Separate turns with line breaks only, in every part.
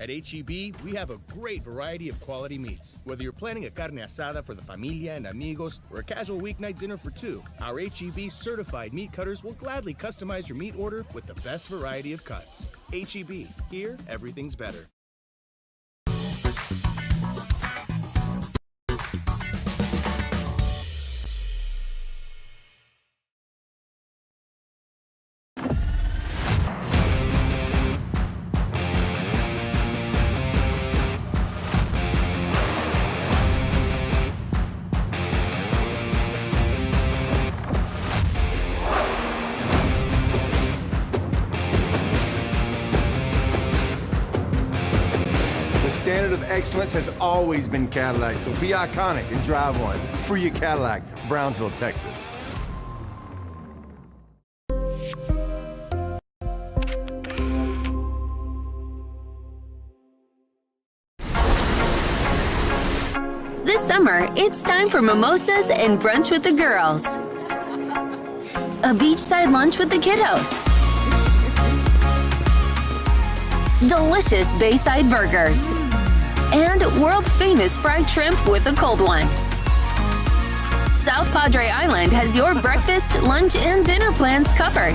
At H-E-B, we have a great variety of quality meats. Whether you're planning a carne asada for the familia and amigos or a casual weeknight dinner for two, our H-E-B certified meat cutters will gladly customize your meat order with the best variety of cuts. H-E-B, here, everything's better.
The standard of excellence has always been Cadillac, so be iconic and drive one. Free your Cadillac, Brownsville, Texas.
This summer, it's time for mimosas and brunch with the girls. A beachside lunch with the kiddos. Delicious Bayside burgers. And world-famous fried shrimp with a cold one. South Padre Island has your breakfast, lunch, and dinner plans covered.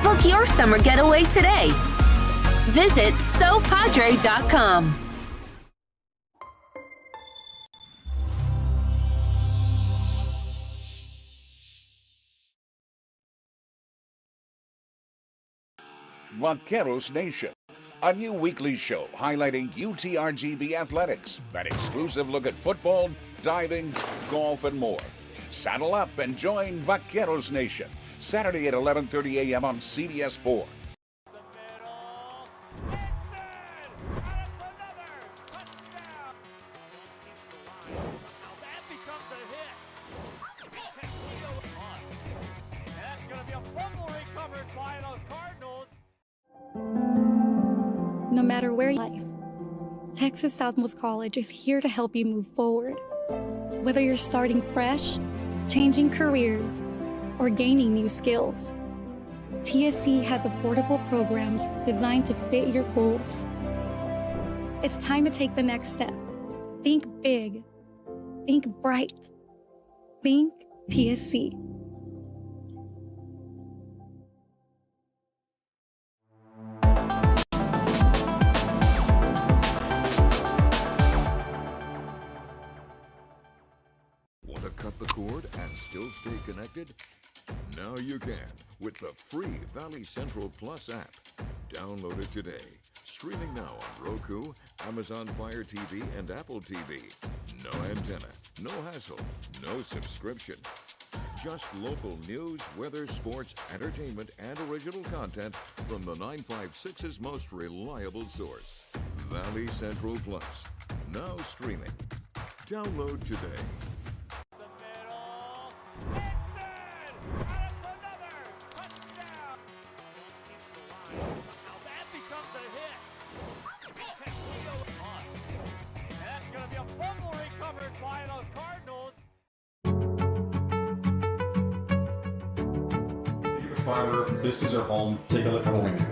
Book your summer getaway today. Visit SoPadre.com.
Vaqueros Nation, a new weekly show highlighting UTRGV athletics, an exclusive look at football, diving, golf, and more. Saddle up and join Vaqueros Nation, Saturday at 11:30 a.m. on CBS 4.
No matter where you live, Texas Southmost College is here to help you move forward. Whether you're starting fresh, changing careers, or gaining new skills, TSC has affordable programs designed to fit your goals. It's time to take the next step. Think big. Think bright. Think TSC.
Want to cut the cord and still stay connected? Now you can with the free Valley Central Plus app. Download it today. Streaming now on Roku, Amazon Fire TV, and Apple TV. No antenna, no hassle, no subscription. Just local news, weather, sports, entertainment, and original content from the 956's most reliable source. Valley Central Plus. Now streaming. Download today.
Fiber, this is our home. Take a look at what we do.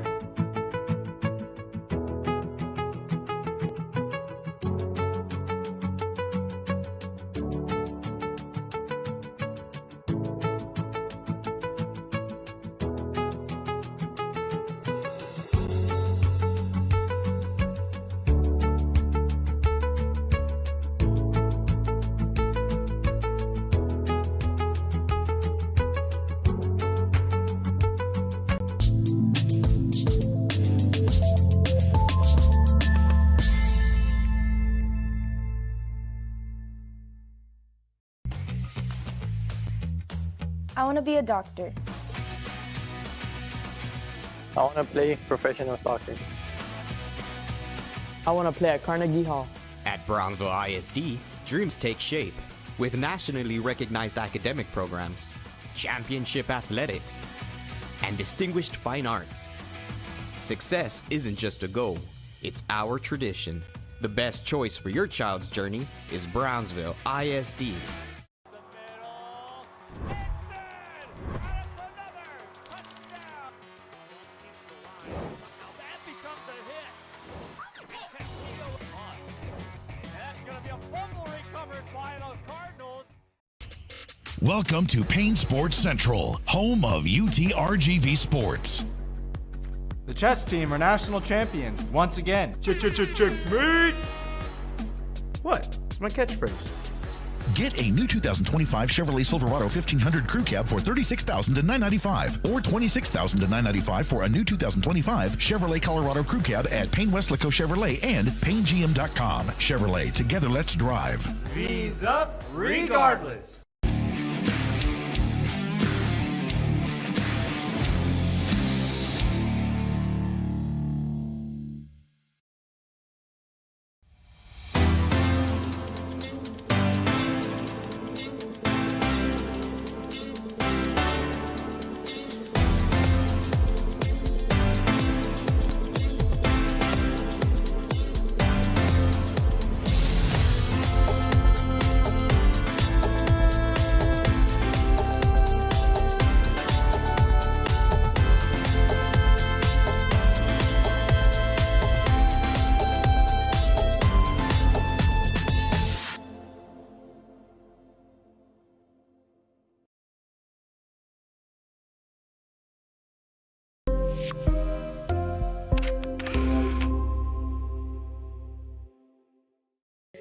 I want to be a doctor.
I want to play professional soccer.
I want to play at Carnegie Hall.
At Brownsville ISD, dreams take shape with nationally recognized academic programs, championship athletics, and distinguished fine arts. Success isn't just a goal, it's our tradition. The best choice for your child's journey is Brownsville ISD.
Welcome to Payne Sports Central, home of UTRGV Sports.
The chess team are national champions once again. Checkmate!
What? It's my catchphrase.
Get a new 2025 Chevrolet Silverado 1500 Crew Cab for $36,995 or $26,995 for a new 2025 Chevrolet Colorado Crew Cab at Payne Westlaco Chevrolet and PayneGM.com. Chevrolet, together let's drive.
V's up regardless.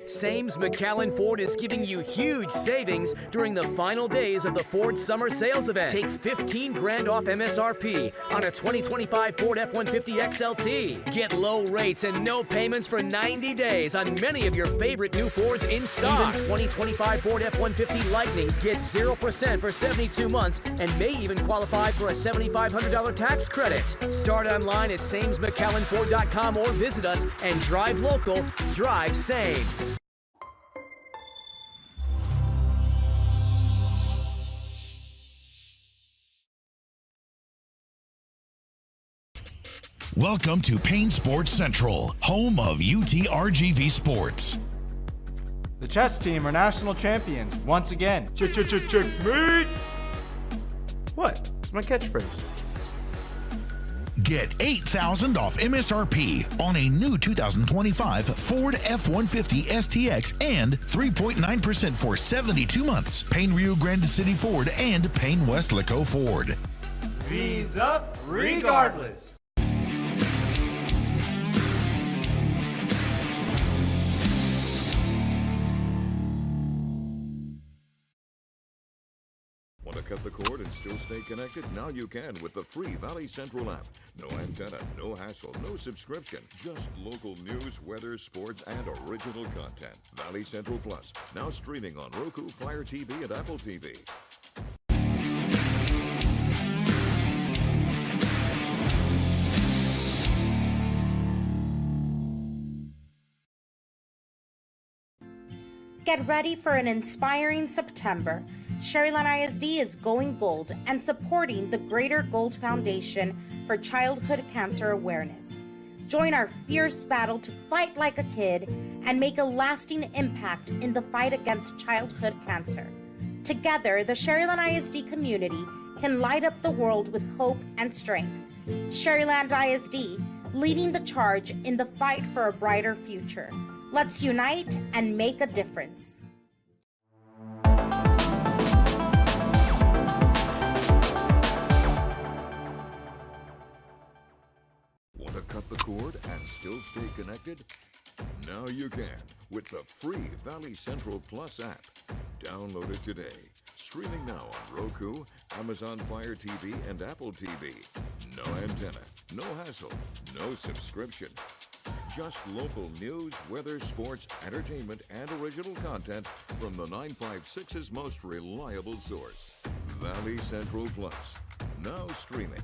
Sames McAllen Ford is giving you huge savings during the final days of the Ford Summer Sales Event. Take 15 grand off MSRP on a 2025 Ford F-150 XLT. Get low rates and no payments for 90 days on many of your favorite new Fords in stock. Even 2025 Ford F-150 Lightnings get 0% for 72 months and may even qualify for a $7,500 tax credit. Start online at SamesMcAllenFord.com or visit us and drive local, drive Sames.
Welcome to Payne Sports Central, home of UTRGV Sports.
The chess team are national champions once again. Checkmate!
What? It's my catchphrase.
Get $8,000 off MSRP on a new 2025 Ford F-150 STX and 3.9% for 72 months. Payne Rio Grande City Ford and Payne Westlaco Ford.
V's up regardless.
Want to cut the cord and still stay connected? Now you can with the free Valley Central app. No antenna, no hassle, no subscription. Just local news, weather, sports, and original content. Valley Central Plus, now streaming on Roku, Fire TV, and Apple TV.
Get ready for an inspiring September. Sherryland ISD is going gold and supporting the Greater Gold Foundation for Childhood Cancer Awareness. Join our fierce battle to fight like a kid and make a lasting impact in the fight against childhood cancer. Together, the Sherryland ISD community can light up the world with hope and strength. Sherryland ISD, leading the charge in the fight for a brighter future. Let's unite and make a difference.
Want to cut the cord and still stay connected? Now you can with the free Valley Central Plus app. Download it today. Streaming now on Roku, Amazon Fire TV, and Apple TV. No antenna, no hassle, no subscription. Just local news, weather, sports, entertainment, and original content from the 956's most reliable source. Valley Central Plus. Now streaming.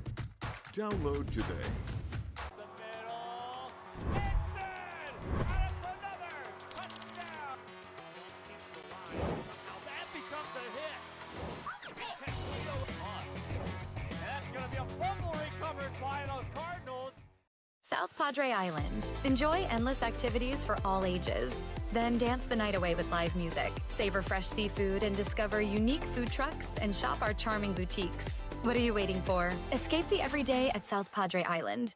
Download today.
South Padre Island. Enjoy endless activities for all ages. Then dance the night away with live music, savor fresh seafood, and discover unique food trucks and shop our charming boutiques. What are you waiting for? Escape the everyday at South Padre Island.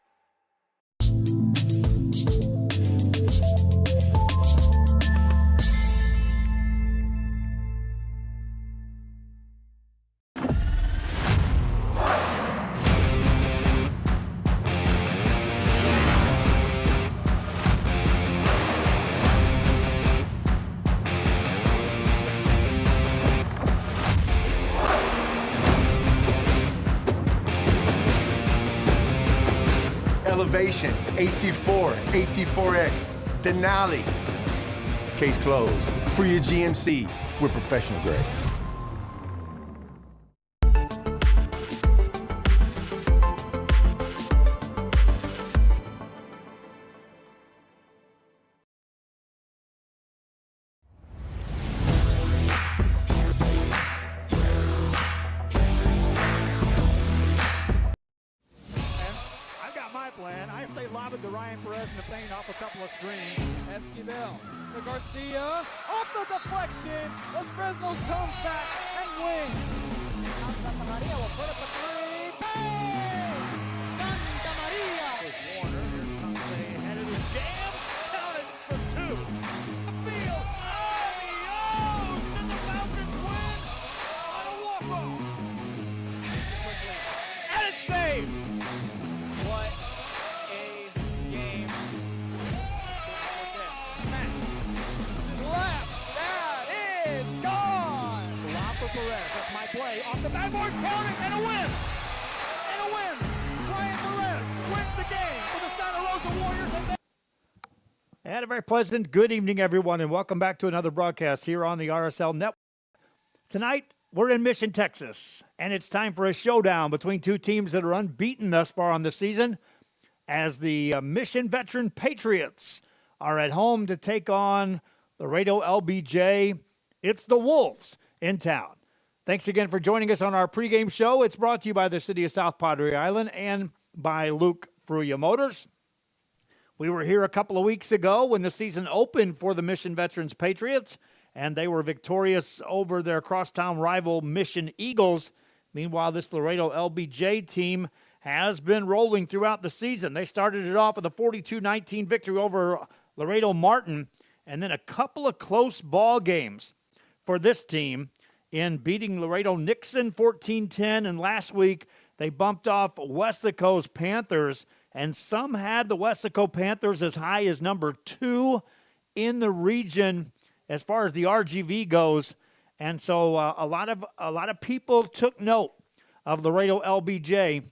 Elevation, AT4, AT4X, Denali. Case closed. For your GMC, we're professional grade.
Plan. I say lob it to Ryan Perez in the paint off a couple of screens. Esquivel to Garcia. Off the deflection. Los Fresnos comes back and wins. Now Santa Maria will put up a three. Bang! Santa Maria! There's Warner. Here comes a headed jam. Counted for two. Field. Adios! And the Falcons win on a walk-off. And it's saved. What a game. Smack to the left. That is gone. Lob for Perez. That's my play. Off the backboard. Counting and a win. And a win. Ryan Perez wins the game for the Santa Rosa Warriors. And a very pleasant good evening, everyone, and welcome back to another broadcast here on the RSL Network. Tonight, we're in Mission, Texas, and it's time for a showdown between two teams that are unbeaten thus far on the season, as the Mission veteran Patriots are at home to take on Laredo LBJ. It's the Wolves in town. Thanks again for joining us on our pregame show. It's brought to you by the city of South Padre Island and by Luke Fruya Motors. We were here a couple of weeks ago when the season opened for the Mission veterans Patriots, and they were victorious over their crosstown rival Mission Eagles. Meanwhile, this Laredo LBJ team has been rolling throughout the season. They started it off with a 42-19 victory over Laredo Martin, and then a couple of close ball games for this team in beating Laredo Nixon 14-10, and last week they bumped off Weslaco's Panthers, and some had the Weslaco Panthers as high as number 2 in the region as far as the RGV goes. And so a lot of people took note of Laredo LBJ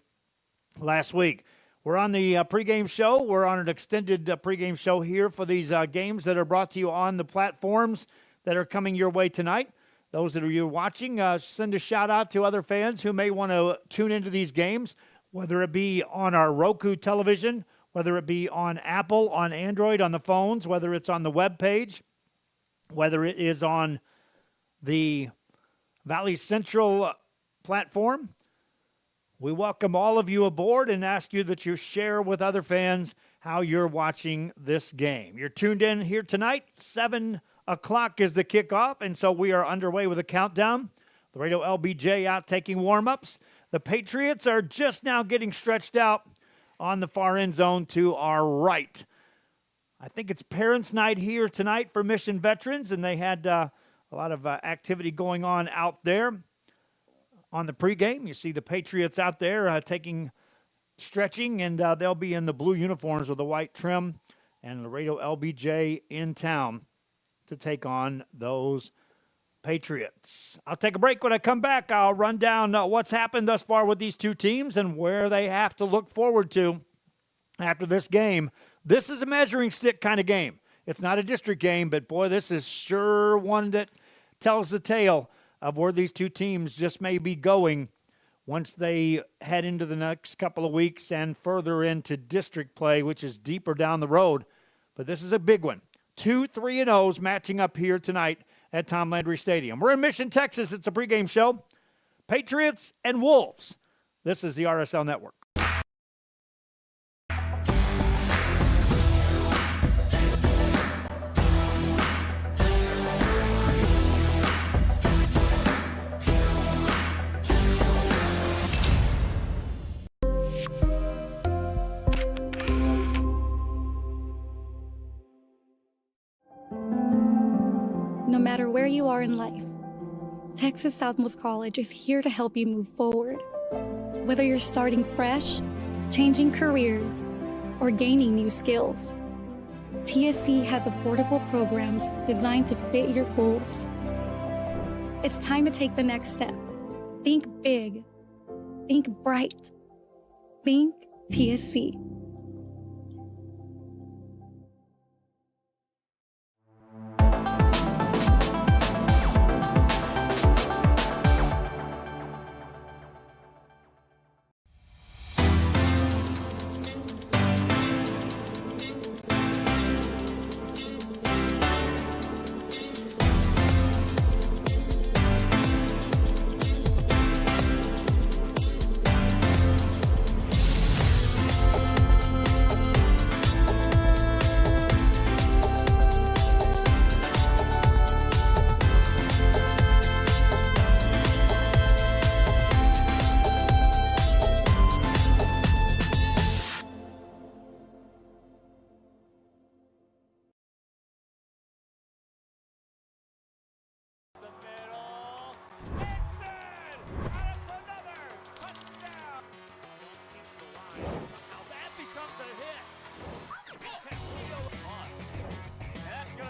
last week. We're on the pregame show. We're on an extended pregame show here for these games that are brought to you on the platforms that are coming your way tonight. Those that are you watching, send a shout-out to other fans who may want to tune into these games, whether it be on our Roku television, whether it be on Apple, on Android, on the phones, whether it's on the web page, whether it is on the Valley Central platform. We welcome all of you aboard and ask you that you share with other fans how you're watching this game. You're tuned in here tonight. 7 o'clock is the kickoff, and so we are underway with a countdown. Laredo LBJ out taking warm-ups. The Patriots are just now getting stretched out on the far end zone to our right. I think it's Parents' Night here tonight for Mission veterans, and they had a lot of activity going on out there on the pregame. You see the Patriots out there stretching, and they'll be in the blue uniforms with the white trim, and Laredo LBJ in town to take on those Patriots. I'll take a break. When I come back, I'll run down what's happened thus far with these two teams and where they have to look forward to after this game. This is a measuring stick kind of game. It's not a district game, but boy, this is sure one that tells the tale of where these two teams just may be going once they head into the next couple of weeks and further into district play, which is deeper down the road. But this is a big one. 2 3-0s matching up here tonight at Tom Landry Stadium. We're in Mission, Texas. It's a pregame show. Patriots and Wolves. This is the RSL Network.
No matter where you are in life, Texas Southmost College is here to help you move forward. Whether you're starting fresh, changing careers, or gaining new skills, TSC has affordable programs designed to fit your goals. It's time to take the next step. Think big. Think bright. Think TSC.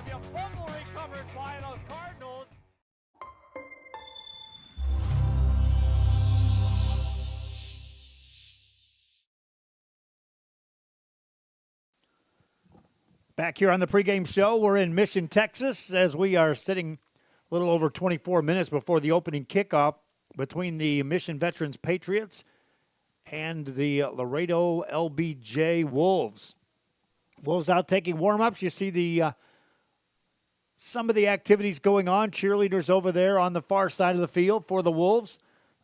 of you. Fumble recovered by the Cardinals.
Back here on the pregame show, we're in Mission, Texas, as we are sitting a little over 24 minutes before the opening kickoff between the Mission Veterans Patriots and the Laredo LBJ Wolves. Wolves out taking warm-ups. You see some of the activities going on. Cheerleaders over there on the far side of the field for the Wolves.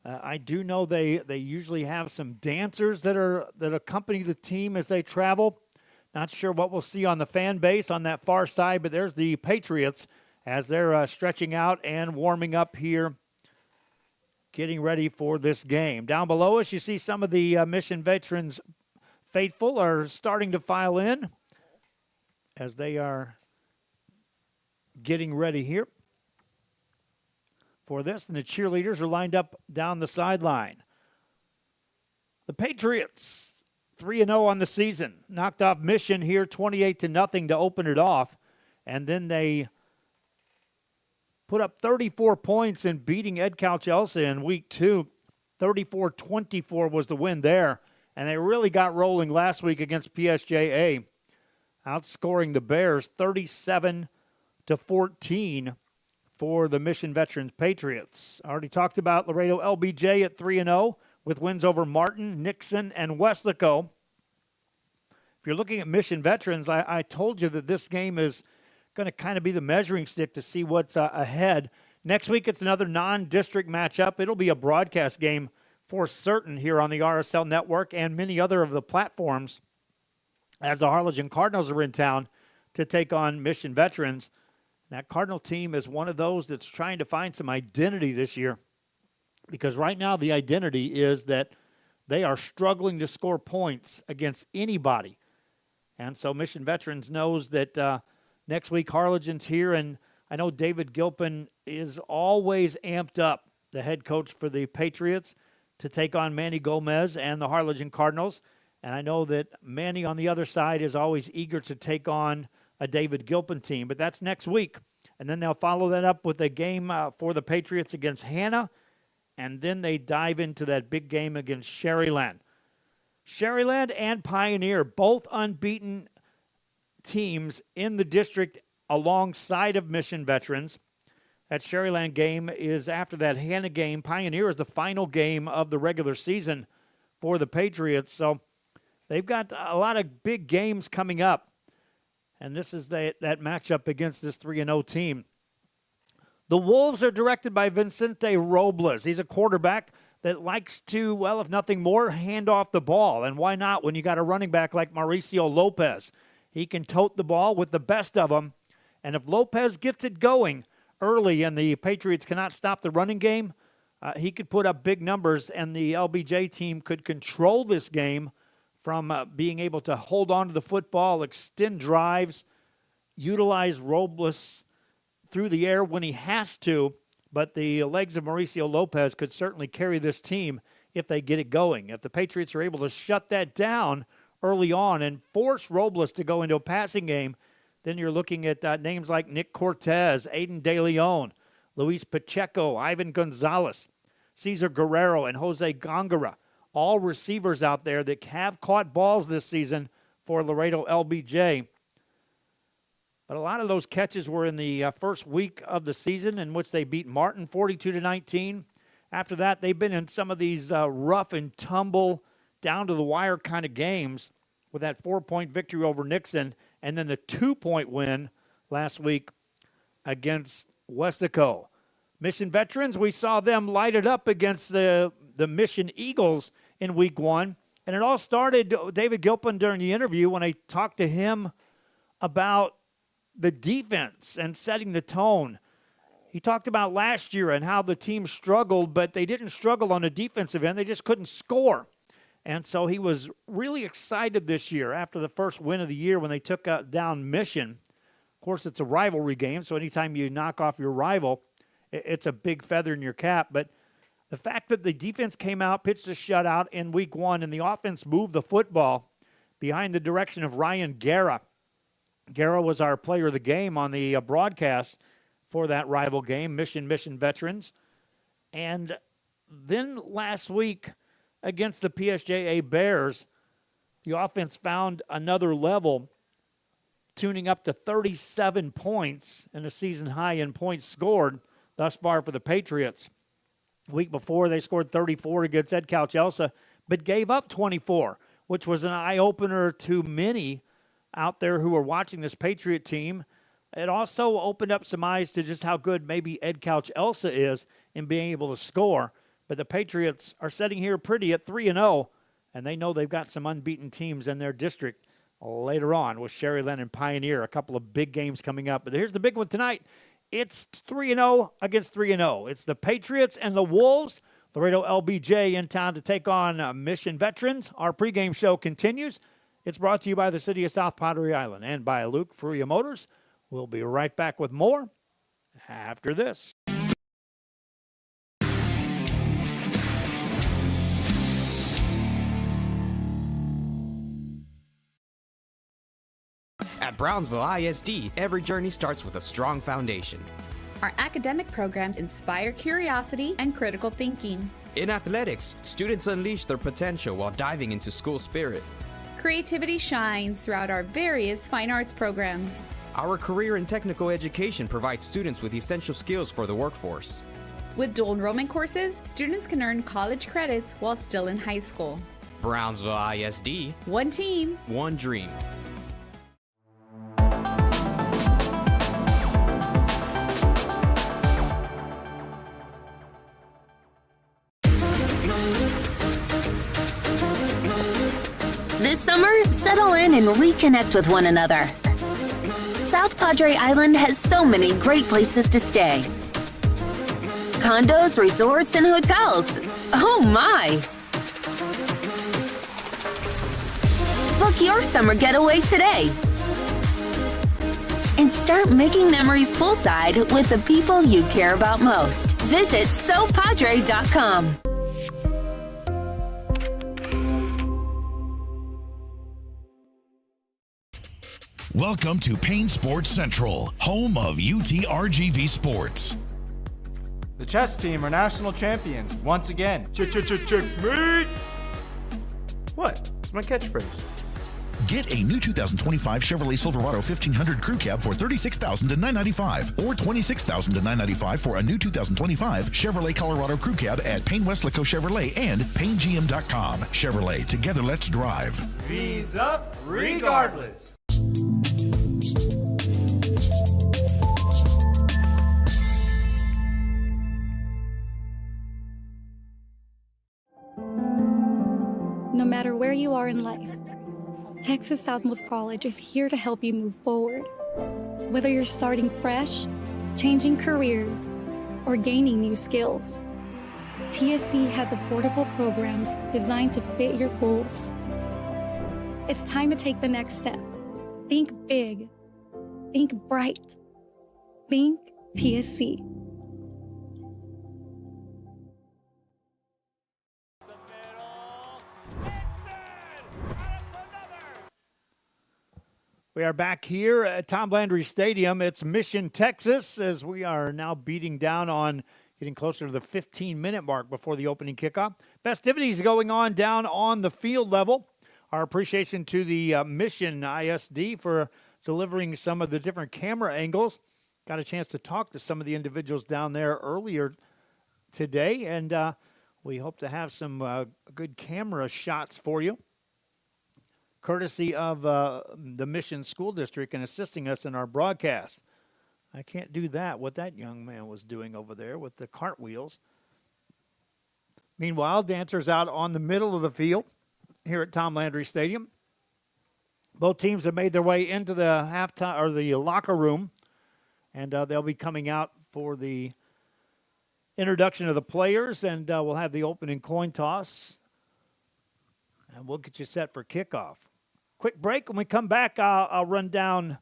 I do know they usually have some dancers that accompany the team as they travel. Not sure what we'll see on the fan base on that far side, but there's the Patriots as they're stretching out and warming up here, getting ready for this game. Down below us, you see some of the Mission Veterans faithful are starting to file in as they are getting ready here for this, and the cheerleaders are lined up down the sideline. The Patriots 3-0 on the season. Knocked off Mission here 28-0 to open it off. And then they put up 34 points in beating Ed Calchelse in week 2. 34-24 was the win there. And they really got rolling last week against PSJA, outscoring the Bears 37-14 for the Mission Veterans Patriots. I already talked about Laredo LBJ at 3-0. with wins over Martin, Nixon, and Weslaco. If you're looking at Mission Veterans, I told you that this game is going to kind of be the measuring stick to see what's ahead. Next week, it's another non-district matchup. It'll be a broadcast game for certain here on the RSL Network and many other of the platforms as the Harlingen Cardinals are in town to take on Mission Veterans. That Cardinal team is one of those that's trying to find some identity this year, because right now the identity is that they are struggling to score points against anybody. And so Mission Veterans knows that next week Harlingen's here, and I know David Gilpin is always amped up, the head coach for the Patriots, to take on Manny Gomez and the Harlingen Cardinals. And I know that Manny on the other side is always eager to take on a David Gilpin team. But that's next week. And then they'll follow that up with a game for the Patriots against Hannah. And then they dive into that big game against Sherryland. Sherryland and Pioneer, both unbeaten teams in the district alongside of Mission Veterans. That Sherryland game is after that Hannah game. Pioneer is the final game of the regular season for the Patriots. So they've got a lot of big games coming up. And this is that matchup against this 3-0 team. The Wolves are directed by Vicente Robles. He's a quarterback that likes to, well, if nothing more, hand off the ball. And why not when you got a running back like Mauricio Lopez? He can tote the ball with the best of them. And if Lopez gets it going early and the Patriots cannot stop the running game, he could put up big numbers, and the LBJ team could control this game from being able to hold on to the football, extend drives, utilize Robles through the air when he has to, but the legs of Mauricio Lopez could certainly carry this team if they get it going. If the Patriots are able to shut that down early on and force Robles to go into a passing game, then you're looking at names like Nick Cortez, Aiden De Leon, Luis Pacheco, Ivan Gonzalez, Cesar Guerrero, and Jose Gongora. All receivers out there that have caught balls this season for Laredo LBJ. But a lot of those catches were in the first week of the season, in which they beat Martin 42-19. After that, they've been in some of these rough and tumble, down-to-the-wire kind of games, with that 4-point victory over Nixon, and then the 2-point win last week against Weslaco. Mission Veterans, we saw them light it up against the Mission Eagles in week 1. And it all started, David Gilpin, during the interview, when I talked to him about the defense and setting the tone. He talked about last year and how the team struggled, but they didn't struggle on the defensive end. They just couldn't score. And so he was really excited this year after the first win of the year when they took down Mission. Of course, it's a rivalry game, so anytime you knock off your rival, it's a big feather in your cap. But the fact that the defense came out, pitched a shutout in week 1, and the offense moved the football behind the direction of Ryan Guerra, Guerra was our player of the game on the broadcast for that rival game, Mission Veterans. And then last week against the PSJA Bears, the offense found another level, tuning up to 37 points and a season high in points scored thus far for the Patriots. The week before, they scored 34 against Ed Couch Elsa, but gave up 24, which was an eye-opener to many out there who were watching this Patriot team. It also opened up some eyes to just how good maybe Ed Couch Elsa is in being able to score. But the Patriots are sitting here pretty at 3-0, and they know they've got some unbeaten teams in their district later on with Sherryland and Pioneer, a couple of big games coming up. But here's the big one tonight. It's 3-0 against 3-0. It's the Patriots and the Wolves. Laredo LBJ in town to take on Mission Veterans. Our pregame show continues. It's brought to you by the City of South Padre Island and by Luke Fruya Motors. We'll be right back with more after this.
At Brownsville ISD, every journey starts with a strong foundation.
Our academic programs inspire curiosity and critical thinking.
In athletics, students unleash their potential while diving into school spirit.
Creativity shines throughout our various fine arts programs.
Our career and technical education provides students with essential skills for the workforce.
With dual enrollment courses, students can earn college credits while still in high school.
Brownsville ISD.
One team.
One dream.
This summer, settle in and reconnect with one another. South Padre Island has so many great places to stay. Condos, resorts, and hotels. Oh my! Book your summer getaway today. And start making memories poolside with the people you care about most. Visit SoPadre.com.
Welcome to Payne Sports Central, home of UTRGV Sports.
The chess team are national champions once again. Checkmate!
What? It's my catchphrase.
Get a new 2025 Chevrolet Silverado 1500 Crew Cab for $36,000 to $995 or $26,000 to $995 for a new 2025 Chevrolet Colorado Crew Cab at Payne Westlaco Chevrolet and PayneGM.com. Chevrolet, together let's drive.
V's up regardless.
No matter where you are in life, Texas Southmost College is here to help you move forward. Whether you're starting fresh, changing careers, or gaining new skills, TSC has affordable programs designed to fit your goals. It's time to take the next step. Think big. Think bright. Think TSC.
We are back here at Tom Landry Stadium. It's Mission, Texas, as we are now beating down on getting closer to the 15-minute mark before the opening kickoff. Festivities going on down on the field level. Our appreciation to the Mission ISD for delivering some of the different camera angles. Got a chance to talk to some of the individuals down there earlier today, and we hope to have some good camera shots for you, courtesy of the Mission School District and assisting us in our broadcast. I can't do that, what that young man was doing over there with the cartwheels. Meanwhile, dancers out on the middle of the field here at Tom Landry Stadium. Both teams have made their way into the halftime or the locker room, and they'll be coming out for the introduction of the players, and we'll have the opening coin toss, and we'll get you set for kickoff. Quick break. When we come back, I'll run down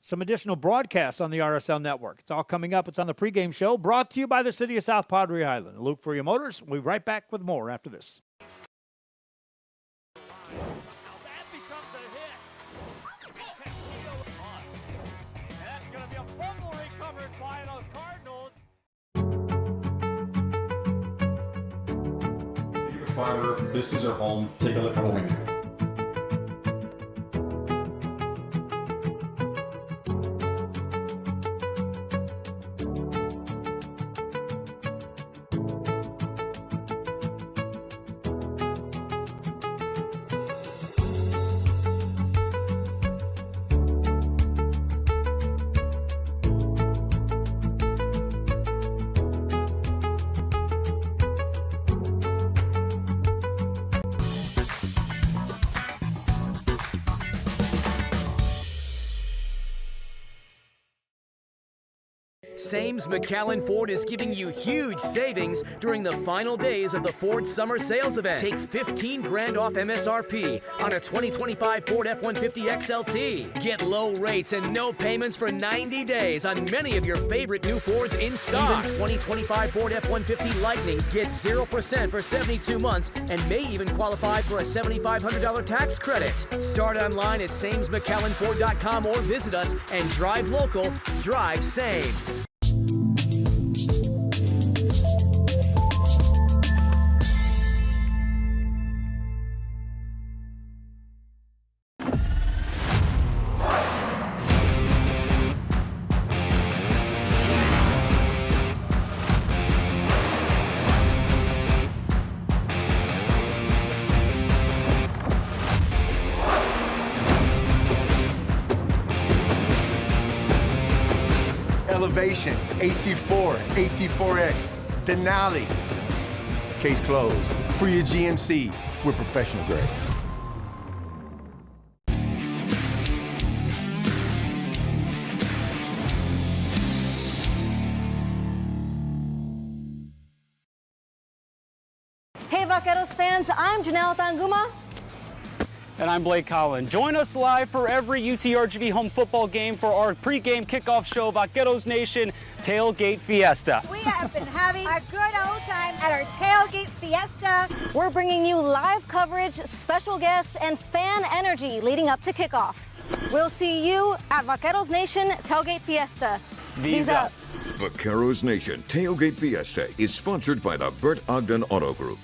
some additional broadcasts on the RSL network. It's all coming up. It's on the pregame show, brought to you by the City of South Padre Island. Luke Fruya Motors. We'll be right back with more after this.
fiber. This is our home. Take a look at what we do.
Sames McAllen Ford is giving you huge savings during the final days of the Ford Summer Sales Event. Take 15 grand off MSRP on a 2025 Ford F-150 XLT. Get low rates and no payments for 90 days on many of your favorite new Fords in stock. Even 2025 Ford F-150 Lightnings get 0% for 72 months and may even qualify for a $7,500 tax credit. Start online at SamesMcAllenFord.com or visit us and drive local, drive Sames.
Elevation, AT4, AT4X, Denali. Case closed. For your GMC, we're professional grade.
Hey Vaqueros fans, I'm Janelle Tanguma.
And I'm Blake Collin. Join us live for every UTRGV home football game for our pregame kickoff show, Vaqueros Nation Tailgate Fiesta.
We have been having a good old time at our Tailgate Fiesta.
We're bringing you live coverage, special guests, and fan energy leading up to kickoff. We'll see you at Vaqueros Nation Tailgate Fiesta.
V's up.
Vaqueros Nation Tailgate Fiesta is sponsored by the Bert Ogden Auto Group.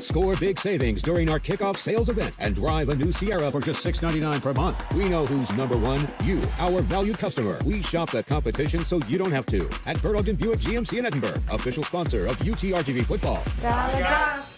Score big savings during our kickoff sales event and drive a new Sierra for just $699 per month. We know who's number one. You, our valued customer. We shop the competition so you don't have to. At Bert Ogden Buick GMC in Edinburgh, official sponsor of UTRGV football.
Gas.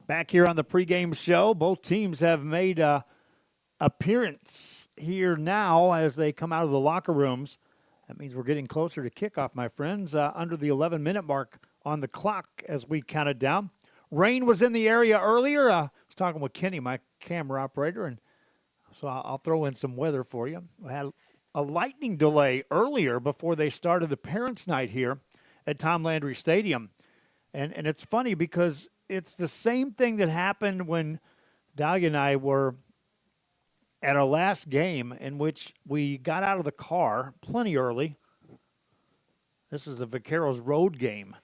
Back here on the pregame show, both teams have made an appearance here now as they come out of the locker rooms. That means we're getting closer to kickoff, my friends, under the 11-minute mark on the clock as we count it down. Rain was in the area earlier. I was talking with Kenny, my camera operator, and so I'll throw in some weather for you. I had a lightning delay earlier before they started the Parents' Night here at Tom Landry Stadium. And it's funny because it's the same thing that happened when Dahlia and I were at our last game in which we got out of the car plenty early. This is the Vaqueros road game.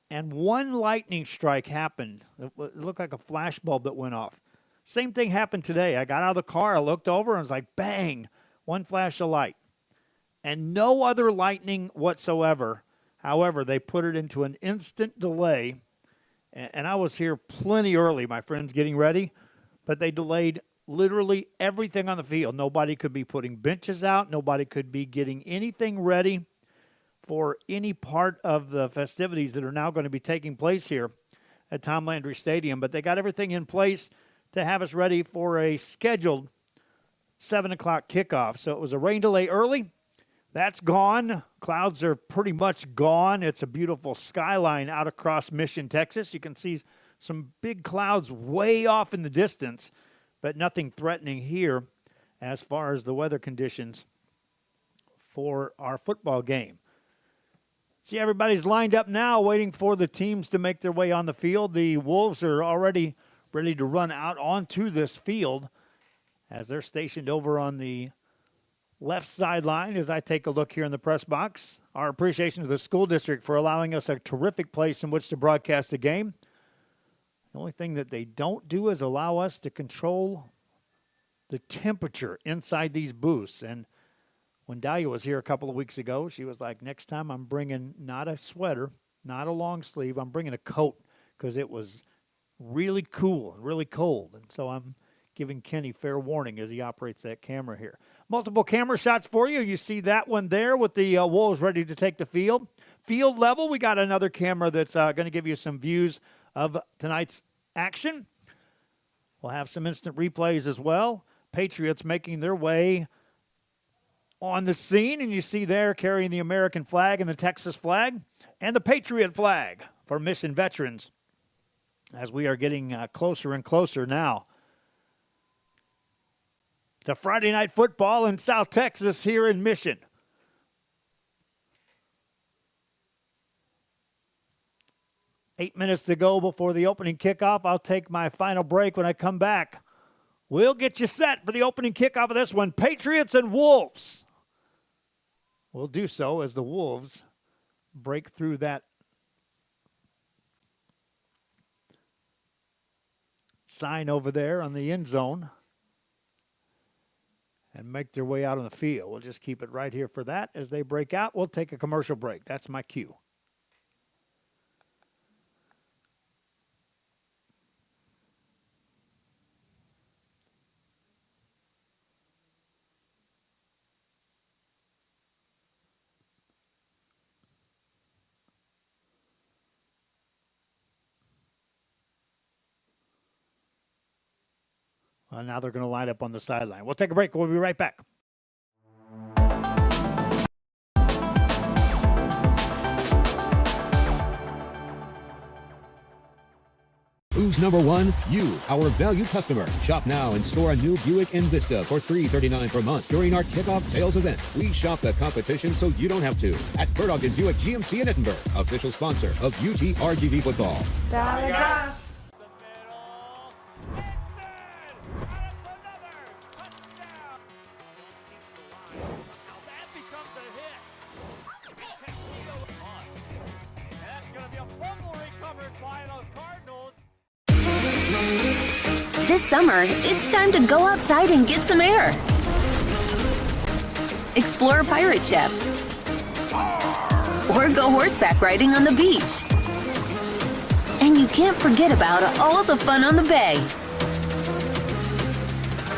And one lightning strike happened. It looked like a flash bulb that went off. Same thing happened today. I got out of the car, I looked over, and it was like, bang, one flash of light. And no other lightning whatsoever. However, they put it into an instant delay. And I was here plenty early, my friends, getting ready. But they delayed literally everything on the field. Nobody could be putting benches out. Nobody could be getting anything ready for any part of the festivities that are now going to be taking place here at Tom Landry Stadium, but they got everything in place to have us ready for a scheduled 7 o'clock kickoff. So it was a rain delay early. That's gone. Clouds are pretty much gone. It's a beautiful skyline out across Mission, Texas. You can see some big clouds way off in the distance, but nothing threatening here as far as the weather conditions for our football game. See, everybody's lined up now waiting for the teams to make their way on the field. The Wolves are already ready to run out onto this field as they're stationed over on the left sideline. As I take a look here in the press box, our appreciation to the school district for allowing us a terrific place in which to broadcast the game. The only thing that they don't do is allow us to control the temperature inside these booths. And when Dahlia was here a couple of weeks ago, she was like, next time I'm bringing not a sweater, not a long sleeve, I'm bringing a coat because it was really cool and really cold. And so I'm giving Kenny fair warning as he operates that camera here. Multiple camera shots for you. You see that one there with the Wolves ready to take the field. Field level, we got another camera that's going to give you some views of tonight's action. We'll have some instant replays as well. Patriots making their way on the scene, and you see there carrying the American flag and the Texas flag and the Patriot flag for Mission veterans as we are getting closer and closer now to Friday Night Football in South Texas here in Mission. Eight minutes to go before the opening kickoff. I'll take my final break. When I come back, we'll get you set for the opening kickoff of this one. Patriots and Wolves. We'll do so as the Wolves break through that sign over there on the end zone and make their way out on the field. We'll just keep it right here for that. As they break out, we'll take a commercial break. That's my cue. Well, now they're going to line up on the sideline. We'll take a break. We'll be right back.
Who's number one? You, our valued customer. Shop now and store a new Buick Envista for $339 per month during our kickoff sales event. We shop the competition so you don't have to. At Burdock and Buick GMC in Edinburgh, official sponsor of UT RGV football.
Dallas.
This summer, it's time to go outside and get some air. Explore a pirate ship. Or go horseback riding on the beach. And you can't forget about all the fun on the bay.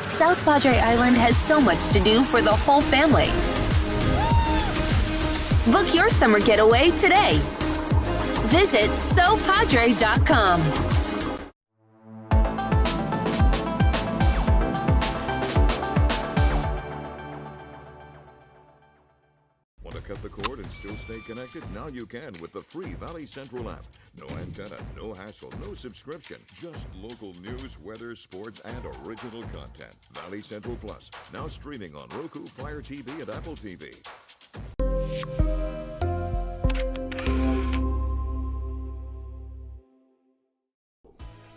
South Padre Island has so much to do for the whole family. Book your summer getaway today. Visit SoPadre.com.
Want to cut the cord and still stay connected? Now you can with the free Valley Central app. No antenna, no hassle, no subscription. Just local news, weather, sports, and original content. Valley Central Plus, now streaming on Roku, Fire TV, and Apple TV.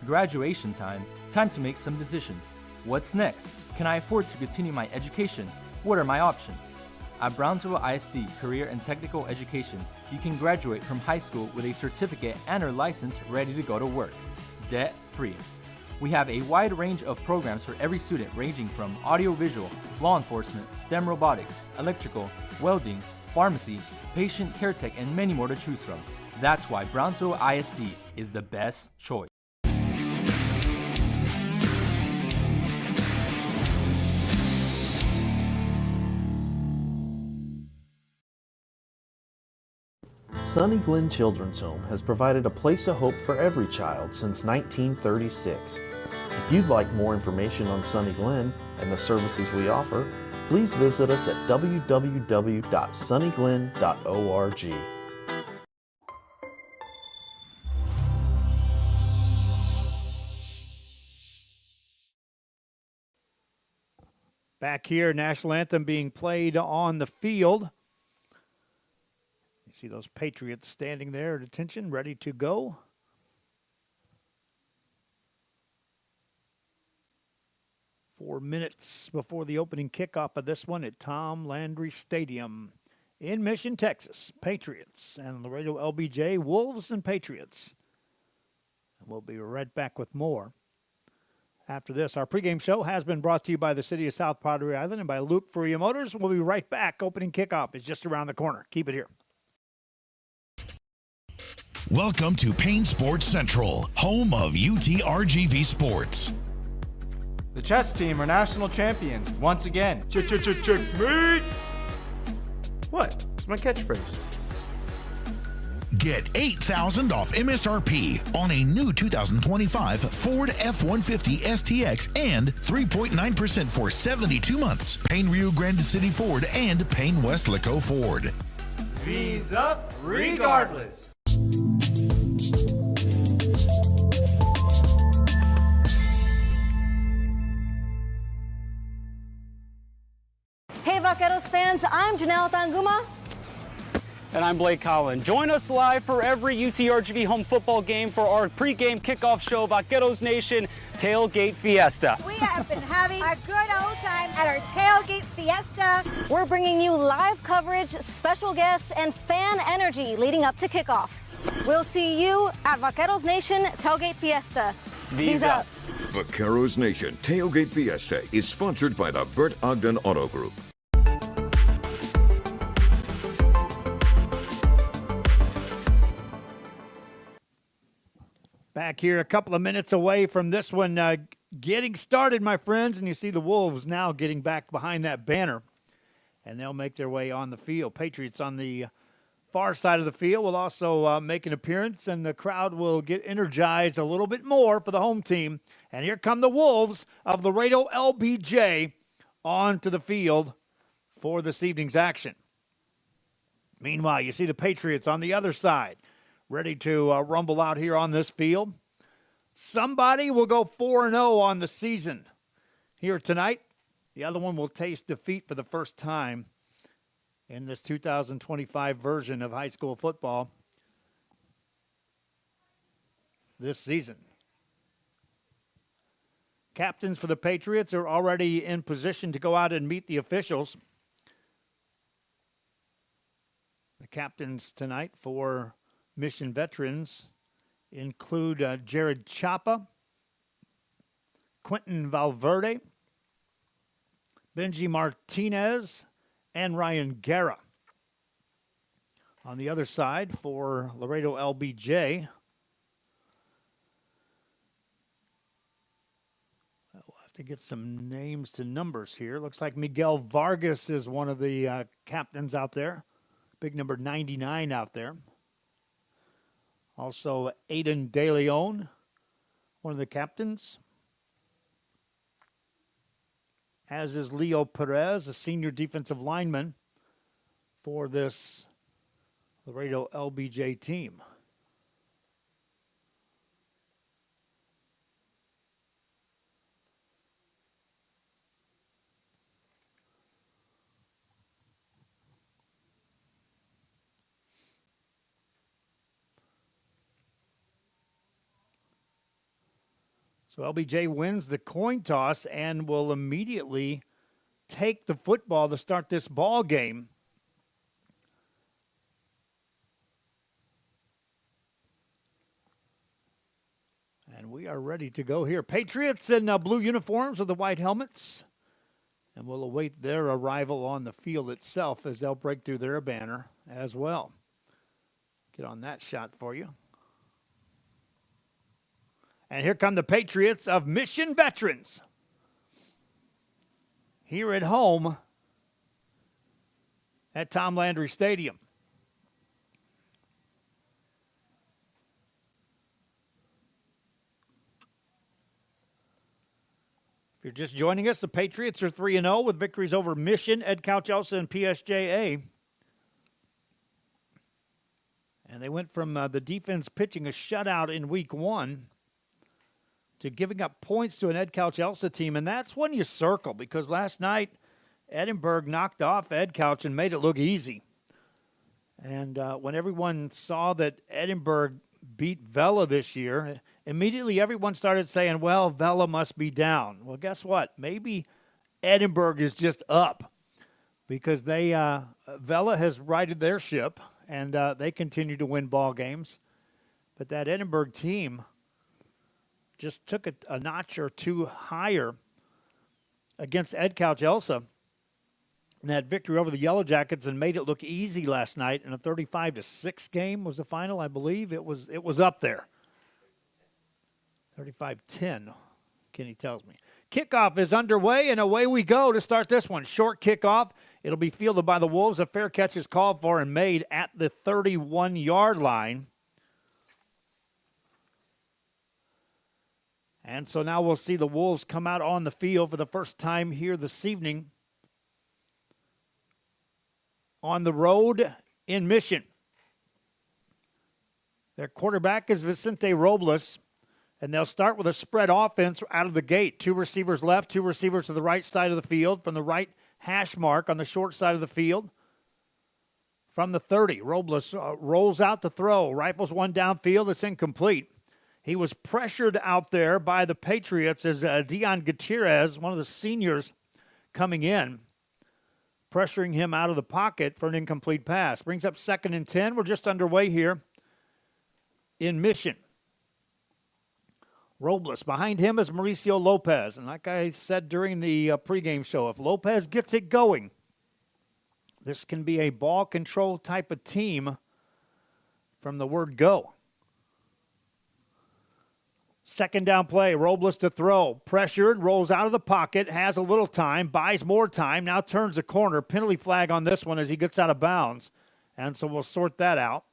Graduation time. Time to make some decisions. What's next? Can I afford to continue my education? What are my options? At Brownsville ISD Career and Technical Education, you can graduate from high school with a certificate and or license ready to go to work, debt-free. We have a wide range of programs for every student ranging from audiovisual, law enforcement, STEM robotics, electrical, welding, pharmacy, patient care tech, and many more to choose from. That's why Brownsville ISD is the best choice.
Sunny Glen Children's Home has provided a place of hope for every child since 1936. If you'd like more information on Sunny Glen and the services we offer, please visit us at www.sunnyglen.org.
Back here, national anthem being played on the field. You see those Patriots standing there at attention, ready to go. Four minutes before the opening kickoff of this one at Tom Landry Stadium in Mission, Texas. Patriots and Laredo LBJ, Wolves and Patriots. And we'll be right back with more. After this, our pregame show has been brought to you by the City of South Padre Island and by Luke Furia Motors. We'll be right back. Opening kickoff is just around the corner. Keep it here.
Welcome to Payne Sports Central, home of UTRGV Sports.
The chess team are national champions once again. Checkmate!
What? It's my catchphrase.
Get $8,000 off MSRP on a new 2025 Ford F-150 STX and 3.9% for 72 months. Payne Rio Grande City Ford and Payne West Laco Ford.
V's up regardless.
Hey Vaqueros fans, I'm Janelle Tanguma.
And I'm Blake Collin. Join us live for every UTRGV home football game for our pregame kickoff show, Vaqueros Nation Tailgate Fiesta.
We have been having a good old time at our Tailgate Fiesta.
We're bringing you live coverage, special guests, and fan energy leading up to kickoff. We'll see you at Vaqueros Nation Tailgate Fiesta.
V's up.
Vaqueros Nation Tailgate Fiesta is sponsored by the Bert Ogden Auto Group.
Back here, a couple of minutes away from this one getting started, my friends. And you see the Wolves now getting back behind that banner. And they'll make their way on the field. Patriots on the far side of the field will also make an appearance. And the crowd will get energized a little bit more for the home team. And here come the Wolves of Laredo LBJ onto the field for this evening's action. Meanwhile, you see the Patriots on the other side, ready to rumble out here on this field. Somebody will go 4-0 on the season here tonight. The other one will taste defeat for the first time in this 2025 version of high school football this season. Captains for the Patriots are already in position to go out and meet the officials. The captains tonight for Mission veterans include Jared Chapa, Quentin Valverde, Benji Martinez, and Ryan Guerra. On the other side for Laredo LBJ, we'll have to get some names to numbers here. Looks like Miguel Vargas is one of the captains out there. Big number 99 out there. Also, Aiden De Leon, one of the captains. As is Leo Perez, a senior defensive lineman for this Laredo LBJ team. So LBJ wins the coin toss and will immediately take the football to start this ball game. And we are ready to go here. Patriots in blue uniforms with the white helmets. And we'll await their arrival on the field itself as they'll break through their banner as well. Get on that shot for you. And here come the Patriots of Mission veterans. Here at home at Tom Landry Stadium. you're just joining us, the Patriots are 3-0 with victories over Mission, Ed Couch Elsa, and PSJA. And they went from the defense pitching a shutout in week 1 to giving up points to an Ed Couch Elsa team. And that's when you circle, because last night Edinburgh knocked off Ed Couch and made it look easy. And when everyone saw that Edinburgh beat Vela this year, immediately everyone started saying, well, Vela must be down. Well, guess what? Maybe Edinburgh is just up, because Vela has righted their ship, and they continue to win ball games. But that Edinburgh team just took a notch or two higher against Ed Couch Elsa. And that victory over the Yellow Jackets and made it look easy last night in a 35-6 game was the final, I believe. It was up there. 35-10, Kenny tells me. Kickoff is underway, and away we go to start this one. Short kickoff. It'll be fielded by the Wolves. A fair catch is called for and made at the 31-yard line. And so now we'll see the Wolves come out on the field for the first time here this evening on the road in Mission. Their quarterback is Vicente Robles, and they'll start with a spread offense out of the gate. 2 receivers left, 2 receivers to the right side of the field from the right hash mark on the short side of the field. From the 30, Robles rolls out to throw, rifles one downfield. It's incomplete. He was pressured out there by the Patriots as Dion Gutierrez, one of the seniors, coming in, pressuring him out of the pocket for an incomplete pass. Brings up 2nd and 10. We're just underway here in Mission. Robles. Behind him is Mauricio Lopez. And like I said during the pregame show, if Lopez gets it going, this can be a ball control type of team from the word go. 2nd down play, Robles to throw. Pressured, rolls out of the pocket, has a little time, buys more time, now turns the corner. Penalty flag on this one as he gets out of bounds. And so we'll sort that out.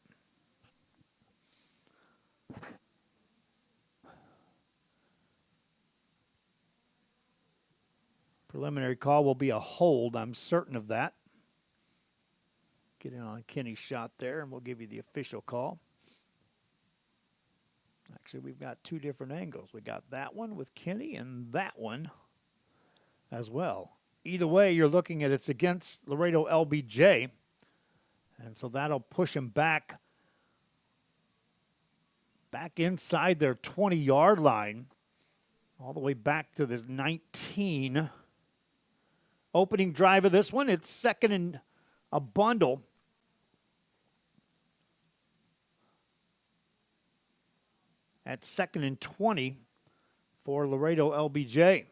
Preliminary call will be a hold. I'm certain of that. Get in on Kenny's shot there, and we'll give you the official call. Actually, we've got 2 different angles. We got that one with Kenny and that one as well. Either way, you're looking at it's against Laredo LBJ. And so that'll push him back inside their 20-yard line, all the way back to this 19. Opening drive of this one, it's 2nd and a bundle. At 2nd and 20 for Laredo LBJ.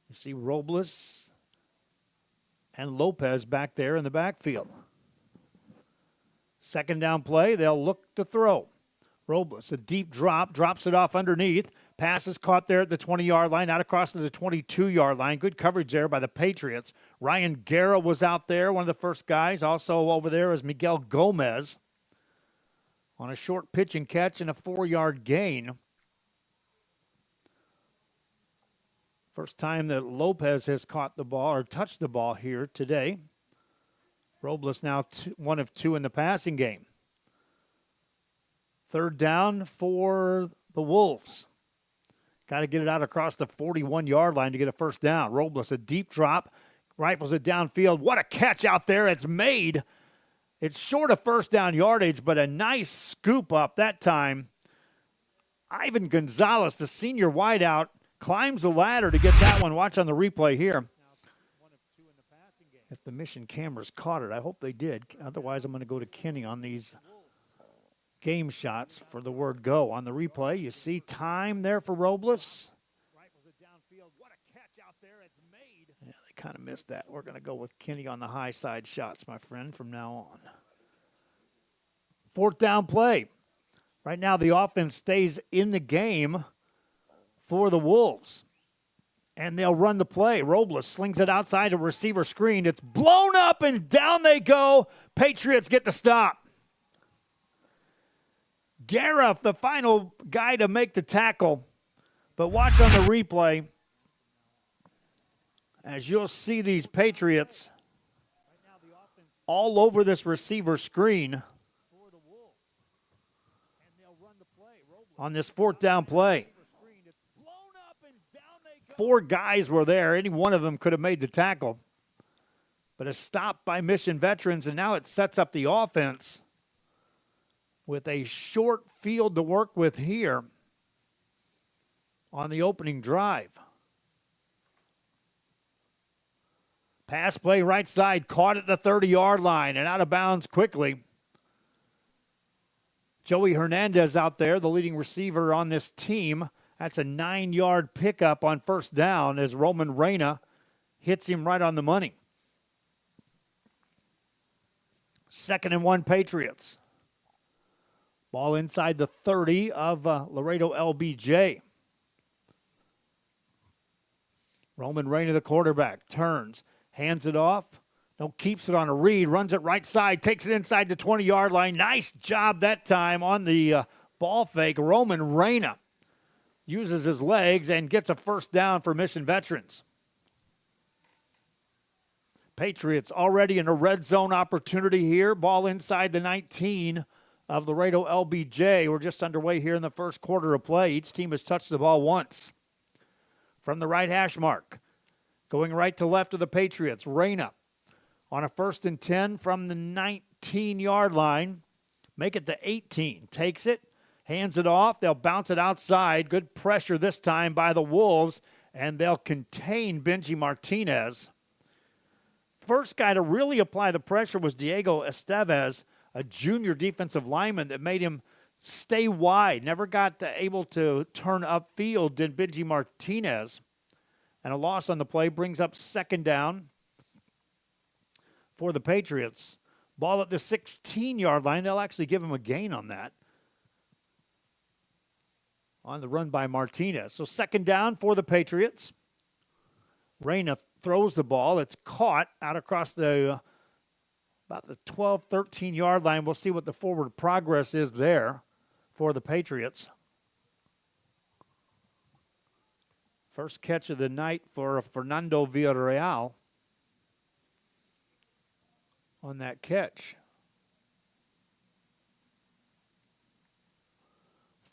You see Robles and Lopez back there in the backfield. 2nd down play, they'll look to throw. Robles, a deep drop, drops it off underneath. Pass is caught there at the 20-yard line, out across to the 22-yard line. Good coverage there by the Patriots. Ryan Guerra was out there, one of the first guys. Also over there is Miguel Gomez on a short pitch and catch and a 4-yard gain. First time that Lopez has caught the ball or touched the ball here today. Robles now 1 of 2 in the passing game. 3rd down for the Wolves. Got to get it out across the 41-yard line to get a first down. Robles, a deep drop, rifles it downfield. What a catch out there. It's made. It's short of first down yardage, but a nice scoop up that time. Ivan Gonzalez, the senior wideout, climbs the ladder to get that one. Watch on the replay here. If the Mission cameras caught it, I hope they did. Otherwise, I'm going to go to Kenny on these game shots for the word go. On the replay, you see time there for Robles. Yeah, they kind of missed that. We're going to go with Kenny on the high side shots, my friend, from now on. 4th down play. Right now, the offense stays in the game for the Wolves. And they'll run the play. Robles slings it outside a receiver screen. It's blown up, and down they go. Patriots get the stop. Guerra, the final guy to make the tackle. But watch on the replay as you'll see these Patriots all over this receiver screen on this fourth down play. 4 guys were there. Any one of them could have made the tackle. But a stop by Mission Veterans, and now it sets up the offense with a short field to work with here on the opening drive. Pass play right side, caught at the 30-yard line and out of bounds quickly. Joey Hernandez out there, the leading receiver on this team. That's a 9-yard pickup on first down as Roman Reyna hits him right on the money. 2nd and 1 Patriots. Ball inside the 30 of Laredo LBJ. Roman Reyna, the quarterback, turns, hands it off. No, keeps it on a read, runs it right side, takes it inside the 20-yard line. Nice job that time on the ball fake. Roman Reyna uses his legs and gets a first down for Mission Veterans. Patriots already in a red zone opportunity here. Ball inside the 19 of Laredo LBJ. We're just underway here in the first quarter of play. Each team has touched the ball once. From the right hash mark, going right to left of the Patriots, Reyna on a 1st and 10 from the 19-yard line. Make it to 18. Takes it, hands it off. They'll bounce it outside. Good pressure this time by the Wolves, and they'll contain Benji Martinez. First guy to really apply the pressure was Diego Estevez, a junior defensive lineman that made him stay wide. Never got able to turn upfield, did Benji Martinez. And a loss on the play brings up 2nd down for the Patriots. Ball at the 16-yard line. They'll actually give him a gain on that. On the run by Martinez. So 2nd down for the Patriots. Reyna throws the ball. It's caught out across the about the 12, 13-yard line. We'll see what the forward progress is there for the Patriots. First catch of the night for Fernando Villarreal on that catch.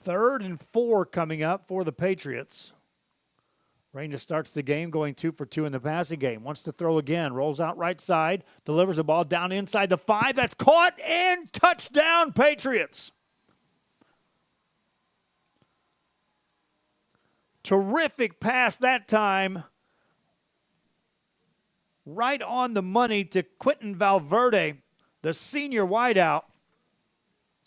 3rd and 4 coming up for the Patriots. Reyna starts the game going 2 for 2 in the passing game. Wants to throw again. Rolls out right side. Delivers the ball down inside the 5. That's caught and touchdown Patriots. Terrific pass that time. Right on the money to Quentin Valverde, the senior wideout.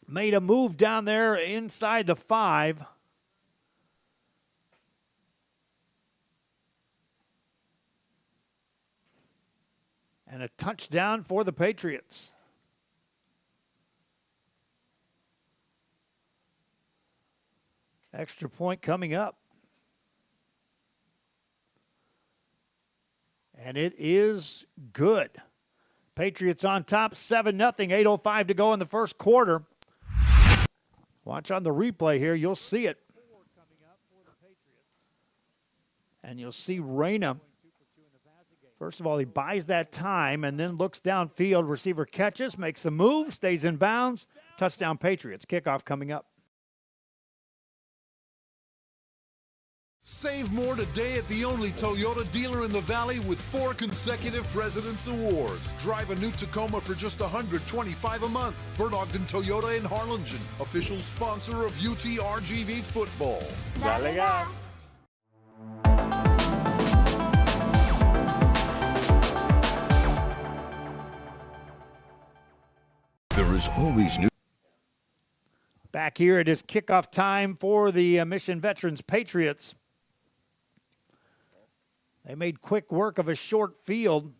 Made a move down there inside the 5. And a touchdown for the Patriots. Extra point coming up. And it is good. Patriots on top, 7-0, 8:05 to go in the first quarter. Watch on the replay here, you'll see it. And you'll see Reyna. First of all, he buys that time and then looks downfield. Receiver catches, makes a move, stays in bounds. Touchdown Patriots. Kickoff coming up.
Save more today at the only Toyota dealer in the Valley with 4 consecutive President's Awards. Drive a new Tacoma for just $125 a month. Bert Ogden Toyota in Harlingen, official sponsor of UTRGV football.
There is always new.
Back here, it is kickoff time for the Mission Veterans Patriots. They made quick work of a short field.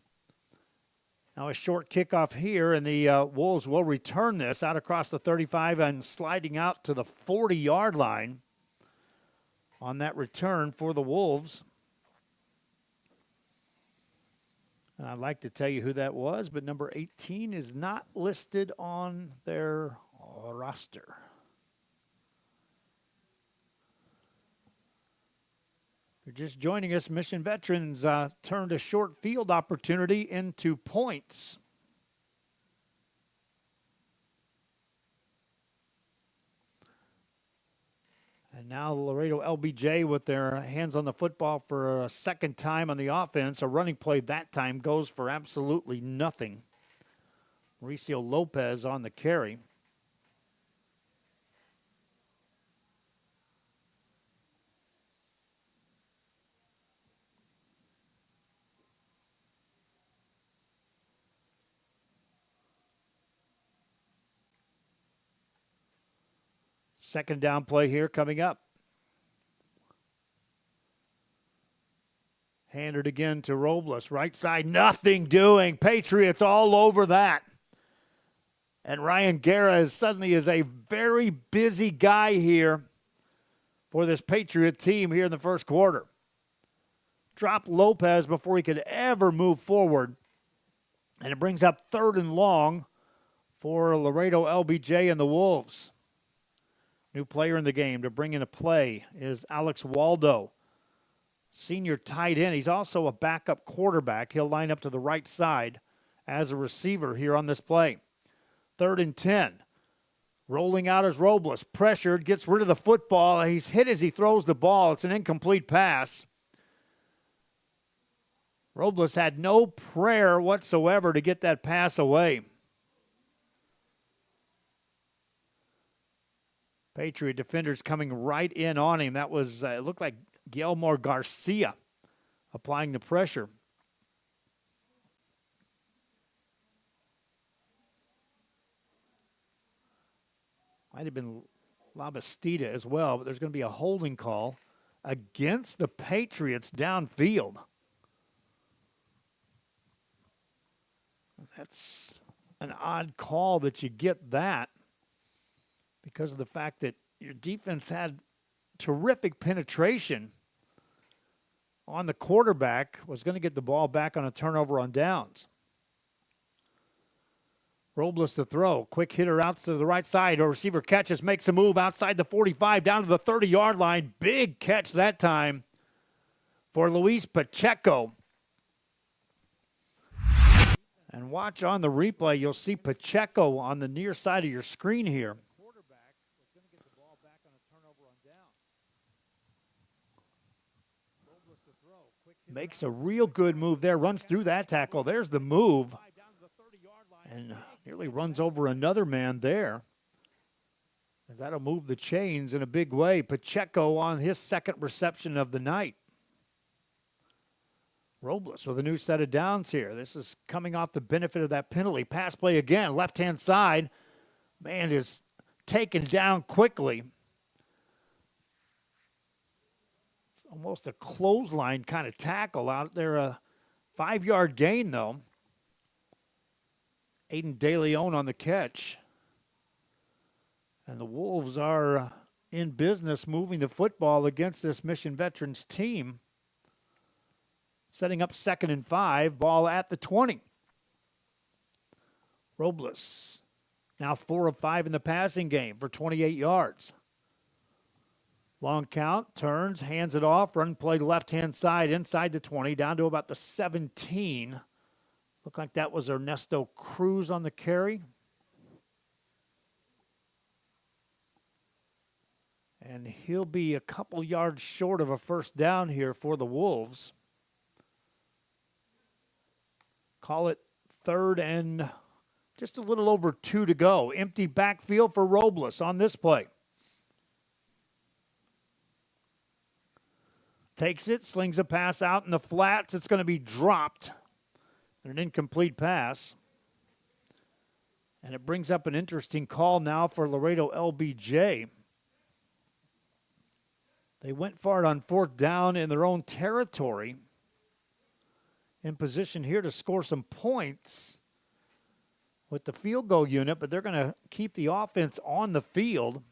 Now a short kickoff here, and the Wolves will return this out across the 35 and sliding out to the 40-yard line on that return for the Wolves. And I'd like to tell you who that was, but number 18 is not listed on their roster. If you're just joining us, Mission Veterans turned a short field opportunity into points. And now Laredo LBJ with their hands on the football for a second time on the offense. A running play that time goes for absolutely nothing. Mauricio Lopez on the carry. Second down play here coming up. Handed again to Robles. Right side, nothing doing. Patriots all over that. And Ryan Guerra suddenly is a very busy guy here for this Patriot team here in the first quarter. Dropped Lopez before he could ever move forward. And it brings up 3rd and long for Laredo LBJ and the Wolves. New player in the game to bring in a play is Alex Waldo, senior tight end. He's also a backup quarterback. He'll line up to the right side as a receiver here on this play. 3rd and 10. Rolling out as Robles. Pressured, gets rid of the football. He's hit as he throws the ball. It's an incomplete pass. Robles had no prayer whatsoever to get that pass away. Patriot defenders coming right in on him. That was, it looked like Guillermo Garcia applying the pressure. Might have been Labastida as well, but there's going to be a holding call against the Patriots downfield. That's an odd call that you get that, because of the fact that your defense had terrific penetration on the quarterback, was going to get the ball back on a turnover on downs. Robles to throw. Quick hitter out to the right side. A receiver catches, makes a move outside the 45, down to the 30-yard line. Big catch that time for Luis Pacheco. And watch on the replay, you'll see Pacheco on the near side of your screen here. Makes a real good move there, runs through that tackle. There's the move. And nearly runs over another man there. As that'll move the chains in a big way. Pacheco on his second reception of the night. Robles with a new set of downs here. This is coming off the benefit of that penalty. Pass play again, left-hand side. Man is taken down quickly. It's almost a clothesline kind of tackle out there. A 5-yard gain, though. Aiden De Leon on the catch. And the Wolves are in business moving the football against this Mission Veterans team. Setting up 2nd and 5, ball at the 20. Robles now 4 of 5 in the passing game for 28 yards. Long count, turns, hands it off, run play left-hand side inside the 20, down to about the 17. Looked like that was Ernesto Cruz on the carry. And he'll be a couple yards short of a first down here for the Wolves. Call it 3rd and just a little over 2 to go. Empty backfield for Robles on this play. Takes it, slings a pass out in the flats. It's going to be dropped. An incomplete pass. And it brings up an interesting call now for Laredo LBJ. They went for it on 4th down in their own territory. In position here to score some points with the field goal unit, but they're going to keep the offense on the field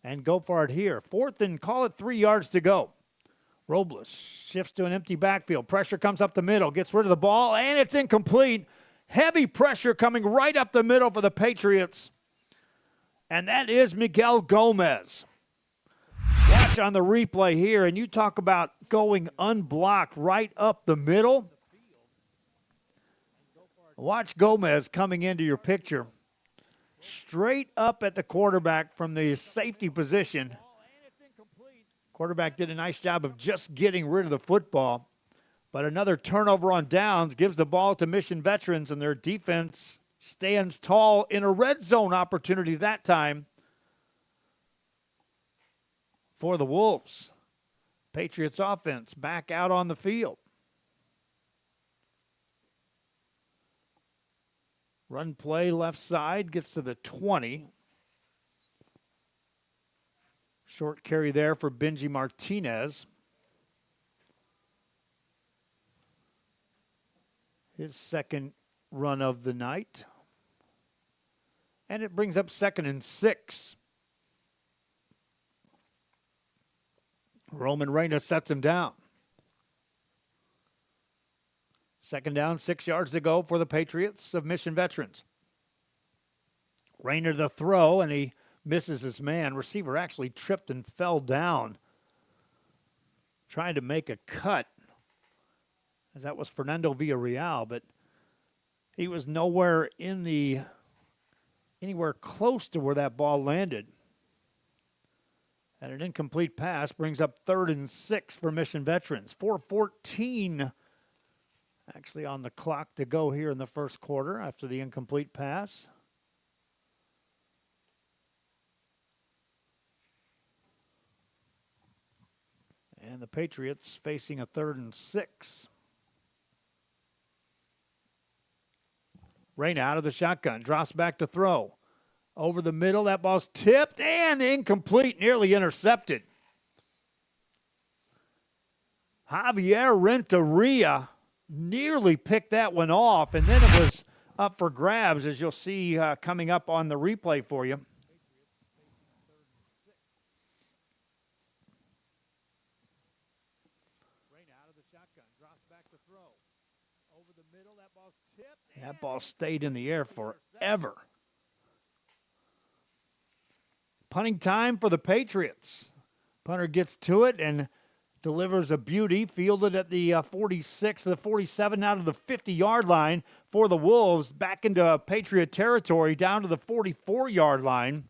and go for it here. 4th and call it 3 yards to go. Robles shifts to an empty backfield. Pressure comes up the middle, gets rid of the ball, and it's incomplete. Heavy pressure coming right up the middle for the Patriots. And that is Miguel Gomez. Watch watch on the replay here, and you talk about going unblocked right up the middle. Watch Gomez coming into your picture. Straight up at the quarterback from the safety position. Quarterback did a nice job of just getting rid of the football. But another turnover on downs gives the ball to Mission Veterans, and their defense stands tall in a red zone opportunity that time for the Wolves. Patriots offense back out on the field. Run play left side, gets to the 20. Short carry there for Benji Martinez. His second run of the night. And it brings up 2nd and 6. Roman Reina sets him down. 2nd down, 6 yards to go for the Patriots of Mission Veterans. Reina to throw, and he misses his man. Receiver actually tripped and fell down, trying to make a cut, as that was Fernando Villarreal, but he was nowhere anywhere close to where that ball landed. And an incomplete pass brings up 3rd and 6 for Mission Veterans. 4:14 actually on the clock to go here in the first quarter after the incomplete pass. And the Patriots facing a 3rd and 6. Reina out of the shotgun, drops back to throw. Over the middle, that ball's tipped and incomplete, nearly intercepted. Javier Renteria nearly picked that one off, and then it was up for grabs, as you'll see coming up on the replay for you. That ball stayed in the air forever. Punting time for the Patriots. Punter gets to it and delivers a beauty, fielded at the 46, the 47, out of the 50-yard line for the Wolves, back into Patriot territory, down to the 44-yard line.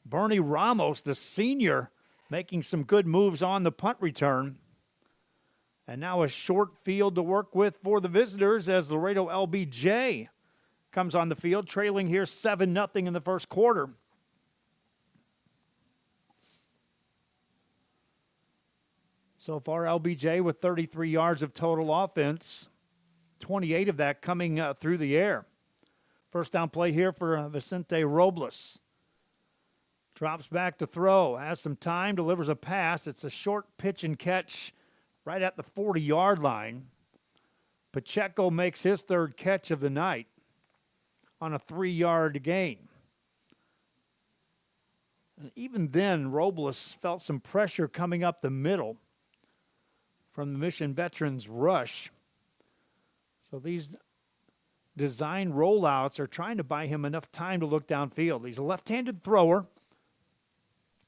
Bernie Ramos, the senior, making some good moves on the punt return. And now a short field to work with for the visitors as Laredo LBJ comes on the field, trailing here 7-0 in the first quarter. So far, LBJ with 33 yards of total offense, 28 of that coming through the air. First down play here for Vicente Robles. Drops back to throw, has some time, delivers a pass. It's a short pitch and catch right at the 40-yard line. Pacheco makes his 3rd catch of the night on a 3-yard gain. And even then, Robles felt some pressure coming up the middle from the Mission Veterans rush. So these design rollouts are trying to buy him enough time to look downfield. He's a left-handed thrower.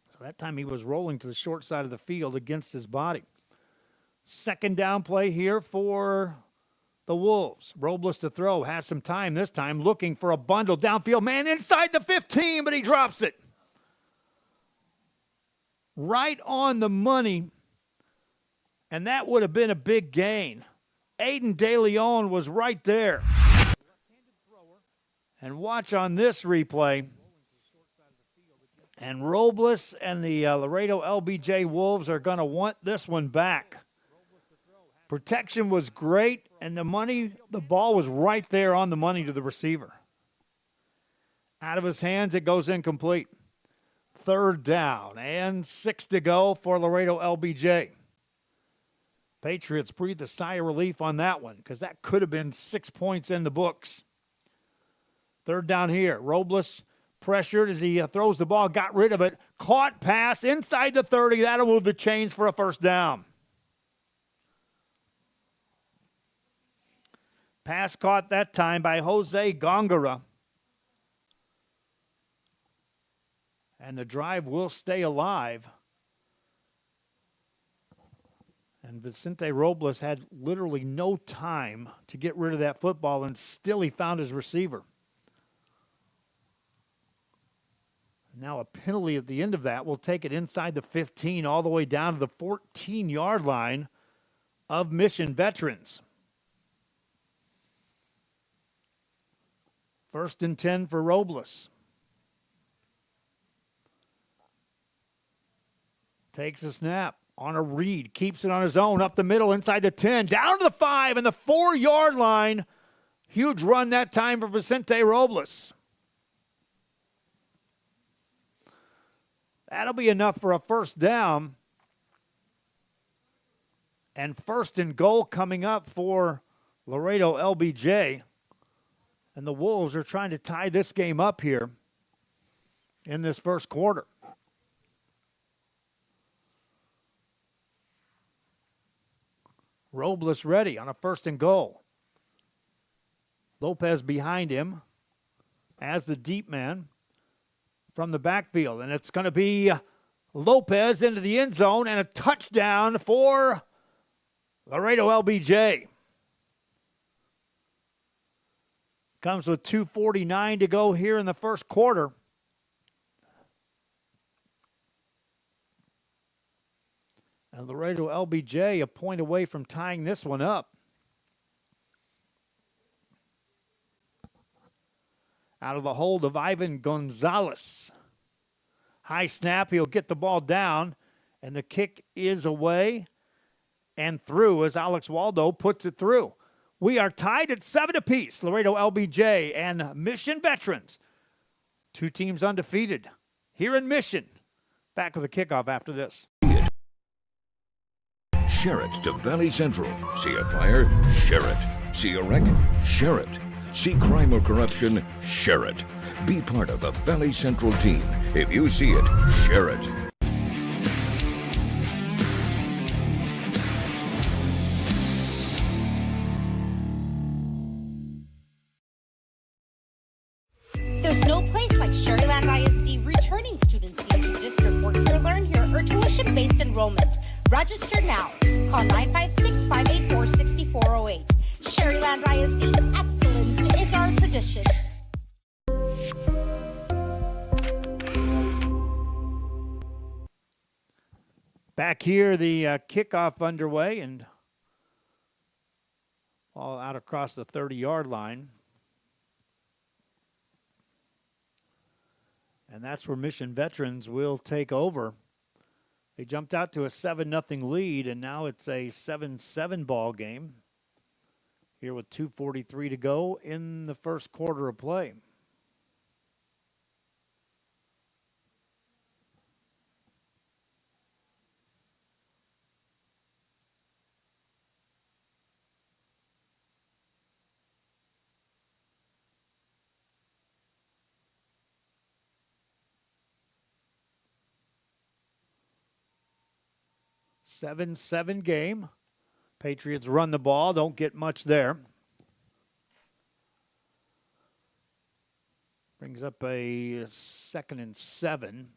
So that time he was rolling to the short side of the field against his body. 2nd down play here for the Wolves. Robles to throw, has some time this time, looking for a bundle downfield. Man inside the 15, but he drops it. Right on the money. And that would have been a big gain. Aiden De Leon was right there. And watch on this replay. And Robles and the Laredo LBJ Wolves are going to want this one back. Protection was great, and the ball was right there on the money to the receiver. Out of his hands, it goes incomplete. 3rd down and 6 to go for Laredo LBJ. Patriots breathed a sigh of relief on that one because that could have been 6 points in the books. 3rd down here. Robles pressured as he throws the ball, got rid of it. Caught pass inside the 30. That'll move the chains for a 1st down. Pass caught that time by Jose Gongora. And the drive will stay alive And Vicente Robles had literally no time to get rid of that football, and still he found his receiver. Now a penalty at the end of that will take it inside the 15 all the way down to the 14-yard line of Mission Veterans. 1st and 10 for Robles. Takes a snap on a read, keeps it on his own, up the middle, inside the 10, down to the 5, and the 4-yard line. Huge run that time for Vicente Robles. That'll be enough for a first down. And 1st and goal coming up for Laredo LBJ. And the Wolves are trying to tie this game up here in this first quarter. Robles ready on a 1st and goal. Lopez behind him as the deep man from the backfield. And it's going to be Lopez into the end zone and a touchdown for Laredo LBJ. Comes with 2:49 to go here in the first quarter. And Laredo LBJ a point away from tying this one up. Out of the hold of Ivan Gonzalez. High snap, he'll get the ball down, and the kick is away and through as Alex Waldo puts it through. We are tied at 7 apiece, Laredo LBJ and Mission Veterans. Two teams undefeated here in Mission. Back with the kickoff after this.
Share it to Valley Central. See a fire? Share it. See a wreck? Share it. See crime or corruption? Share it. Be part of the Valley Central team. If you see it, share it.
There's no place like Sharyland ISD. Returning students need to district work here, learn here, or tuition-based enrollment. Register now. Call 956-584-6408. Sharyland ISD. Excellence is our tradition.
Back here, the kickoff underway, and all out across the 30-yard line. And that's where Mission Veterans will take over. They jumped out to a 7-0 lead, and now it's a 7-7 ball game here with 2:43 to go in the first quarter of play. Seven game. Patriots run the ball, don't get much there. Brings up a 2nd and 7.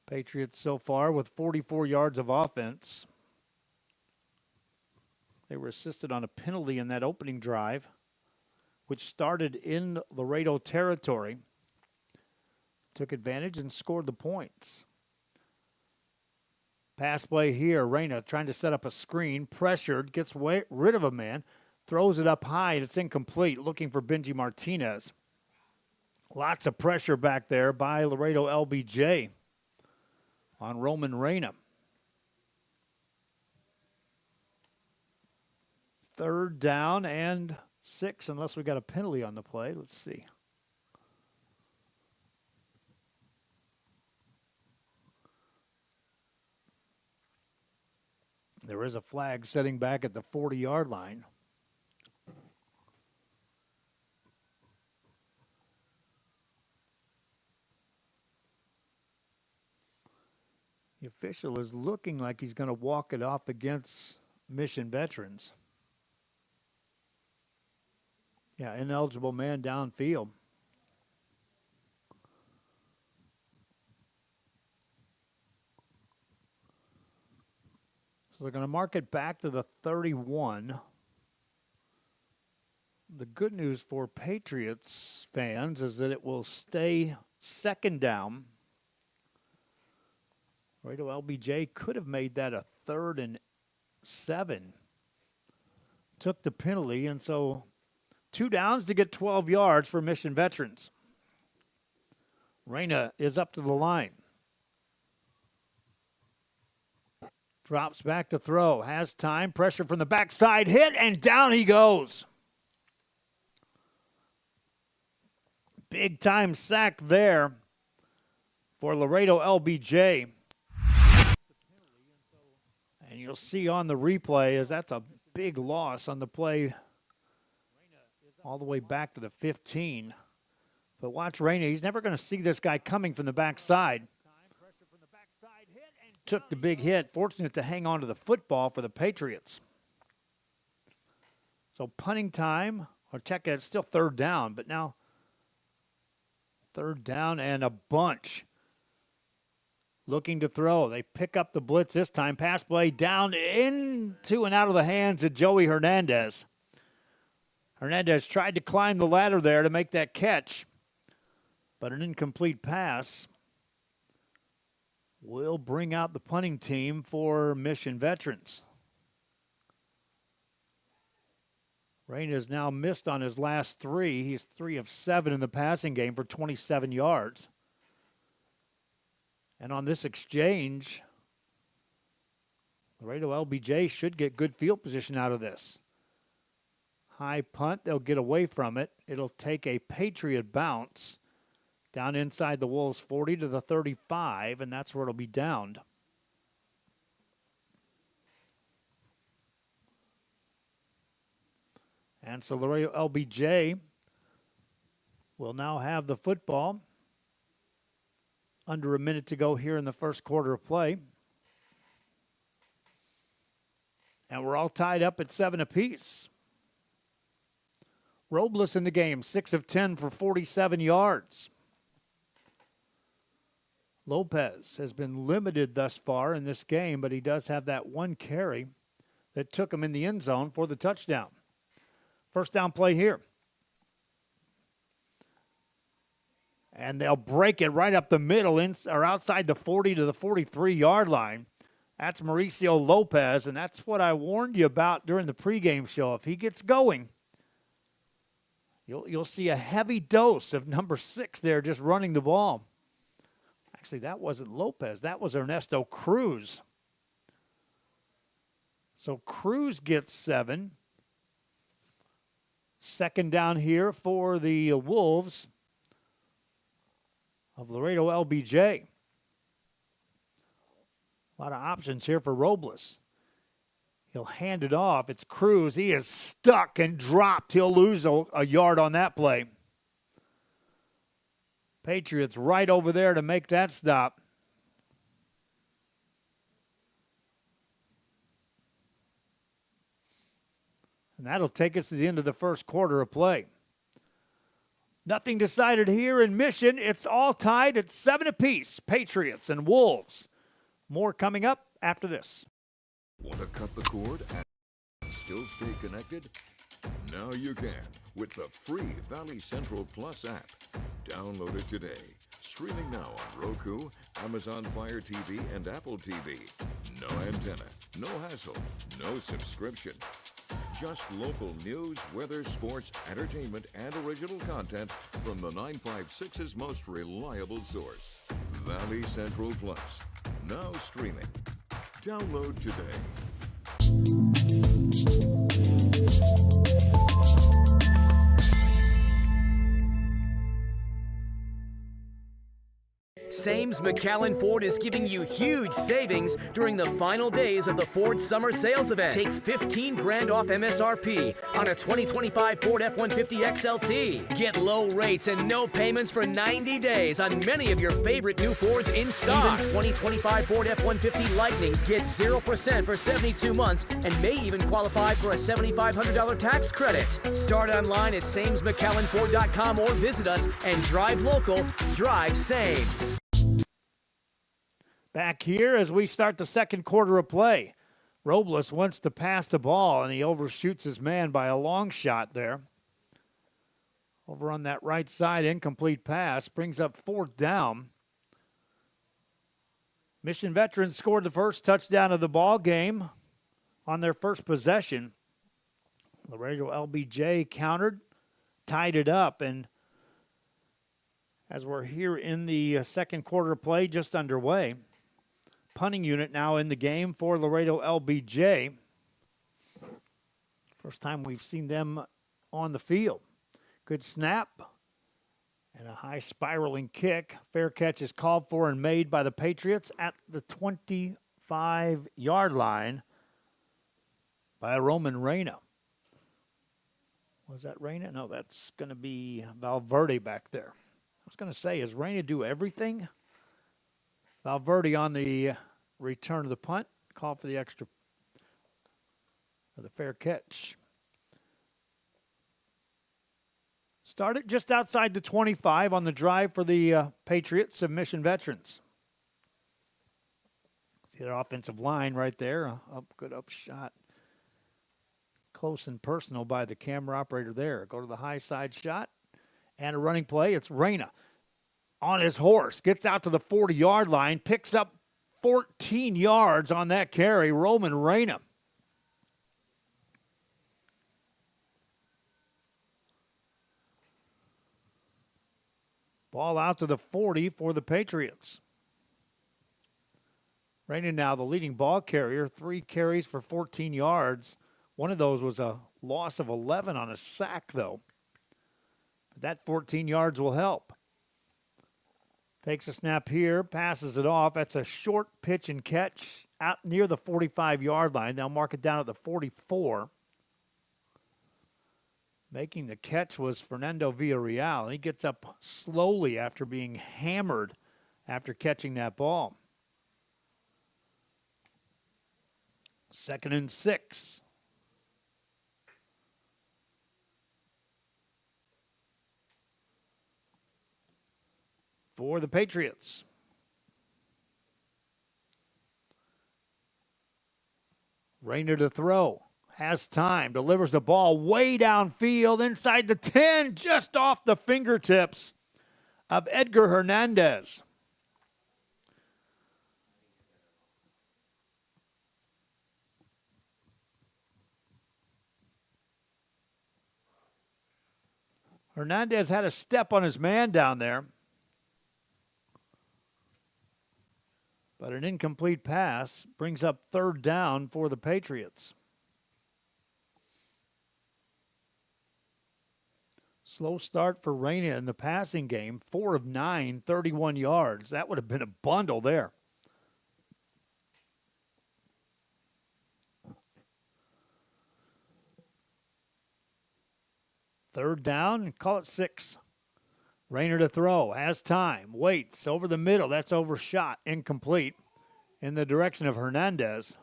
Patriots so far with 44 yards of offense. They were assisted on a penalty in that opening drive, which started in Laredo territory, took advantage and scored the points. Pass play here, Reyna trying to set up a screen, pressured, gets rid of a man, throws it up high, and it's incomplete, looking for Benji Martinez. Lots of pressure back there by Laredo LBJ on Roman Reyna. 3rd down and 6, unless we got a penalty on the play. Let's see. There is a flag sitting back at the 40-yard line. The official is looking like he's going to walk it off against Mission Veterans. Yeah, ineligible man downfield. So they're going to mark it back to the 31. The good news for Patriots fans is that it will stay second down. Laredo LBJ could have made that a 3rd and 7. Took the penalty, and so 2 downs to get 12 yards for Mission Veterans. Reyna is up to the line. Drops back to throw. Has time. Pressure from the backside. Hit, and down he goes. Big time sack there for Laredo LBJ. And you'll see on the replay as that's a big loss on the play all the way back to the 15. But watch Reyna. He's never going to see this guy coming from the backside. Took the big hit. Fortunate to hang on to the football for the Patriots. So punting time. Or check it. It's still 3rd down. But now 3rd down and a bunch. Looking to throw. They pick up the blitz this time. Pass play down into and out of the hands of Joey Hernandez. Hernandez tried to climb the ladder there to make that catch. But an incomplete pass will bring out the punting team for Mission Veterans. Reyna has now missed on his last 3. He's 3 of 7 in the passing game for 27 yards. And on this exchange, Laredo LBJ should get good field position out of this. High punt, they'll get away from it. It'll take a Patriot bounce down inside the Wolves 40 to the 35, and that's where it'll be downed. And so Laredo LBJ will now have the football. Under a minute to go here in the first quarter of play. And we're all tied up at 7 apiece. Robles in the game, 6 of 10 for 47 yards. Lopez has been limited thus far in this game, but he does have that 1 carry that took him in the end zone for the touchdown. First down play here. And they'll break it right up the middle or outside the 40 to the 43-yard line. That's Mauricio Lopez, and that's what I warned you about during the pregame show. If he gets going, you'll see a heavy dose of number 6 there just running the ball. Actually, that wasn't Lopez. That was Ernesto Cruz. So Cruz gets 7. Second down here for the Wolves of Laredo LBJ. A lot of options here for Robles. He'll hand it off. It's Cruz. He is stuck and dropped. He'll lose a yard on that play. Patriots right over there to make that stop. And that'll take us to the end of the first quarter of play. Nothing decided here in Mission. It's all tied at 7 apiece. Patriots and Wolves. More coming up after this.
Want to cut the cord and still stay connected? Now you can with the free Valley Central Plus app. Download it today. Streaming now on Roku, Amazon Fire TV, and Apple TV. No antenna, no hassle, no subscription. Just local news, weather, sports, entertainment, and original content from the 956's most reliable source. Valley Central Plus. Now streaming. Download today.
Sames McAllen Ford is giving you huge savings during the final days of the Ford Summer Sales Event. Take 15 grand off MSRP on a 2025 Ford F-150 XLT. Get low rates and no payments for 90 days on many of your favorite new Fords in stock. Even 2025 Ford F-150 Lightnings get 0% for 72 months and may even qualify for a $7,500 tax credit. Start online at SamesMcAllenFord.com or visit us and drive local, drive Sames.
Back here as we start the second quarter of play. Robles wants to pass the ball, and he overshoots his man by a long shot there. Over on that right side, incomplete pass, brings up fourth down. Mission Veterans scored the first touchdown of the ball game on their first possession. Laredo LBJ countered, tied it up, and as we're here in the second quarter play just underway, punting unit now in the game for Laredo LBJ. First time we've seen them on the field. Good snap and a high spiraling kick. Fair catch is called for and made by the Patriots at the 25-yard line by Roman Reyna. Was that Reyna? No, that's going to be Valverde back there. I was going to say, is Reyna do everything? Valverde on the return of the punt. Call for the extra, for the fair catch. Started just outside the 25 on the drive for the Patriots Mission Veterans. See their offensive line right there. Good up shot. Close and personal by the camera operator there. Go to the high side shot. And a running play. It's Reyna on his horse. Gets out to the 40-yard line. Picks up 14 yards on that carry. Roman Reyna. Ball out to the 40 for the Patriots. Reyna now the leading ball carrier. 3 carries for 14 yards. One of those was a loss of 11 on a sack, though. That 14 yards will help. Takes a snap here, passes it off. That's a short pitch and catch out near the 45-yard line. They'll mark it down at the 44. Making the catch was Fernando Villarreal. He gets up slowly after being hammered after catching that ball. 2nd and 6. For the Patriots. Reyna to throw. Has time. Delivers the ball way downfield inside the 10. Just off the fingertips of Edgar Hernandez. Hernandez had a step on his man down there. But an incomplete pass brings up 3rd down for the Patriots. Slow start for Reyna in the passing game. 4 of 9, 31 yards. That would have been a bundle there. Third down, call it 6. Reyna to throw, has time, waits, over the middle. That's overshot, incomplete in the direction of Hernandez.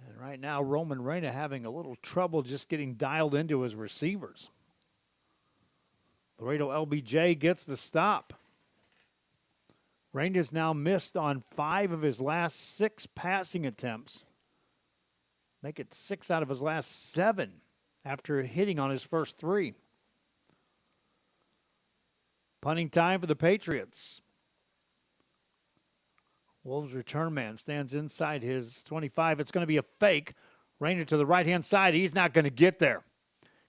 And right now, Roman Reyna having a little trouble just getting dialed into his receivers. Laredo LBJ gets the stop. Reyna's now missed on 5 of his last 6 passing attempts. Make it 6 out of his last 7. After hitting on his first 3. Punting time for the Patriots. Wolves return man stands inside his 25. It's going to be a fake. Reyna to the right-hand side. He's not going to get there.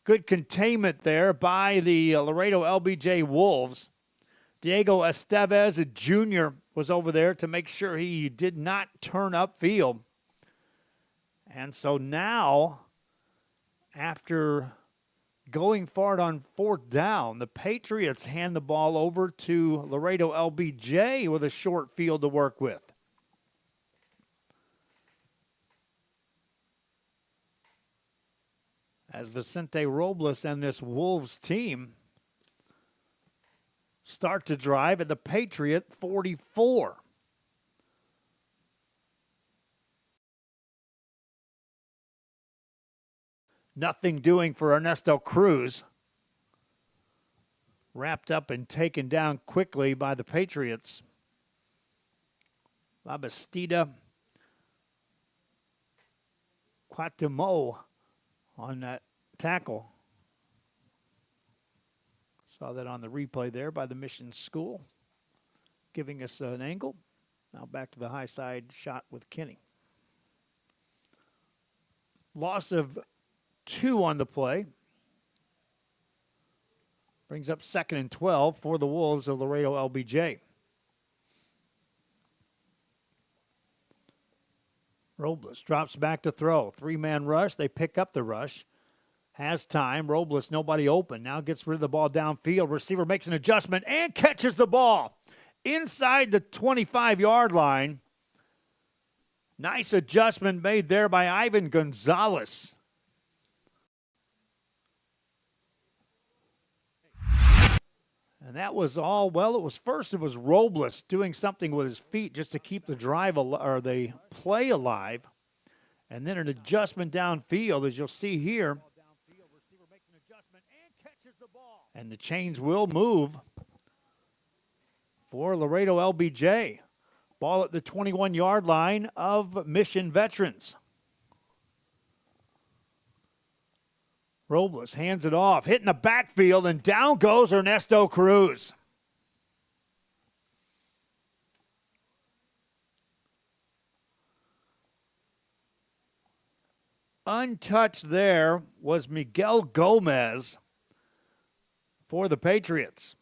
Good containment there by the Laredo LBJ Wolves. Diego Estevez Jr. was over there to make sure he did not turn upfield. And so now, after going for it on 4th down. The Patriots hand the ball over to Laredo LBJ with a short field to work with. As Vicente Robles and this Wolves team start to drive at the Patriot 44. Nothing doing for Ernesto Cruz. Wrapped up and taken down quickly by the Patriots. Labastida Quatimo on that tackle. Saw that on the replay there by the Mission School, giving us an angle. Now back to the high side shot with Kinney. Loss of 2 on the play. Brings up 2nd and 12 for the Wolves of Laredo LBJ. Robles drops back to throw. 3-man rush. They pick up the rush. Has time. Robles, nobody open. Now gets rid of the ball downfield. Receiver makes an adjustment and catches the ball inside the 25-yard line. Nice adjustment made there by Ivan Gonzalez. And that was all, well, it was Robles doing something with his feet just to keep the drive or the play alive. And then an adjustment downfield, as you'll see here. And the chains will move for Laredo LBJ. Ball at the 21-yard line of Mission Veterans. Robles hands it off, hitting the backfield, and down goes Ernesto Cruz. Untouched there was Miguel Gomez for the Patriots.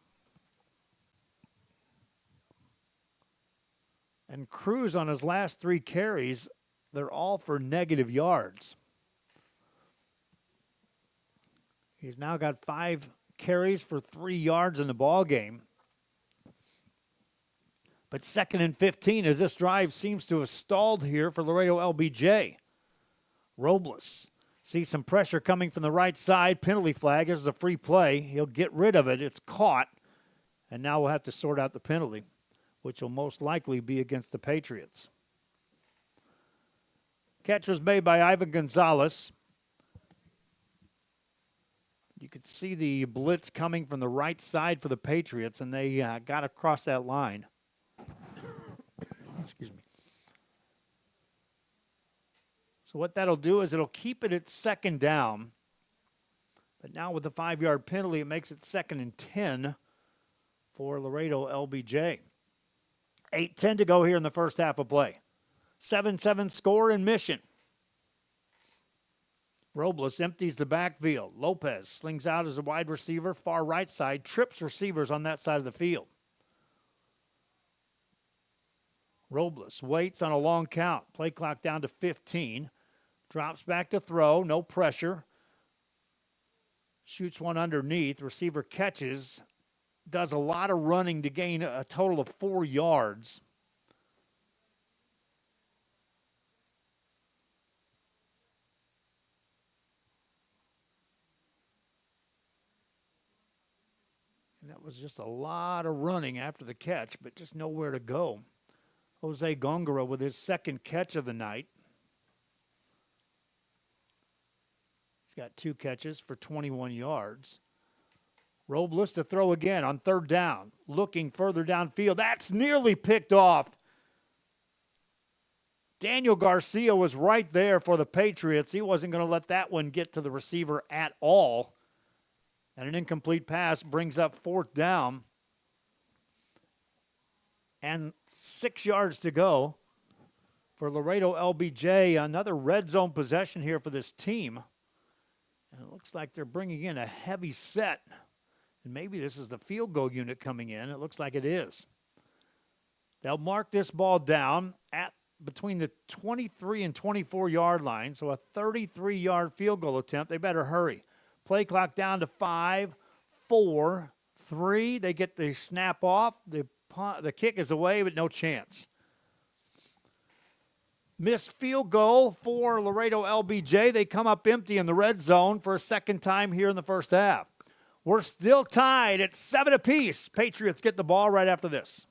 And Cruz on his last 3 carries, they're all for negative yards. He's now got 5 carries for 3 yards in the ball game. But 2nd and 15 as this drive seems to have stalled here for Laredo LBJ. Robles sees some pressure coming from the right side. Penalty flag. This is a free play. He'll get rid of it. It's caught. And now we'll have to sort out the penalty, which will most likely be against the Patriots. Catch was made by Ivan Gonzalez. You could see the blitz coming from the right side for the Patriots, and they got across that line. Excuse me. So what that'll do is it'll keep it at 2nd down. But now with the 5-yard penalty, it makes it 2nd and 10 for Laredo LBJ. 8:10 to go here in the first half of play. 7-7 score in Mission. Robles empties the backfield. Lopez slings out as a wide receiver, far right side, trips receivers on that side of the field. Robles waits on a long count. Play clock down to 15. Drops back to throw, no pressure. Shoots one underneath. Receiver catches. Does a lot of running to gain a total of 4 yards. And that was just a lot of running after the catch, but just nowhere to go. Jose Gongora with his 2nd catch of the night. He's got 2 catches for 21 yards. Robles to throw again on 3rd down. Looking further downfield. That's nearly picked off. Daniel Garcia was right there for the Patriots. He wasn't going to let that one get to the receiver at all. And an incomplete pass brings up 4th down. And 6 yards to go for Laredo LBJ. Another red zone possession here for this team. And it looks like they're bringing in a heavy set. And maybe this is the field goal unit coming in. It looks like it is. They'll mark this ball down at between the 23 and 24 yard line. So a 33-yard field goal attempt. They better hurry. Play clock down to 5, 4, 3. They get the snap off. The kick is away, but no chance. Missed field goal for Laredo LBJ. They come up empty in the red zone for a second time here in the first half. We're still tied at 7 apiece. Patriots get the ball right after this.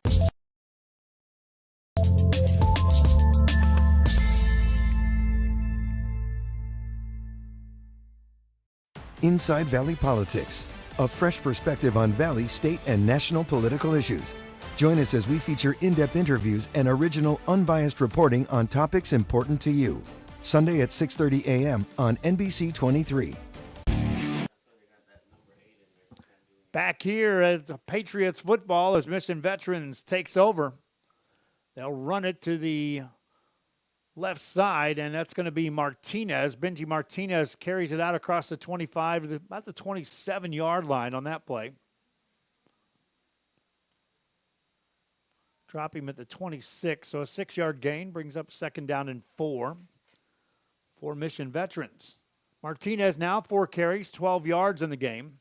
Inside Valley Politics, a fresh perspective on Valley, state, and national political issues. Join us as we feature in-depth interviews and original, unbiased reporting on topics important to you. Sunday at 6:30 a.m. on NBC 23.
Back here at Patriots football as Mission Veterans takes over. They'll run it to the left side, and that's going to be Martinez. Benji Martinez carries it out across the 25 to about the 27-yard line on that play. Drop him at the 26, so a 6-yard gain brings up second down and 4 for Mission Veterans. Martinez now 4 carries, 12 yards in the game,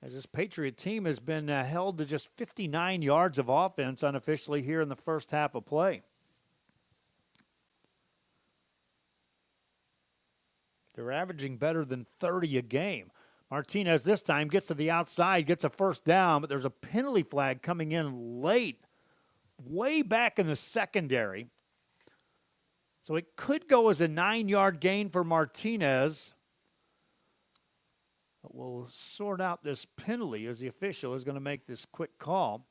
as this Patriot team has been held to just 59 yards of offense unofficially here in the first half of play. They're averaging better than 30 a game. Martinez this time gets to the outside, gets a first down, but there's a penalty flag coming in late, way back in the secondary. So it could go as a 9-yard gain for Martinez. But we'll sort out this penalty as the official is going to make this quick call.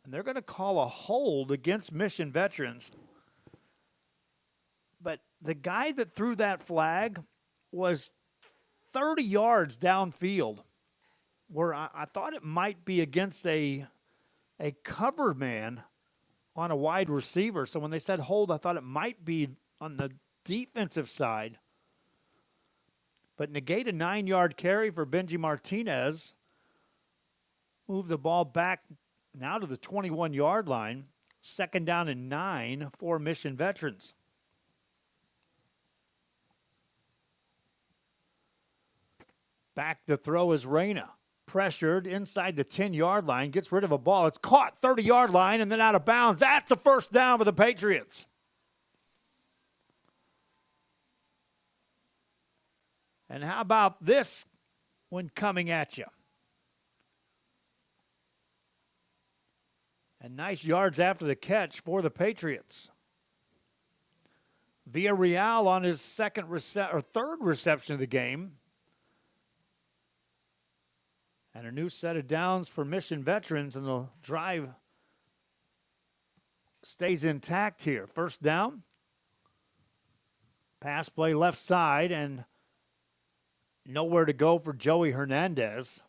And they're going to call a hold against Mission Veterans. But the guy that threw that flag was 30 yards downfield, where I thought it might be against a cover man on a wide receiver. So when they said hold, I thought it might be on the defensive side. But negate a 9-yard carry for Benji Martinez. Move the ball back now to the 21-yard line. Second down and 9 for Mission Veterans. Back to throw is Reyna. Pressured inside the 10-yard line. Gets rid of a ball. It's caught 30-yard line and then out of bounds. That's a first down for the Patriots. And how about this one coming at you? And nice yards after the catch for the Patriots. Villarreal on his third reception of the game. And a new set of downs for Mission Veterans, and the drive stays intact here. First down. Pass play left side, and nowhere to go for Joey Hernandez.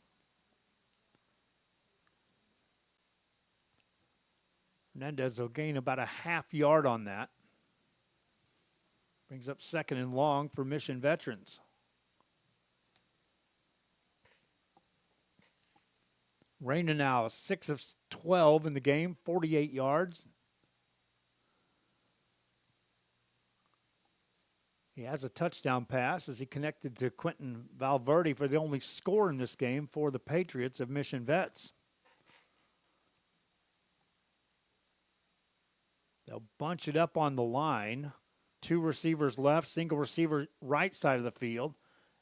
Hernandez will gain about a half yard on that. Brings up second and long for Mission Veterans. Reyna now 6 of 12 in the game, 48 yards. He has a touchdown pass as he connected to Quentin Valverde for the only score in this game for the Patriots of Mission Vets. They'll bunch it up on the line. 2 receivers left, single receiver right side of the field.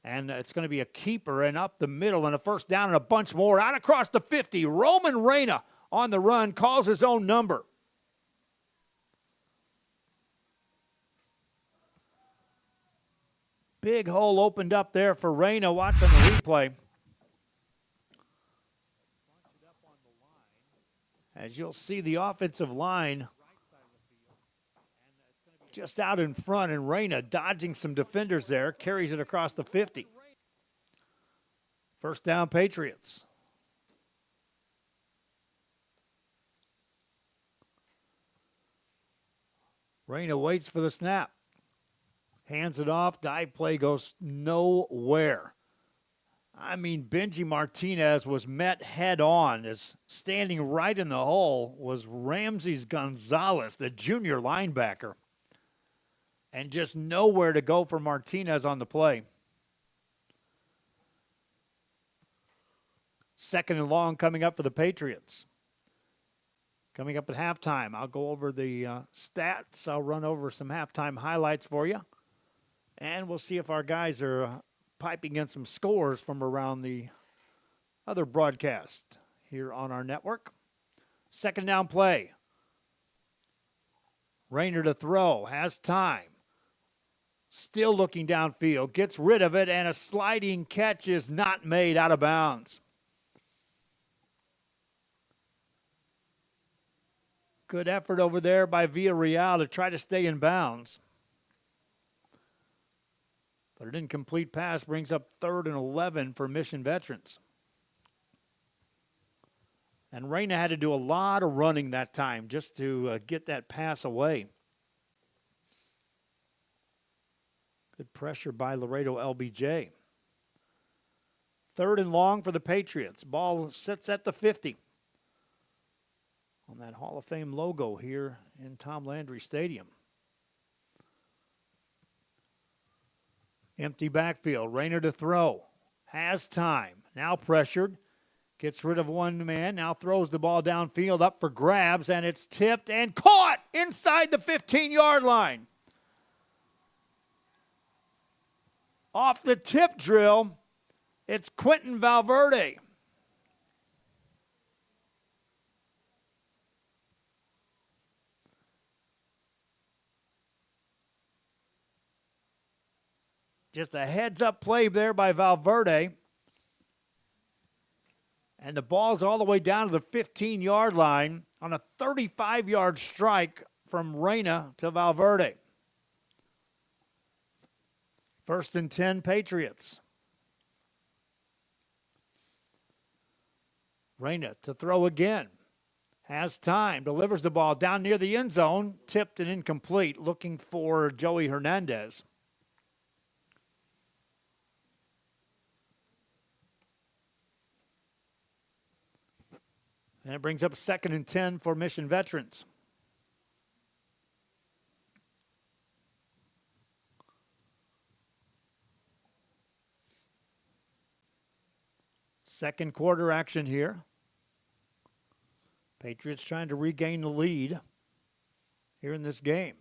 And it's going to be a keeper and up the middle and a first down and a bunch more. Out across the 50. Roman Reyna on the run calls his own number. Big hole opened up there for Reyna. Watch on the replay. As you'll see, the offensive line just out in front, and Reyna dodging some defenders there, carries it across the 50. First down, Patriots. Reyna waits for the snap. Hands it off. Dive play goes nowhere. I mean, Benji Martinez was met head on, as standing right in the hole was Ramses Gonzalez, the junior linebacker. And just nowhere to go for Martinez on the play. Second and long coming up for the Patriots. Coming up at halftime, I'll go over the stats. I'll run over some halftime highlights for you. And we'll see if our guys are piping in some scores from around the other broadcast here on our network. Second down play. Rayner to throw, has time. Still looking downfield, gets rid of it, and a sliding catch is not made out of bounds. Good effort over there by Villarreal to try to stay in bounds. But an incomplete pass brings up 3rd and 11 for Mission Veterans. And Reyna had to do a lot of running that time just to get that pass away. Good pressure by Laredo LBJ. 3rd and long for the Patriots. Ball sits at the 50. On that Hall of Fame logo here in Tom Landry Stadium. Empty backfield. Rayner to throw. Has time. Now pressured. Gets rid of one man. Now throws the ball downfield up for grabs. And it's tipped and caught inside the 15-yard line. Off the tip drill, it's Quentin Valverde. Just a heads-up play there by Valverde. And the ball's all the way down to the 15-yard line on a 35-yard strike from Reyna to Valverde. 1st and 10, Patriots. Reyna to throw again. Has time. Delivers the ball down near the end zone. Tipped and incomplete. Looking for Joey Hernandez. And it brings up 2nd and 10 for Mission Veterans. Second quarter action here. Patriots trying to regain the lead here in this game.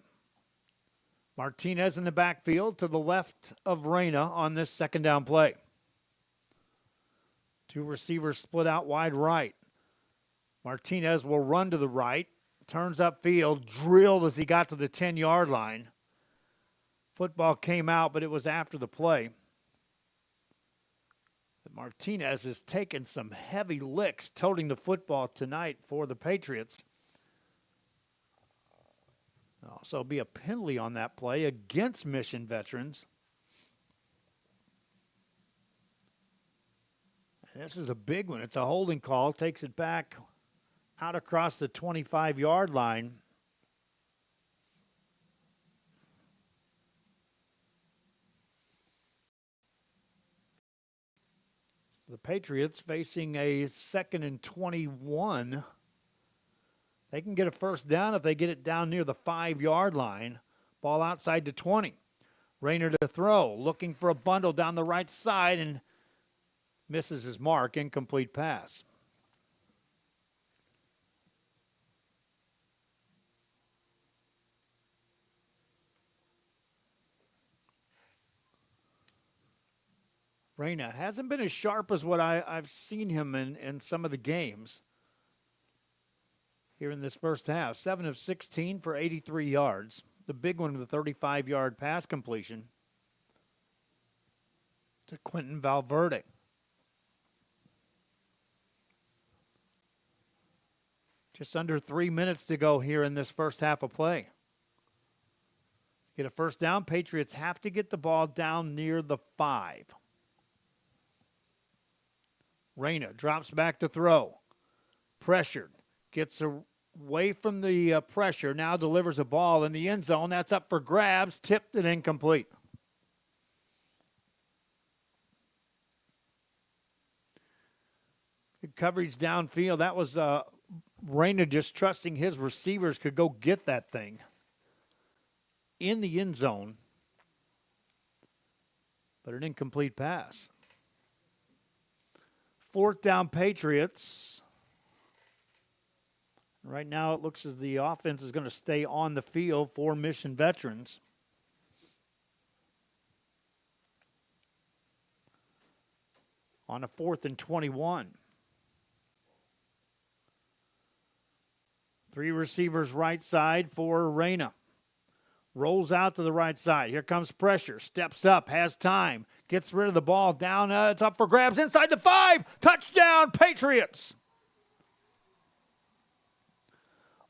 Martinez in the backfield to the left of Reyna on this second down play. 2 receivers split out wide right. Martinez will run to the right, turns upfield, drilled as he got to the 10-yard line. Football came out, but it was after the play. But Martinez has taken some heavy licks toting the football tonight for the Patriots. There'll also be a penalty on that play against Mission Veterans. And this is a big one. It's a holding call. Takes it back out across the 25-yard line. The Patriots facing a 2nd and 21. They can get a first down if they get it down near the 5-yard line. Ball outside the 20. Rayner to throw, looking for a bundle down the right side and misses his mark. Incomplete pass. Reyna hasn't been as sharp as what I've seen him in some of the games here in this first half. 7 of 16 for 83 yards. The big one with a 35-yard pass completion to Quentin Valverde. Just under 3 minutes to go here in this first half of play. Get a first down. Patriots have to get the ball down near the 5. Reyna drops back to throw. Pressured. Gets away from the pressure. Now delivers a ball in the end zone. That's up for grabs. Tipped and incomplete. Good coverage downfield. That was Reyna just trusting his receivers could go get that thing. in the end zone, but an incomplete pass. 4th down, Patriots. Right now it looks as the offense is going to stay on the field for Mission Veterans. On a 4th and 21. 3 receivers right side for Reyna. Rolls out to the right side. Here comes pressure. Steps up, has time. Gets rid of the ball. Down, it's up for grabs. Inside the 5. Touchdown, Patriots.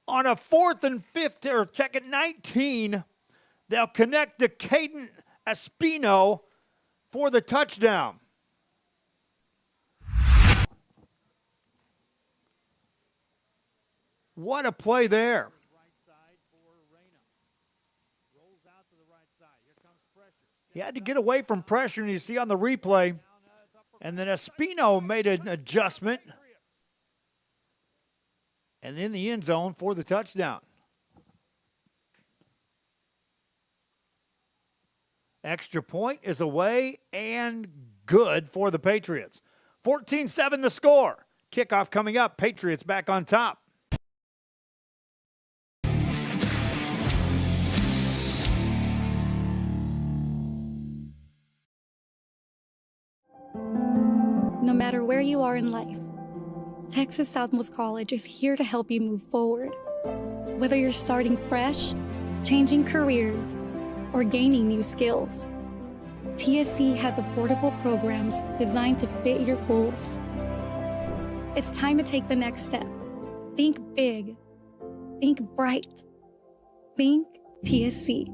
On a 4th and 15, or check it, 19, they'll connect to Caden Espino for the touchdown. What a play there. He had to get away from pressure, and you see on the replay. And then Espino made an adjustment. And in the end zone for the touchdown. Extra point is away and good for the Patriots. 14-7 the score. Kickoff coming up. Patriots back on top.
No matter where you are in life, Texas Southmost College is here to help you move forward. Whether you're starting fresh, changing careers, or gaining new skills, TSC has affordable programs designed to fit your goals. It's time to take the next step. Think big. Think bright. Think TSC.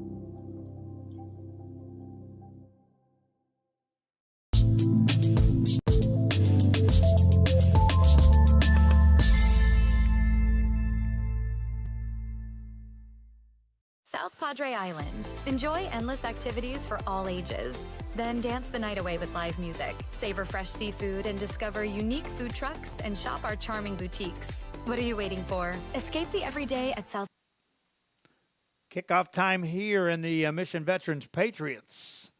South Padre Island. Enjoy endless activities for all ages. Then dance the night away with live music. Savor fresh seafood and discover unique food trucks and shop our charming boutiques. What are you waiting for? Escape the everyday at South.
Kickoff time here in the Mission Veterans Patriots.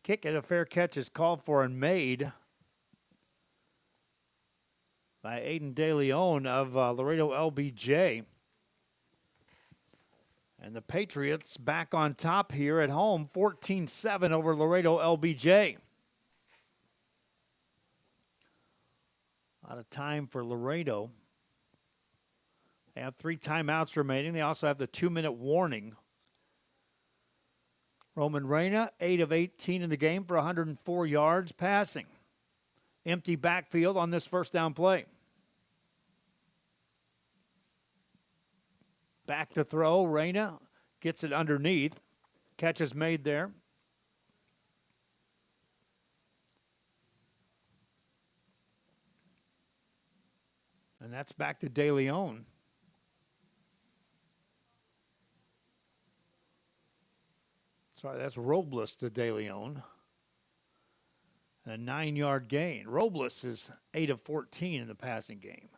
Kick at a fair catch is called for and made by Aiden De Leon of Laredo LBJ. And the Patriots back on top here at home, 14-7 over Laredo LBJ. A lot of time for Laredo. They have 3 timeouts remaining. They also have the 2-minute warning. Roman Reyna, 8 of 18 in the game for 104 yards passing. Empty backfield on this first down play. Back to throw. Reyna gets it underneath. Catch is made there. And that's back to De Leon. Sorry, that's Robles to De Leon. And a 9-yard gain. Robles is 8 of 14 in the passing game.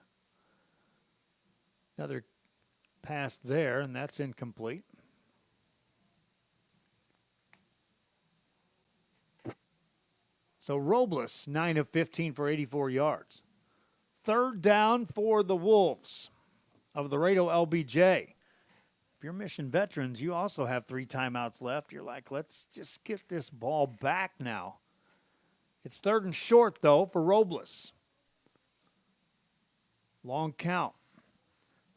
Another pass there, and that's incomplete. So Robles, 9 of 15 for 84 yards. 3rd down for the Wolves of Laredo LBJ. If you're Mission Veterans, you also have 3 timeouts left. You're like, let's just get this ball back now. It's 3rd and short, though, for Robles. Long count.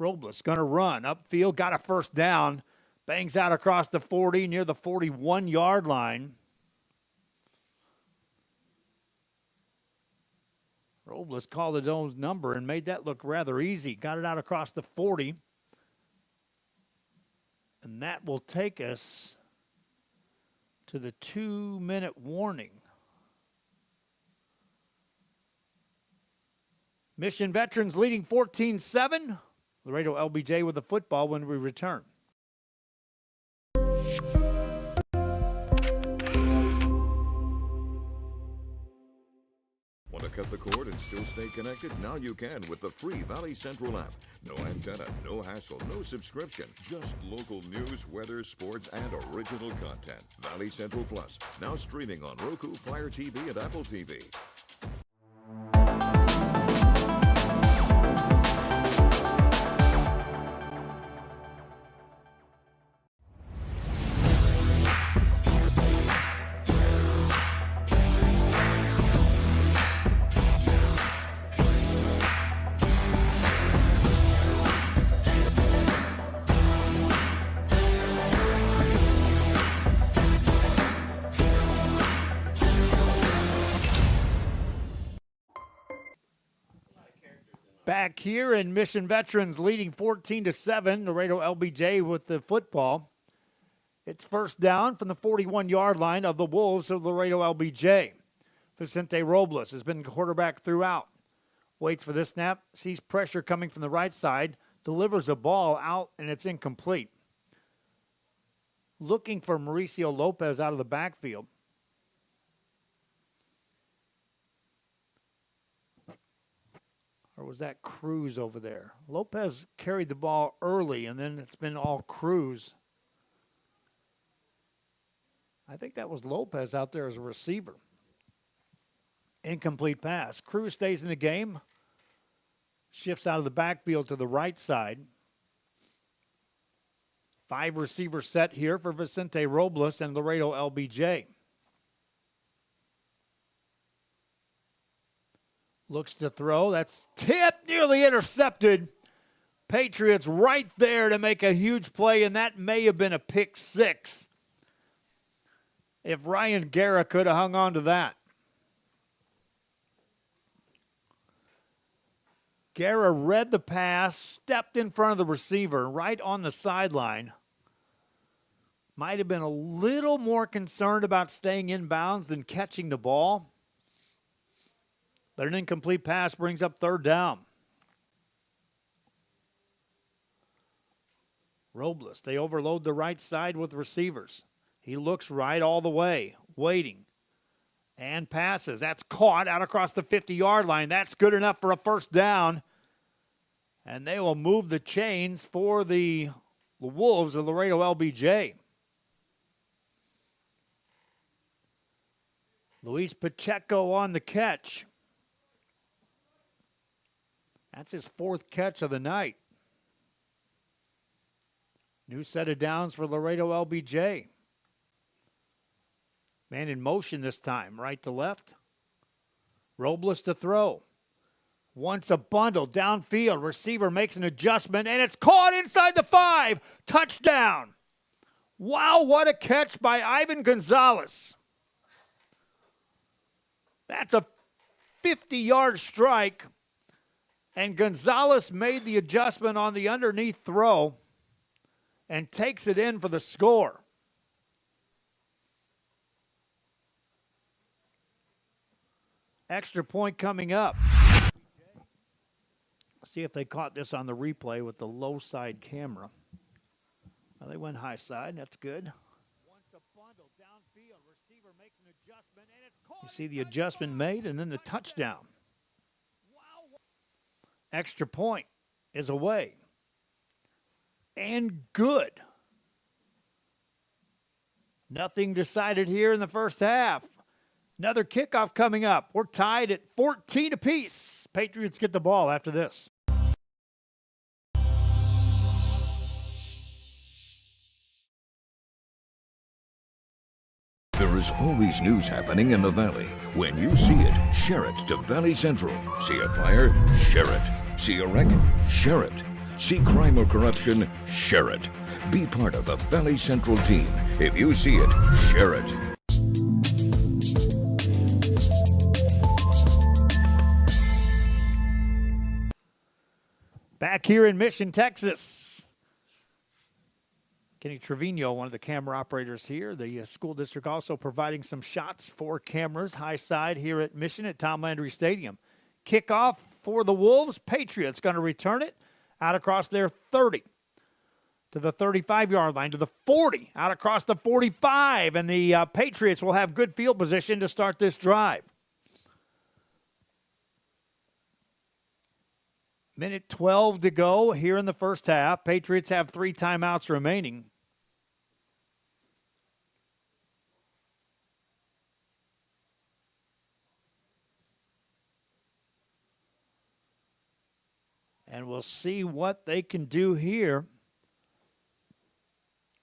Robles going to run upfield, got a first down, bangs out across the 40 near the 41-yard line. Robles called his own number and made that look rather easy. Got it out across the 40. And that will take us to the 2-minute warning. Mission Veterans leading 14-7. Laredo LBJ with the football when we return.
Want to cut the cord and still stay connected? Now you can with the free Valley Central app. No antenna, no hassle, no subscription. Just local news, weather, sports, and original content. Valley Central Plus, now streaming on Roku, Fire TV, and Apple TV.
Back here in Mission Veterans leading 14-7, Laredo LBJ with the football. It's first down from the 41-yard line of the Wolves of Laredo LBJ. Vicente Robles has been quarterback throughout. Waits for this snap, sees pressure coming from the right side, delivers a ball out, and it's incomplete. Looking for Mauricio Lopez out of the backfield. Or was that Cruz over there? Lopez carried the ball early, and then it's been all Cruz. I think that was Lopez out there as a receiver. Incomplete pass. Cruz stays in the game. Shifts out of the backfield to the right side. 5 receiver set here for Vicente Robles and Laredo LBJ. Looks to throw. That's tipped, nearly intercepted. Patriots right there to make a huge play, and that may have been a pick six. If Ryan Guerra could have hung on to that. Guerra read the pass, stepped in front of the receiver right on the sideline. Might have been a little more concerned about staying in bounds than catching the ball. But an incomplete pass brings up third down. Robles, they overload the right side with receivers. He looks right all the way, waiting, and passes. That's caught out across the 50-yard line. That's good enough for a first down. And they will move the chains for the Wolves of Laredo LBJ. Luis Pacheco on the catch. That's his 4th catch of the night. New set of downs for Laredo LBJ. Man in motion this time, right to left. Robles to throw. Wants a bundle downfield. Receiver makes an adjustment, and it's caught inside the 5. Touchdown. Wow, what a catch by Ivan Gonzalez. That's a 50-yard strike. And Gonzalez made the adjustment on the underneath throw and takes it in for the score. Extra point coming up. See if they caught this on the replay with the low side camera. Well, they went high side. That's good. You see the adjustment made and then the touchdown. Extra point is away. And good. Nothing decided here in the first half. Another kickoff coming up. We're tied at 14 apiece. Patriots get the ball after this.
There is always news happening in the Valley. When you see it, share it to Valley Central. See a fire? Share it. See a wreck? Share it. See crime or corruption? Share it. Be part of the Valley Central team. If you see it, share it.
Back here in Mission, Texas. Kenny Trevino, one of the camera operators here. The school district also providing some shots for cameras high side here at Mission at Tom Landry Stadium. Kickoff for the Wolves. Patriots going to return it out across their 30 to the 35-yard line to the 40, out across the 45, and the Patriots will have good field position to start this drive. Minute 12 to go here in the first half. Patriots have 3 timeouts remaining. And we'll see what they can do here.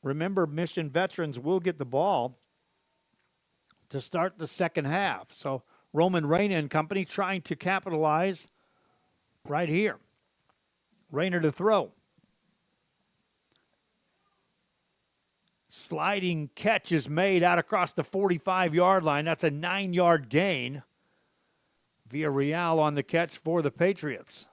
Remember, Mission veterans will get the ball to start the second half. So Roman Reyna and company trying to capitalize right here. Reyna to throw. Sliding catch is made out across the 45-yard line. That's a 9-yard gain. Villarreal on the catch for the Patriots.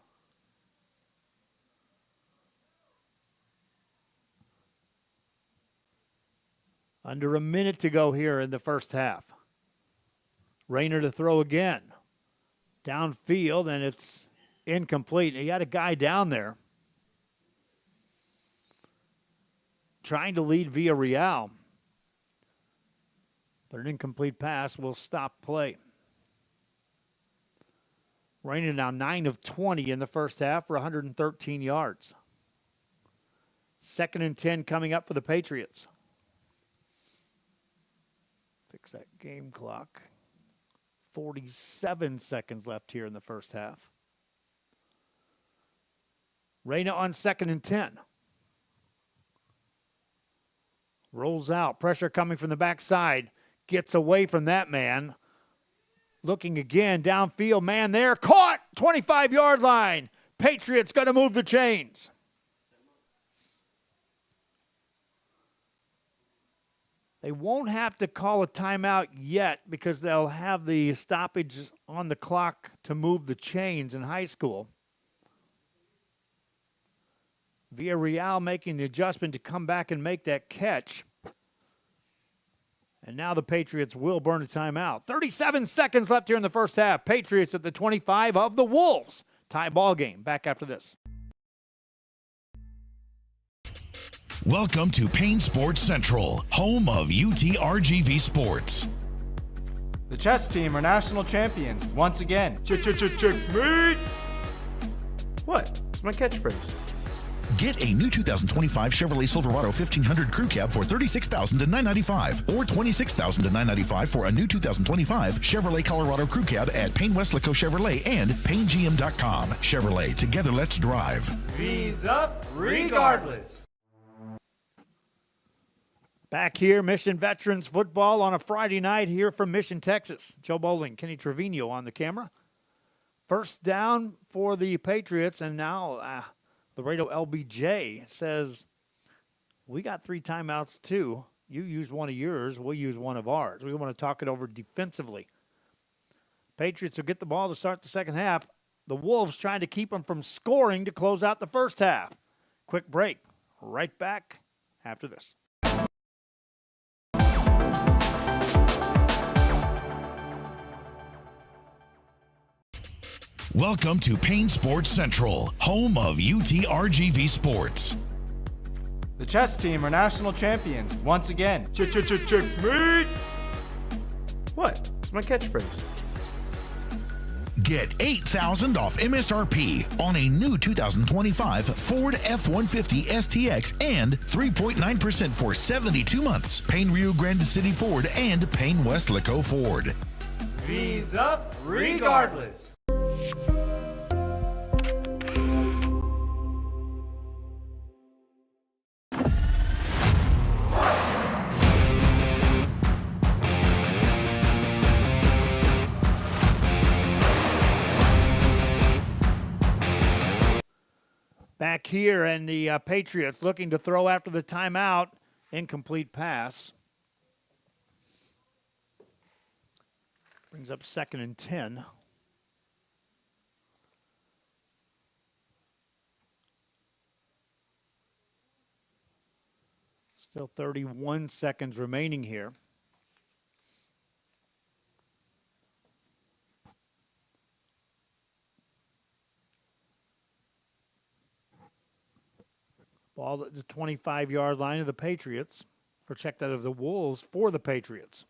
Under a minute to go here in the first half. Reyna to throw again. Downfield, and it's incomplete. He had a guy down there trying to lead Villarreal. But an incomplete pass will stop play. Reyna now 9 of 20 in the first half for 113 yards. 2nd and 10 coming up for the Patriots. Fix that game clock. 47 seconds left here in the first half. Reyna on 2nd and 10. Rolls out. Pressure coming from the backside. Gets away from that man. Looking again. Downfield. Man there. Caught. 25-yard line. Patriots got to move the chains. They won't have to call a timeout yet because they'll have the stoppage on the clock to move the chains in high school. Villarreal making the adjustment to come back and make that catch. And now the Patriots will burn a timeout. 37 seconds left here in the first half. Patriots at the 25 of the Wolves. Tie ball game. Back after this.
Welcome to Payne Sports Central, home of UTRGV Sports.
The chess team are national champions once again. Checkmate!
What? It's my catchphrase.
Get a new 2025 Chevrolet Silverado 1500 Crew Cab for $36,000 to $995 or $26,000 to $995 for a new 2025 Chevrolet Colorado Crew Cab at Payne Westlaco Chevrolet and PayneGM.com. Chevrolet, together let's drive.
V's up regardless.
Back here, Mission Veterans Football on a Friday night here from Mission, Texas. Joe Bowling, Kenny Trevino on the camera. First down for the Patriots, and now Laredo LBJ says, we got 3 timeouts too. You use one of yours, we'll use one of ours. We want to talk it over defensively. Patriots will get the ball to start the second half. The Wolves trying to keep them from scoring to close out the first half. Quick break. Right back after this.
Welcome to Payne Sports Central, home of UTRGV Sports.
The chess team are national champions once again. Checkmate!
What? It's my catchphrase.
Get $8,000 off MSRP on a new 2025 Ford F-150 STX and 3.9% for 72 months. Payne Rio Grande City Ford and Payne Westlaco Ford.
V's up regardless.
Back here, and the Patriots looking to throw after the timeout. Incomplete pass. Brings up 2nd and 10. Still 31 seconds remaining here. Ball at the 25-yard line of the Patriots, or check that of the Wolves for the Patriots.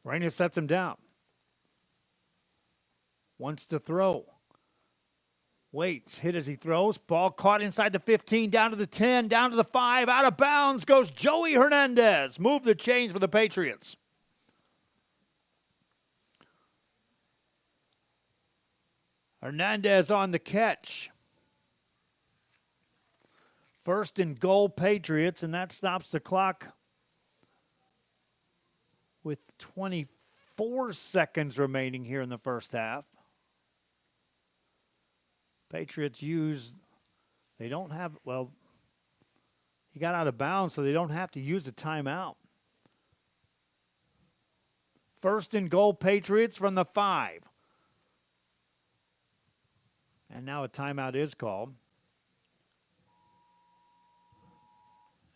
Reyna sets him down. Wants to throw. Waits, hit as he throws. Ball caught inside the 15, down to the 10, down to the 5. Out of bounds goes Joey Hernandez. Move the chains for the Patriots. Hernandez on the catch. First and goal, Patriots, and that stops the clock with 24 seconds remaining here in the first half. Patriots they don't have, well, he got out of bounds, so they don't have to use a timeout. First and goal, Patriots from the 5. And now a timeout is called,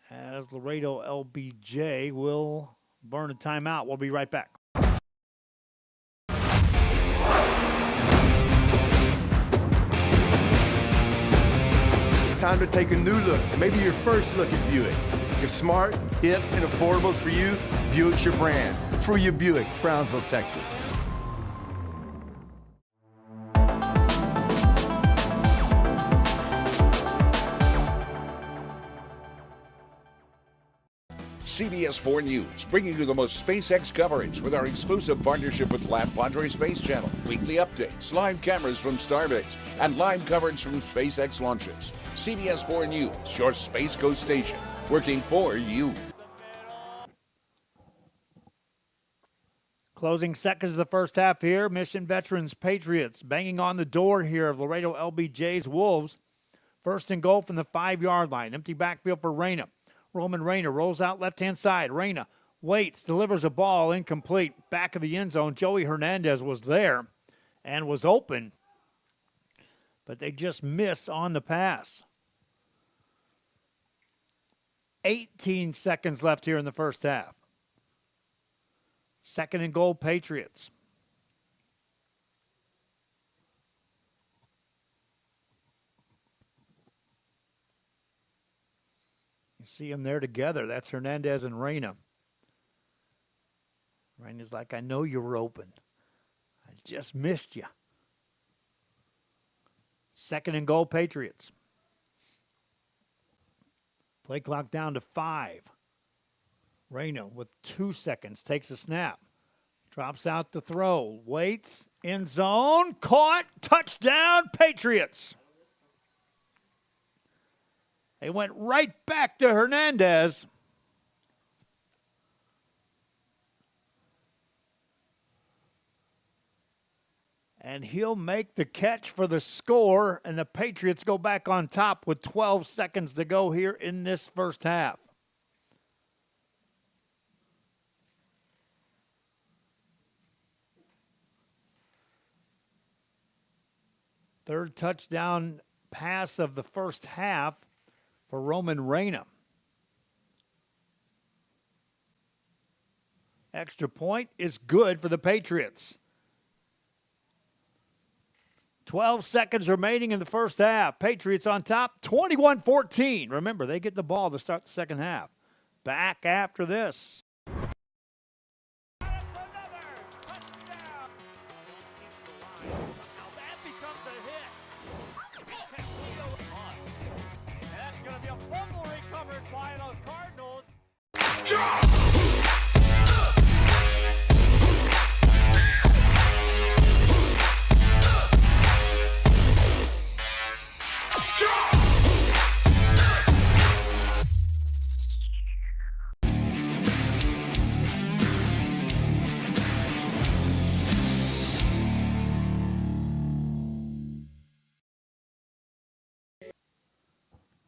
as Laredo LBJ will burn a timeout. We'll be right back.
It's time to take a new look, maybe your first look at Buick. If smart, hip, and affordable is for you, Buick's your brand. For you, Buick, Brownsville, Texas.
CBS 4 News, bringing you the most SpaceX coverage with our exclusive partnership with Land Padre Space Channel. Weekly updates, live cameras from Starbase, and live coverage from SpaceX launches. CBS 4 News, your Space Coast station, working for you.
Closing seconds of the first half here. Mission Veterans Patriots banging on the door here of Laredo LBJ's Wolves. First and goal from the 5-yard line. Empty backfield for Reyna. Roman Reyna rolls out left-hand side. Reyna waits, delivers a ball, incomplete. Back of the end zone, Joey Hernandez was there and was open, but they just miss on the pass. 18 seconds left here in the first half. Second and goal, Patriots. You see them there together. That's Hernandez and Reyna. Reyna's like, I know you were open. I just missed you. Second and goal, Patriots. Play clock down to 5. Reyna with 2 seconds takes a snap. Drops out to throw. Waits. End zone. Caught. Touchdown, Patriots. They went right back to Hernandez. And he'll make the catch for the score, and the Patriots go back on top with 12 seconds to go here in this first half. Third touchdown pass of the first half for Roman Reyna. Extra point is good for the Patriots. 12 seconds remaining in the first half. Patriots on top, 21-14. Remember, they get the ball to start the second half. Back after this.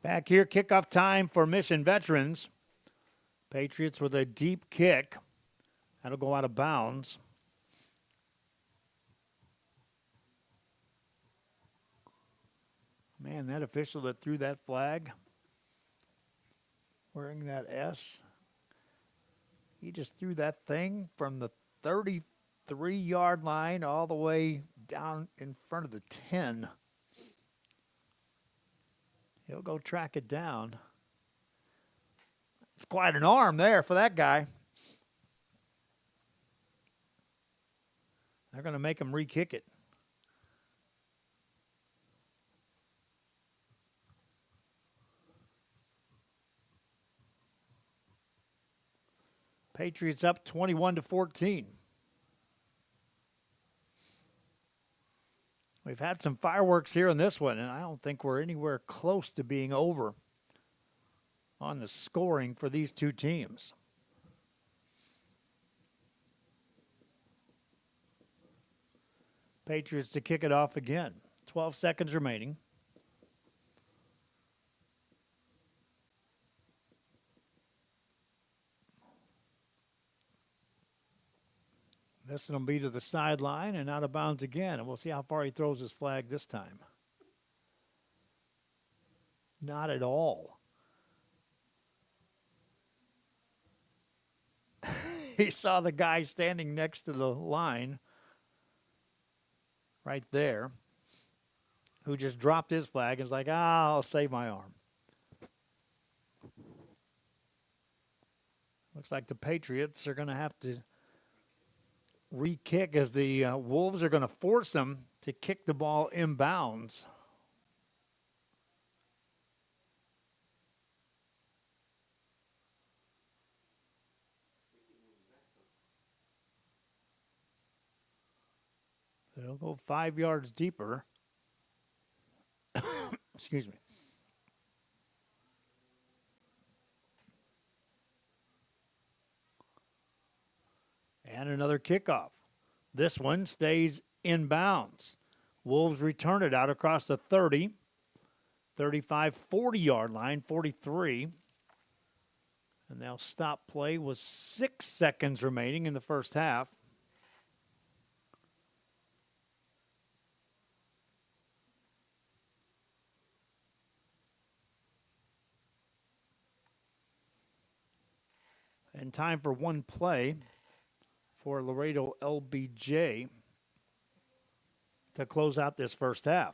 Back here, kickoff time for Mission Veterans. Patriots with a deep kick. That'll go out of bounds. Man, that official that threw that flag, wearing that S, he just threw that thing from the 33-yard line all the way down in front of the 10. He'll go track it down. It's quite an arm there for that guy. They're going to make him re-kick it. Patriots up 21-14. We've had some fireworks here in this one, and I don't think we're anywhere close to being over on the scoring for these two teams. Patriots to kick it off again. 12 seconds remaining. This one will be to the sideline and out of bounds again, and we'll see how far he throws his flag this time. Not at all. He saw the guy standing next to the line right there who just dropped his flag and was like, I'll save my arm. Looks like the Patriots are going to have to re-kick as the Wolves are going to force them to kick the ball inbounds. They'll go 5 yards deeper. Excuse me. And another kickoff. This one stays inbounds. Wolves return it out across the 30, 35, 40-yard line, 43. And they'll stop play with 6 seconds remaining in the first half. And time for one play for Laredo LBJ to close out this first half.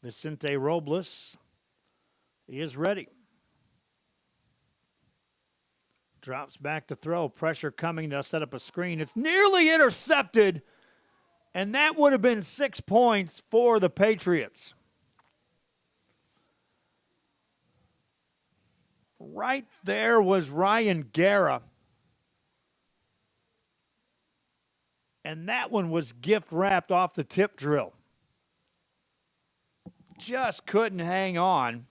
Vicente Robles is ready. Drops back to throw. Pressure coming. They'll set up a screen. It's nearly intercepted, and that would have been 6 points for the Patriots. Right there was Ryan Guerra. And that one was gift wrapped off the tip drill. Just couldn't hang on.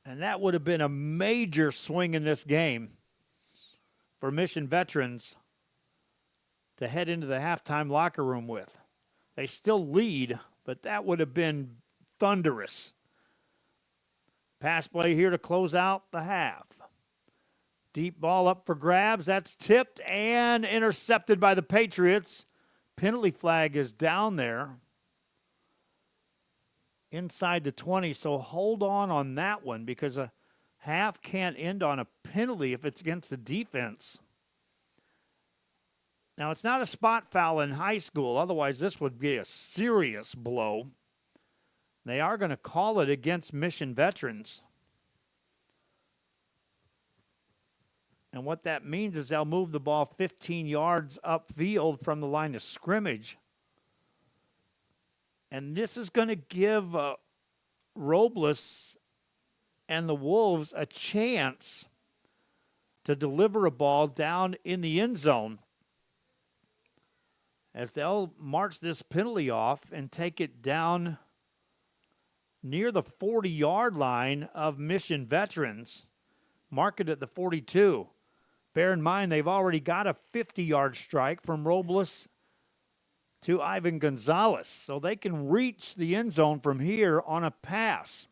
And that would have been a major swing in this game for Mission veterans to head into the halftime locker room with. They still lead, but that would have been thunderous. Pass play here to close out the half. Deep ball up for grabs. That's tipped and intercepted by the Patriots. Penalty flag is down there inside the 20, so hold on that one because a half can't end on a penalty if it's against the defense. Now, it's not a spot foul in high school. Otherwise, this would be a serious blow. They are going to call it against Mission veterans. And what that means is they'll move the ball 15 yards upfield from the line of scrimmage. And this is going to give Robles and the Wolves a chance to deliver a ball down in the end zone as they'll march this penalty off and take it down near the 40-yard line of Mission veterans, mark it at the 42. Bear in mind, they've already got a 50-yard strike from Robles to Ivan Gonzalez, so they can reach the end zone from here on a pass.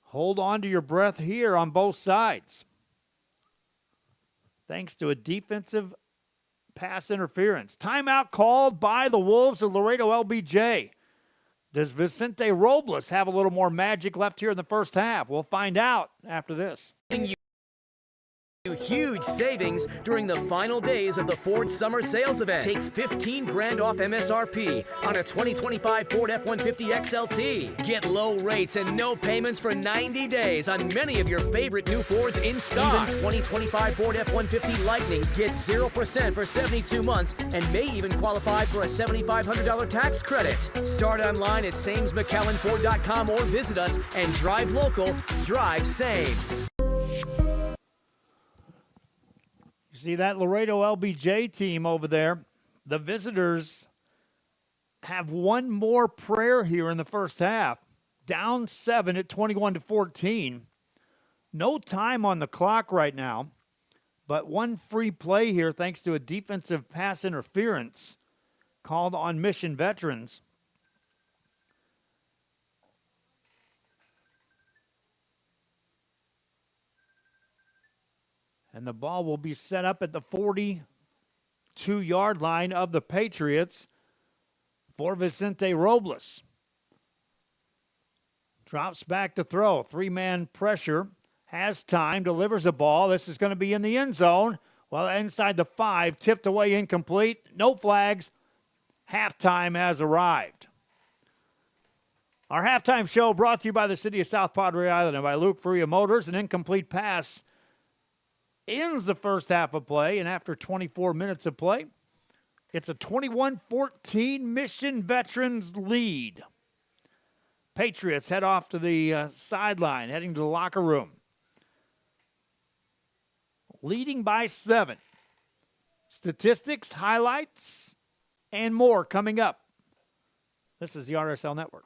Hold on to your breath here on both sides. Thanks to a defensive pass interference. Timeout called by the Wolves of Laredo LBJ. Does Vicente Robles have a little more magic left here in the first half? We'll find out after this.
Huge savings during the final days of the Ford Summer Sales Event. Take 15 grand off MSRP on a 2025 Ford F-150 XLT. Get low rates and no payments for 90 days on many of your favorite new Fords in stock. Even 2025 Ford F-150 Lightnings get 0% for 72 months and may even qualify for a $7,500 tax credit. Start online at SamesMcAllenFord.com or visit us and drive local, drive Sames.
See that Laredo LBJ team over there? The visitors have one more prayer here in the first half. Down 7 at 21-14. No time on the clock right now, but one free play here thanks to a defensive pass interference called on Mission Veterans. And the ball will be set up at the 42-yard line of the Patriots for Vicente Robles. Drops back to throw. Three-man pressure. Has time. Delivers a ball. This is going to be in the end zone. Well, inside the 5. Tipped away, incomplete. No flags. Halftime has arrived. Our halftime show brought to you by the City of South Padre Island and by Luke Faria Motors. An incomplete pass ends the first half of play, and after 24 minutes of play, it's a 21-14 Mission Veterans lead. Patriots head off to the sideline, heading to the locker room. Leading by 7. Statistics, highlights, and more coming up. This is the RSL Network.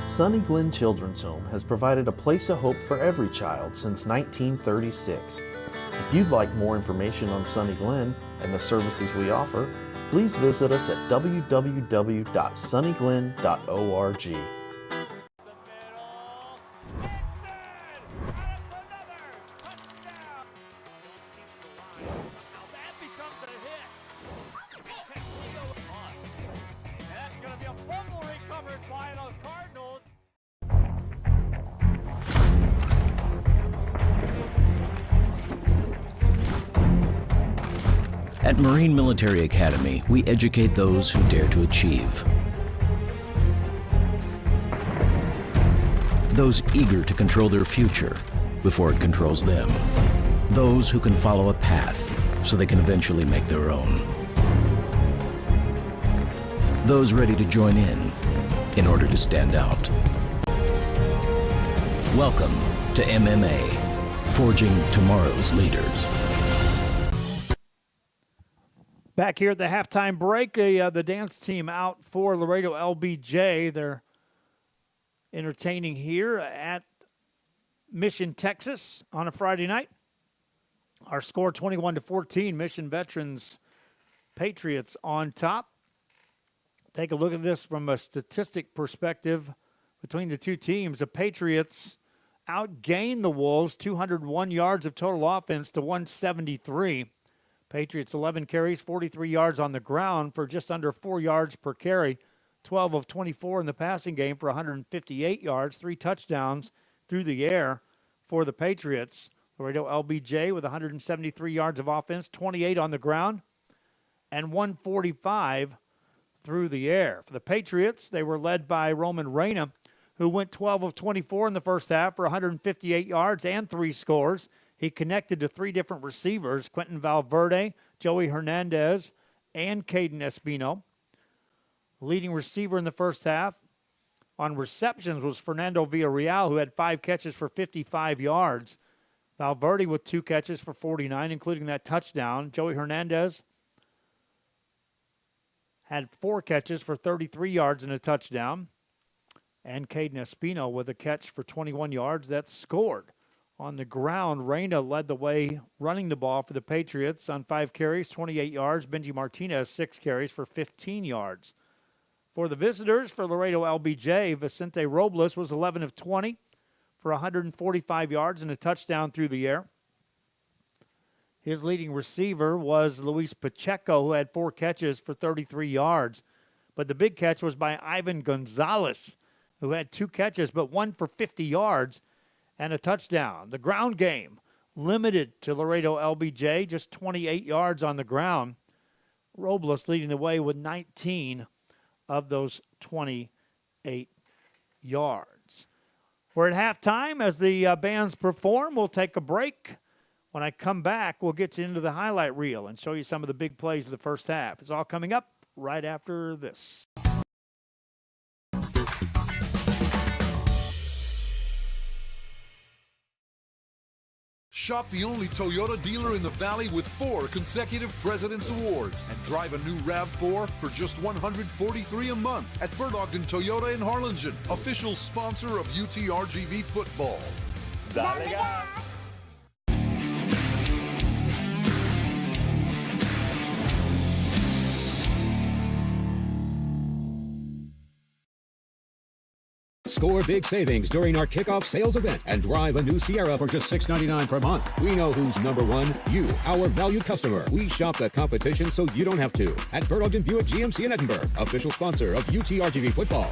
Sunny Glen Children's Home has provided a place of hope for every child since 1936. If you'd like more information on Sunny Glen and the services we offer, please visit us at www.sunnyglen.org.
At Marine Military Academy, we educate those who dare to achieve. Those eager to control their future before it controls them. Those who can follow a path so they can eventually make their own. Those ready to join in order to stand out. Welcome to MMA, Forging Tomorrow's Leaders.
Back here at the halftime break, the dance team out for Laredo LBJ. They're entertaining here at Mission, Texas on a Friday night. Our score 21-14, Mission Veterans Patriots on top. Take a look at this from a statistic perspective between the two teams. The Patriots outgained the Wolves 201 yards of total offense to 173. Patriots 11 carries, 43 yards on the ground for just under 4 yards per carry. 12 of 24 in the passing game for 158 yards, 3 touchdowns through the air for the Patriots. Laredo LBJ with 173 yards of offense, 28 on the ground, and 145 through the air. For the Patriots, they were led by Roman Reyna, who went 12 of 24 in the first half for 158 yards and 3 scores. He connected to 3 different receivers, Quentin Valverde, Joey Hernandez, and Caden Espino. Leading receiver in the first half on receptions was Fernando Villarreal, who had 5 catches for 55 yards. Valverde with 2 catches for 49, including that touchdown. Joey Hernandez had 4 catches for 33 yards and a touchdown. And Caden Espino with a catch for 21 yards that scored. On the ground, Reyna led the way running the ball for the Patriots on 5 carries, 28 yards. Benji Martinez, 6 carries for 15 yards. For the visitors, for Laredo LBJ, Vicente Robles was 11 of 20 for 145 yards and a touchdown through the air. His leading receiver was Luis Pacheco, who had 4 catches for 33 yards. But the big catch was by Ivan Gonzalez, who had 2 catches, but 1 for 50 yards and a touchdown. The ground game limited to Laredo LBJ, just 28 yards on the ground. Robles leading the way with 19 of those 28 yards. We're at halftime as the bands perform. We'll take a break. When I come back, we'll get you into the highlight reel and show you some of the big plays of the first half. It's all coming up right after this.
Shop the only Toyota dealer in the Valley with 4 consecutive President's Awards and drive a new RAV4 for just $143 a month at Ogden Toyota in Harlingen, official sponsor of UTRGV football.
Score big savings during our kickoff sales event and drive a new Sierra for just $699 per month. We know who's number one. You, our valued customer. We shop the competition so you don't have to. At Ogden Buick GMC in Edinburgh, official sponsor of UTRGV football.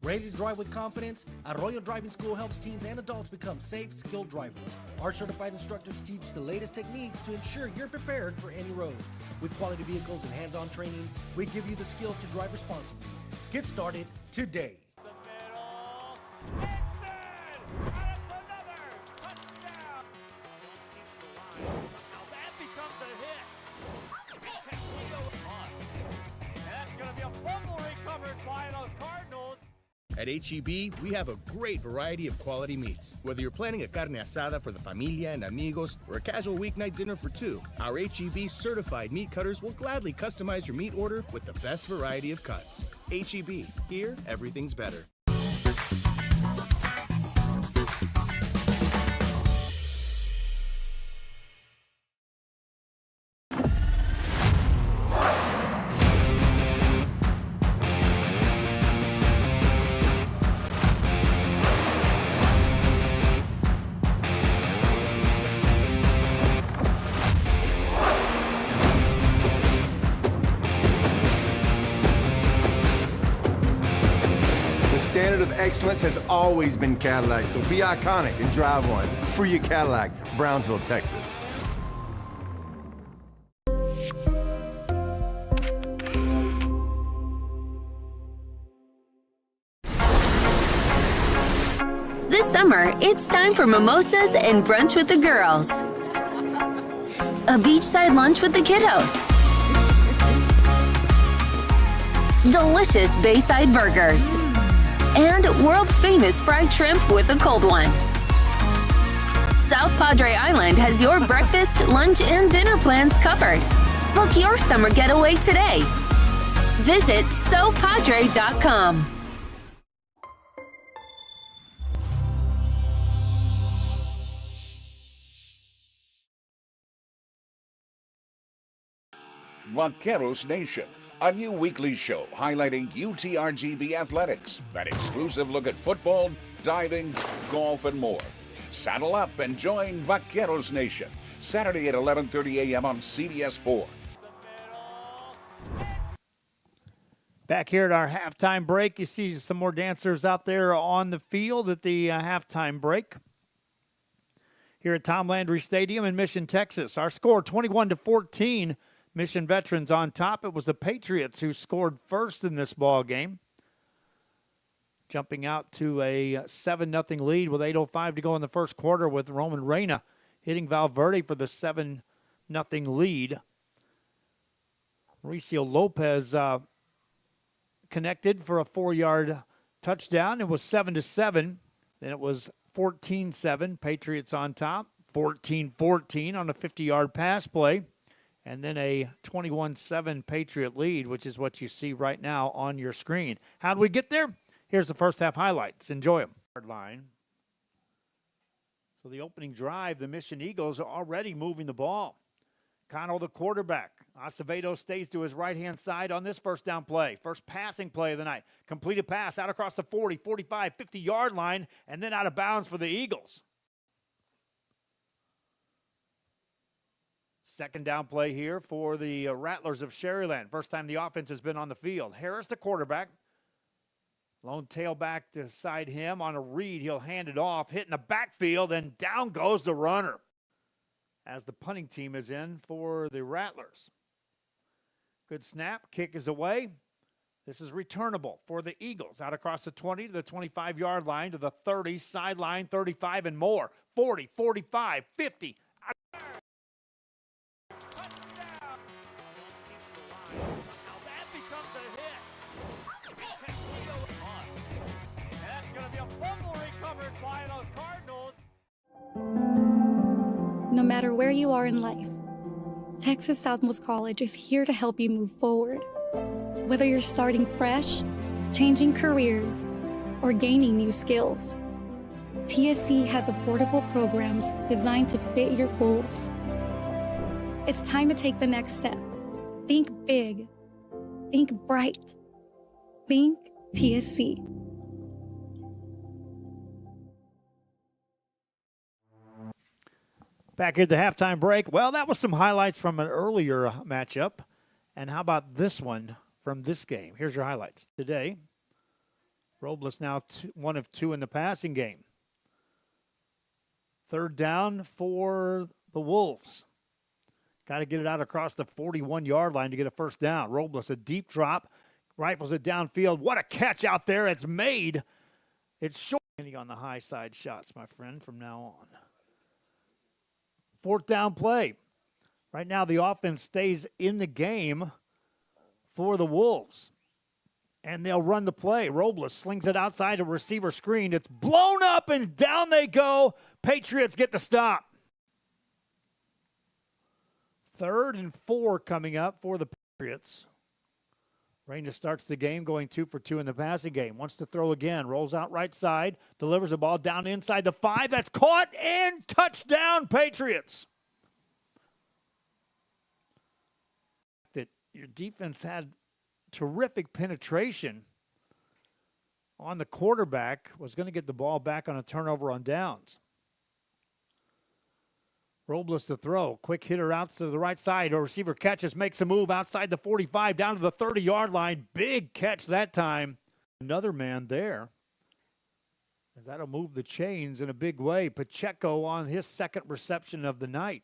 Ready to drive with confidence? Arroyo Driving School helps teens and adults become safe, skilled drivers. Our certified instructors teach the latest techniques to ensure you're prepared for any road. With quality vehicles and hands-on training, we give you the skills to drive responsibly. Get started today.
At HEB, we have a great variety of quality meats. Whether you're planning a carne asada for the familia and amigos or a casual weeknight dinner for 2, our HEB certified meat cutters will gladly customize your meat order with the best variety of cuts. HEB, here everything's better.
The standard of excellence has always been Cadillac, so be iconic and drive one. Free your Cadillac, Brownsville, Texas.
This summer, it's time for mimosas and brunch with the girls. A beachside lunch with the kiddos. Delicious Bayside burgers. And world-famous fried shrimp with a cold one. South Padre Island has your breakfast, lunch, and dinner plans covered. Book your summer getaway today. Visit SoPadre.com.
Vaqueros Nation, a new weekly show highlighting UTRGV athletics, an exclusive look at football, diving, golf, and more. Saddle up and join Vaqueros Nation, Saturday at 11:30 a.m. on CBS 4.
Back here at our halftime break, you see some more dancers out there on the field at the halftime break. Here at Tom Landry Stadium in Mission, Texas. Our score 21-14. Mission Veterans on top. It was the Patriots who scored first in this ball game, jumping out to a 7-0 lead with 8:05 to go in the first quarter with Roman Reyna hitting Valverde for the 7-0 lead. Mauricio Lopez connected for a 4-yard touchdown. It was 7-7. Then it was 14-7. Patriots on top. 14-14 on a 50-yard pass play. And then a 21-7 Patriot lead, which is what you see right now on your screen. How did we get there? Here's the first half highlights. Enjoy them. Line. So the opening drive, the Mission Eagles are already moving the ball. Connell, the quarterback. Acevedo stays to his right-hand side on this first down play. First passing play of the night. Completed pass out across the 40, 45, 50-yard line, and then out of bounds for the Eagles. Second down play here for the Rattlers of Sherryland. First time the offense has been on the field. Harris, the quarterback. Lone tailback beside him on a read. He'll hand it off, hitting the backfield, and down goes the runner as the punting team is in for the Rattlers. Good snap. Kick is away. This is returnable for the Eagles. Out across the 20 to the 25-yard line to the 30, sideline, 35 and more. 40, 45, 50.
No matter where you are in life, Texas Southmost College is here to help you move forward. Whether you're starting fresh, changing careers, or gaining new skills, TSC has affordable programs designed to fit your goals. It's time to take the next step. Think big. Think bright. Think TSC.
Back here at the halftime break. Well, that was some highlights from an earlier matchup. And how about this one from this game? Here's your highlights. Today, Robles now 1 of 2 in the passing game. Third down for the Wolves. Got to get it out across the 41-yard line to get a first down. Robles, a deep drop, rifles it downfield. What a catch out there. It's made. It's short. On the high side shots, my friend, from now on. Fourth down play. Right now the offense stays in the game for the Wolves. And they'll run the play. Robles slings it outside a receiver screen. It's blown up and down they go. Patriots get the stop. 3rd and 4 coming up for the Patriots. Reina starts the game going 2 for 2 in the passing game. Wants to throw again. Rolls out right side. Delivers the ball down inside the 5. That's caught and touchdown Patriots. That your defense had terrific penetration on the quarterback. Was going to get the ball back on a turnover on downs. Robles to throw. Quick hitter out to the right side. A receiver catches, makes a move outside the 45, down to the 30-yard line. Big catch that time. Another man there. As that'll move the chains in a big way. Pacheco on his second reception of the night.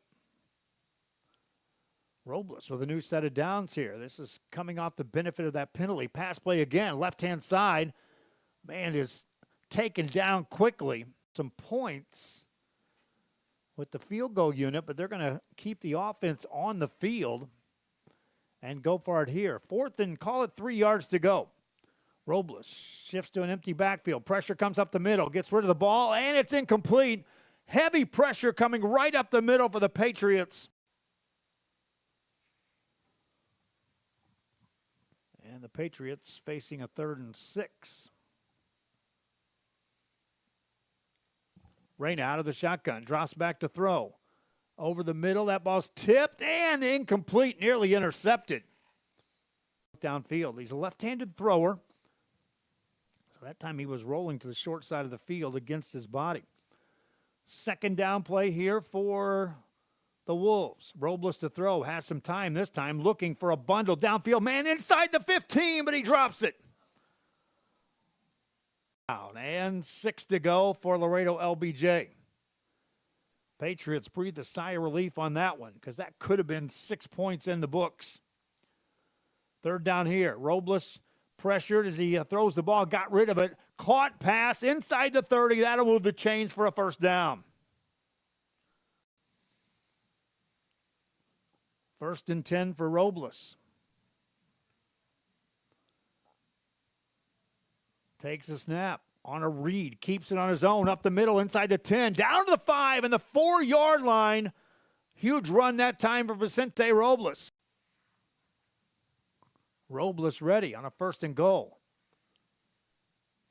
Robles with a new set of downs here. This is coming off the benefit of that penalty. Pass play again. Left-hand side. Man is taken down quickly. Some points with the field goal unit, but they're going to keep the offense on the field and go for it here. 4th and call it 3 yards to go. Robles shifts to an empty backfield. Pressure comes up the middle, gets rid of the ball, and it's incomplete. Heavy pressure coming right up the middle for the Patriots. And the Patriots facing a 3rd and 6. Reina out of the shotgun, drops back to throw. Over the middle, that ball's tipped and incomplete, nearly intercepted. Downfield, he's a left-handed thrower. So that time he was rolling to the short side of the field against his body. Second down play here for the Wolves. Robles to throw, has some time this time, looking for a bundle downfield. Man inside the 15, but he drops it. And 6 to go for Laredo LBJ. Patriots breathed a sigh of relief on that one because that could have been 6 points in the books. Third down here. Robles pressured as he throws the ball, got rid of it. Caught pass inside the 30. That'll move the chains for a first down. First and 10 for Robles. Takes a snap on a read, keeps it on his own, up the middle, inside the 10, down to the 5, and the 4-yard line. Huge run that time for Vicente Robles. Robles ready on a first and goal.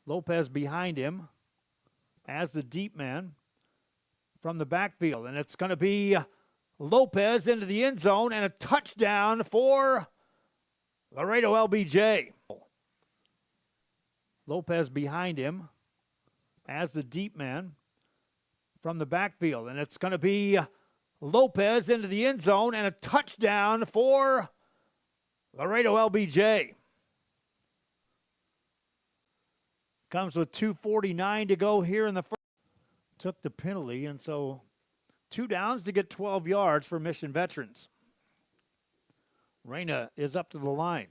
Lopez behind him as the deep man from the backfield. And it's going to be Lopez into the end zone and a touchdown for Laredo LBJ. Lopez behind him as the deep man from the backfield. And it's going to be Lopez into the end zone and a touchdown for Laredo LBJ. Comes with 2:49 to go here in the first. Took the penalty, and so 2 downs to get 12 yards for Mission Veterans. Reyna is up to the line.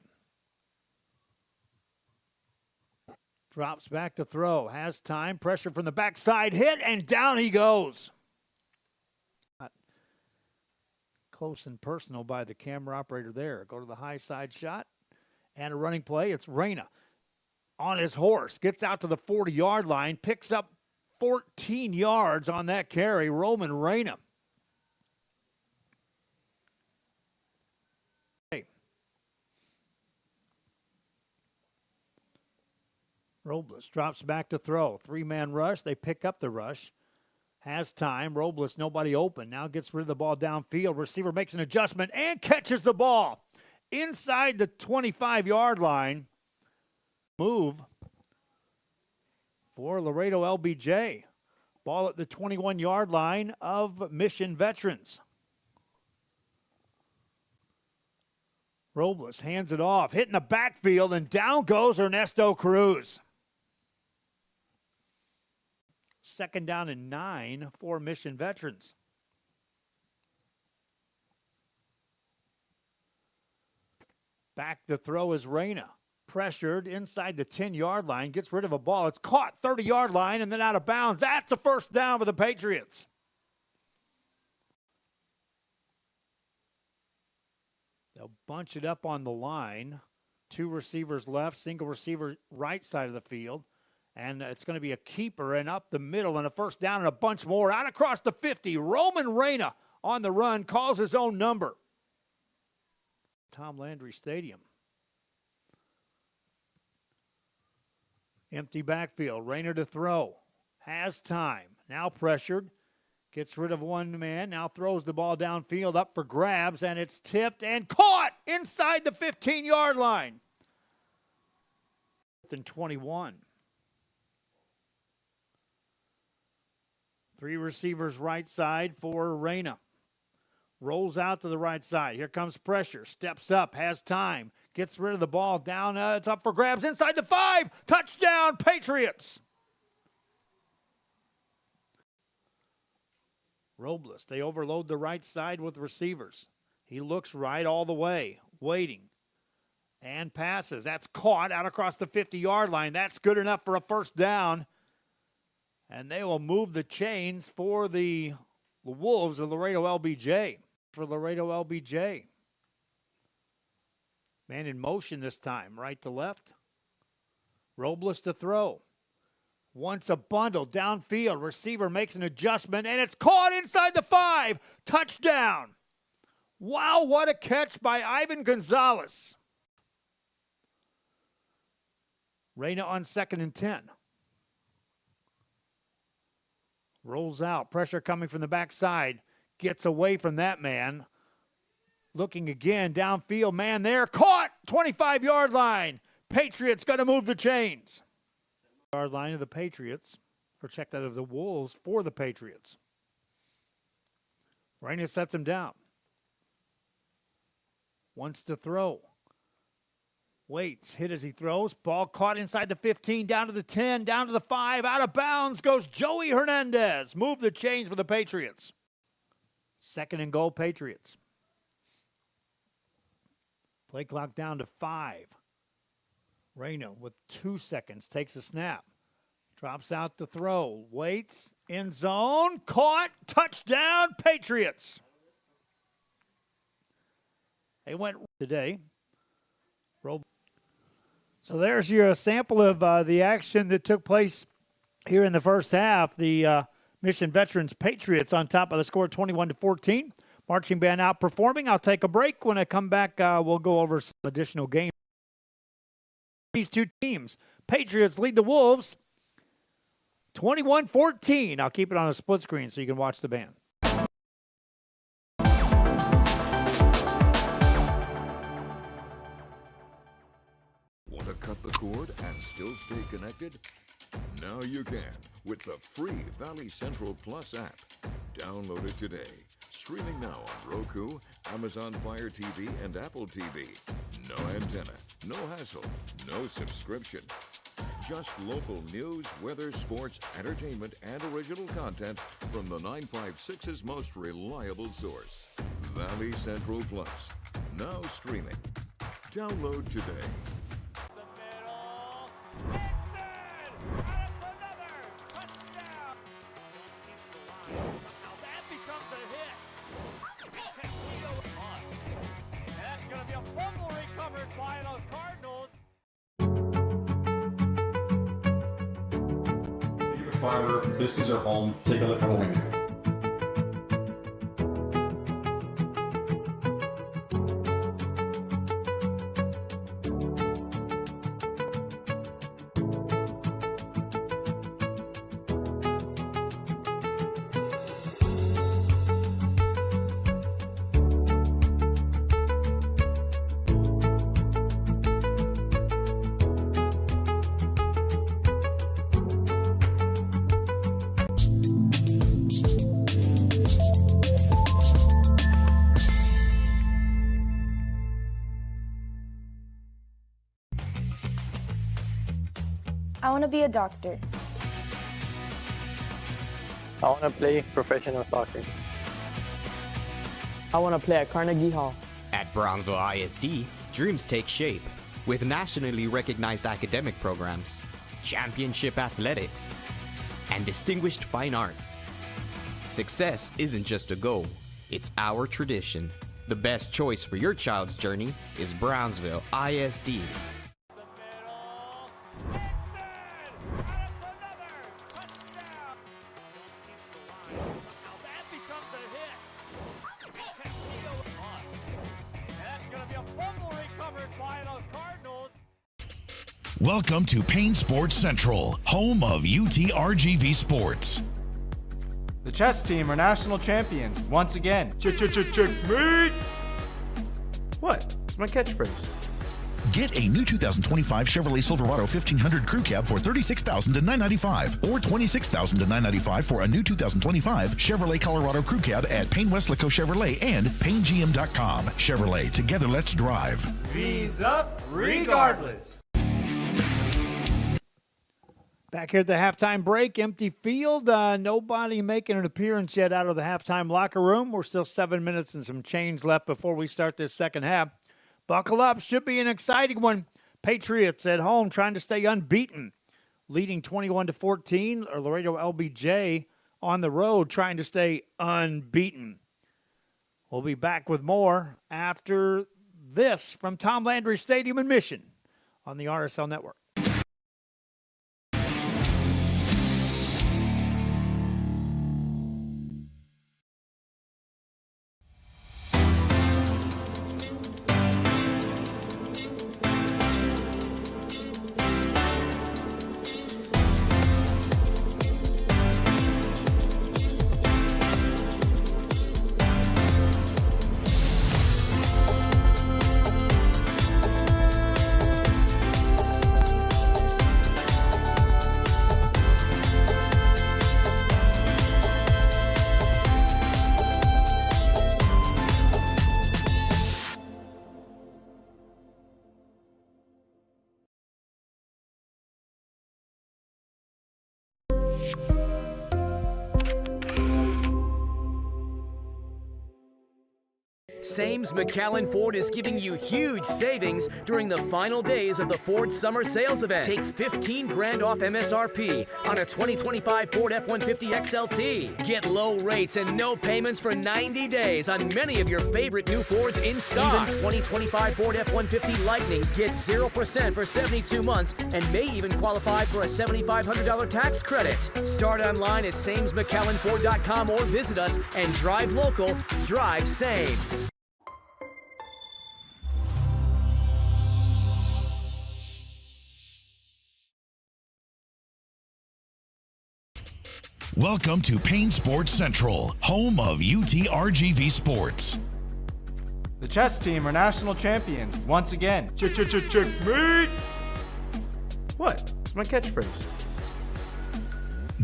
Drops back to throw. Has time. Pressure from the backside. Hit, and down he goes. Close and personal by the camera operator there. Go to the high side shot. And a running play. It's Reyna on his horse. Gets out to the 40-yard line. Picks up 14 yards on that carry. Roman Reyna. Robles drops back to throw. 3-man rush. They pick up the rush. Has time. Robles, nobody open. Now gets rid of the ball downfield. Receiver makes an adjustment and catches the ball inside the 25-yard line. Move for Laredo LBJ. Ball at the 21-yard line of Mission Veterans. Robles hands it off. Hitting the backfield, and down goes Ernesto Cruz. 2nd down and 9 for Mission Veterans. Back to throw is Reyna. Pressured inside the 10-yard line. Gets rid of a ball. It's caught 30-yard line and then out of bounds. That's a first down for the Patriots. They'll bunch it up on the line. 2 receivers left. Single receiver right side of the field. And it's going to be a keeper and up the middle and a first down and a bunch more. Out across the 50. Roman Reyna on the run. Calls his own number. Tom Landry Stadium. Empty backfield. Reyna to throw. Has time. Now pressured. Gets rid of one man. Now throws the ball downfield up for grabs. And it's tipped and caught inside the 15-yard line. 4th and 21. 3 receivers right side for Reyna. Rolls out to the right side. Here comes pressure. Steps up. Has time. Gets rid of the ball. Down. It's up for grabs. Inside the 5. Touchdown, Patriots. Robles. They overload the right side with receivers. He looks right all the way. Waiting. And passes. That's caught out across the 50-yard line. That's good enough for a first down. And they will move the chains for the Wolves of Laredo LBJ. For Laredo LBJ. Man in motion this time. Right to left. Robles to throw. Wants a bundle downfield. Receiver makes an adjustment. And it's caught inside the 5. Touchdown. Wow, what a catch by Ivan Gonzalez. Reyna on 2nd and 10. Rolls out. Pressure coming from the backside. Gets away from that man. Looking again. Downfield. Man there. Caught. 25-yard line. Patriots got to move the chains. Yard line of the Patriots. Or check that of the Wolves for the Patriots. Reyna sets him down. Wants to throw. Waits, hit as he throws. Ball caught inside the 15, down to the 10, down to the 5. Out of bounds goes Joey Hernandez. Move the chains for the Patriots. 2nd and goal, Patriots. Play clock down to 5. Reyna with 2 seconds takes a snap. Drops out to throw. Waits, end zone, caught, touchdown, Patriots. They went today. So there's your sample of the action that took place here in the first half. The Mission Veterans Patriots on top of the score 21-14. Marching band outperforming. I'll take a break. When I come back, we'll go over some additional games. These two teams. Patriots lead the Wolves 21-14. I'll keep it on a split screen so you can watch the band.
Want to cut the cord and still stay connected? Now you can with the free Valley Central Plus app. Download it today. Streaming now on Roku, Amazon Fire TV, and Apple TV. No antenna, no hassle, no subscription. Just local news, weather, sports, entertainment, and original content from the 956's most reliable source. Valley Central Plus. Now streaming. Download today.
Fiber, this is our home. Take a look at what we do.
I want to be a doctor.
I want to play professional soccer.
I want to play at Carnegie Hall.
At Brownsville ISD, dreams take shape with nationally recognized academic programs, championship athletics, and distinguished fine arts. Success isn't just a goal, it's our tradition. The best choice for your child's journey is Brownsville ISD.
Welcome to Payne Sports Central, home of UTRGV Sports.
The chess team are national champions once again. Checkmate!
What? It's my catchphrase.
Get a new 2025 Chevrolet Silverado 1500 Crew Cab for $36,000 to $995 or $26,000 to $995 for a new 2025 Chevrolet Colorado Crew Cab at Payne Westlaco Chevrolet and PayneGM.com. Chevrolet, together let's drive.
V's up regardless.
Back here at the halftime break, empty field. Nobody making an appearance yet out of the halftime locker room. We're still 7 minutes and some change left before we start this second half. Buckle up. Should be an exciting one. Patriots at home trying to stay unbeaten, leading 21-14. Or Laredo LBJ on the road trying to stay unbeaten. We'll be back with more after this from Tom Landry Stadium in Mission on the RSL Network.
Sames McAllen Ford is giving you huge savings during the final days of the Ford Summer Sales Event. Take 15 grand off MSRP on a 2025 Ford F-150 XLT. Get low rates and no payments for 90 days on many of your favorite new Fords in stock. Even 2025 Ford F-150 Lightnings get 0% for 72 months and may even qualify for a $7,500 tax credit. Start online at SamesMcAllenFord.com or visit us and drive local, drive Sames.
Welcome to Payne Sports Central, home of UTRGV Sports.
The chess team are national champions once again. Checkmate!
What? It's my catchphrase.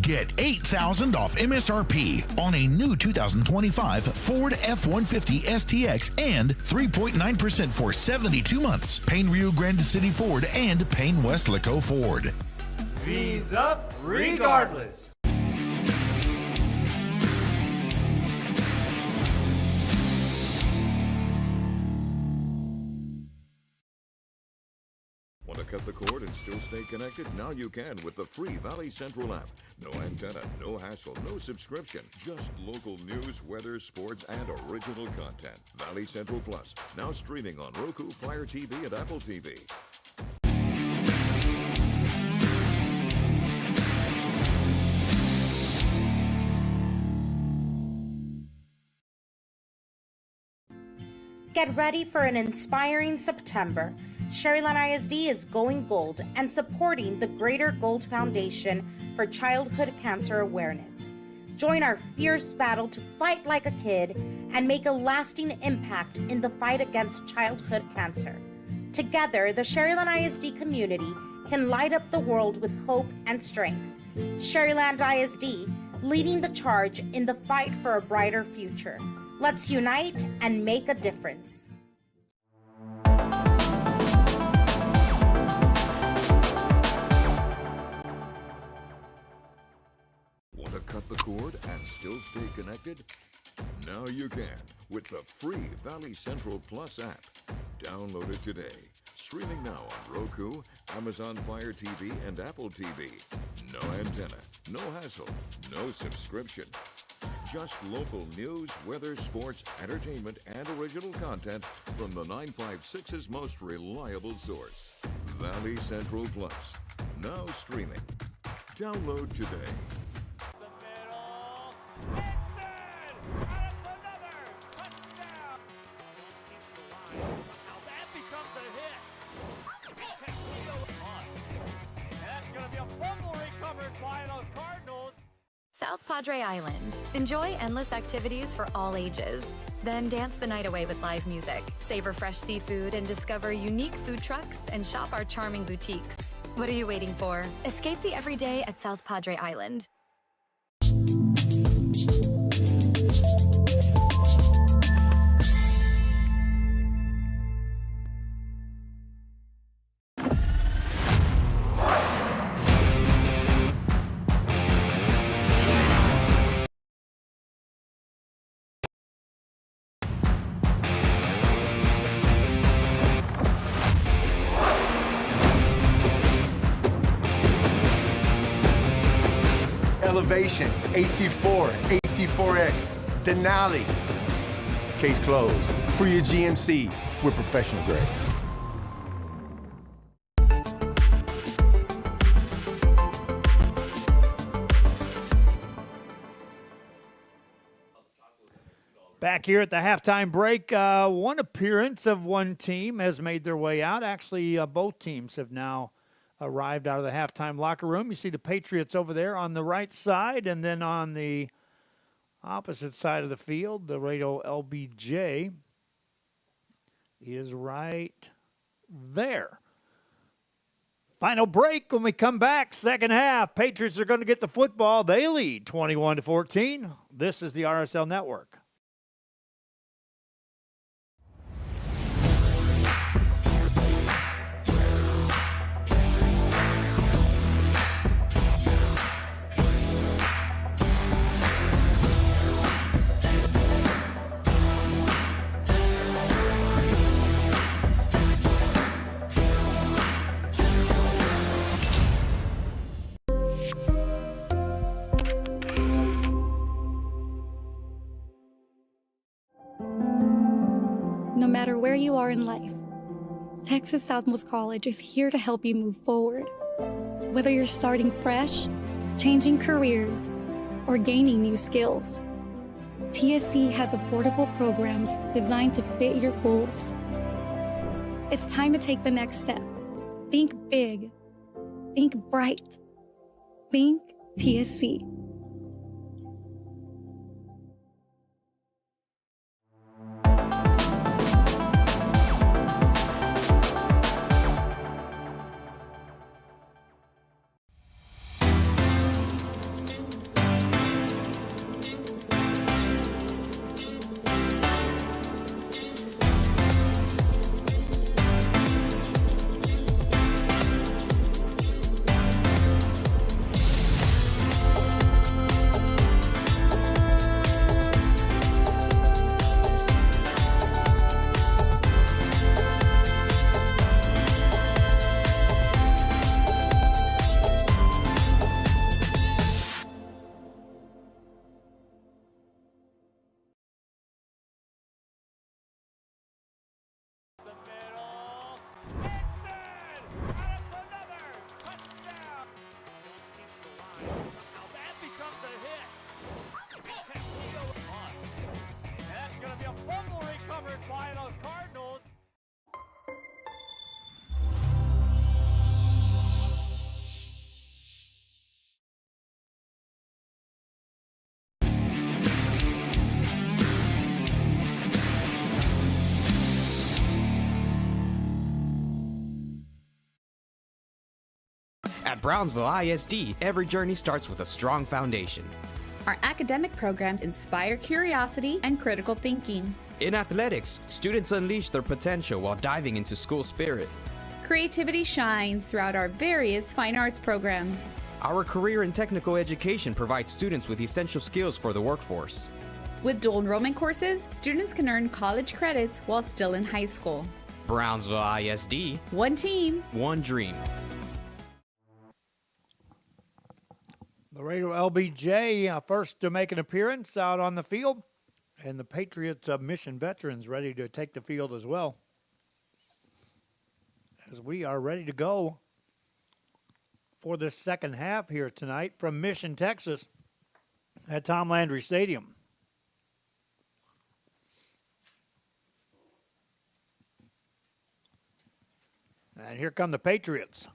Get $8,000 off MSRP on a new 2025 Ford F-150 STX and 3.9% for 72 months. Payne Rio Grande City Ford and Payne Westlaco Ford.
V's up regardless.
Want to cut the cord and still stay connected? Now you can with the free Valley Central app. No antenna, no hassle, no subscription. Just local news, weather, sports, and original content. Valley Central Plus, now streaming on Roku, Fire TV, and Apple TV.
Get ready for an inspiring September. Sherryland ISD is going gold and supporting the Greater Gold Foundation for Childhood Cancer Awareness. Join our fierce battle to fight like a kid and make a lasting impact in the fight against childhood cancer. Together, the Sherryland ISD community can light up the world with hope and strength. Sherryland ISD, leading the charge in the fight for a brighter future. Let's unite and make a difference.
Want to cut the cord and still stay connected? Now you can with the free Valley Central Plus app. Download it today. Streaming now on Roku, Amazon Fire TV, and Apple TV. No antenna, no hassle, no subscription. Just local news, weather, sports, entertainment, and original content from the 956's most reliable source. Valley Central Plus. Now streaming. Download today.
South Padre Island. Enjoy endless activities for all ages. Then dance the night away with live music, savor fresh seafood, and discover unique food trucks and shop our charming boutiques. What are you waiting for? Escape the everyday at South Padre Island.
Elevation, AT4, AT4X, Denali. Case closed. For your GMC, we're professional grade.
Back here at the halftime break, one appearance of one team has made their way out. Actually, both teams have now arrived out of the halftime locker room. You see the Patriots over there on the right side, and then on the opposite side of the field, the Laredo LBJ is right there. Final break. When we come back, second half, Patriots are going to get the football. They lead 21-14. This is the RSL Network.
matter where you are in life, Texas Southmost College is here to help you move forward. Whether you're starting fresh, changing careers, or gaining new skills, TSC has affordable programs designed to fit your goals. It's time to take the next step. Think big. Think bright. Think TSC.
At Brownsville ISD, every journey starts with a strong foundation.
Our academic programs inspire curiosity and critical thinking.
In athletics, students unleash their potential while diving into school spirit.
Creativity shines throughout our various fine arts programs.
Our career and technical education provides students with essential skills for the workforce.
With dual enrollment courses, students can earn college credits while still in high school.
Brownsville ISD.
One team.
One dream.
Laredo LBJ first to make an appearance out on the field, and the Patriots Mission Veterans ready to take the field as well, as we are ready to go for the second half here tonight from Mission, Texas at Tom Landry Stadium. And here come the Patriots.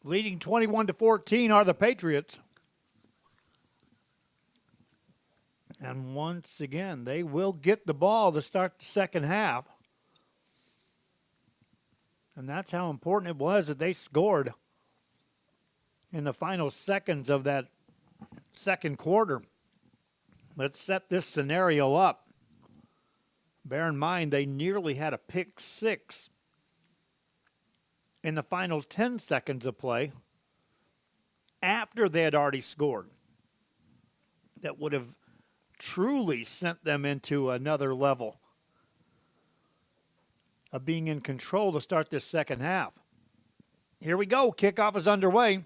Leading 21-14 are the Patriots. And once again, they will get the ball to start the second half. And that's how important it was that they scored in the final seconds of that second quarter. Let's set this scenario up. Bear in mind, they nearly had a pick six in the final 10 seconds of play after they had already scored. That would have truly sent them into another level of being in control to start this second half. Here we go. Kickoff is underway.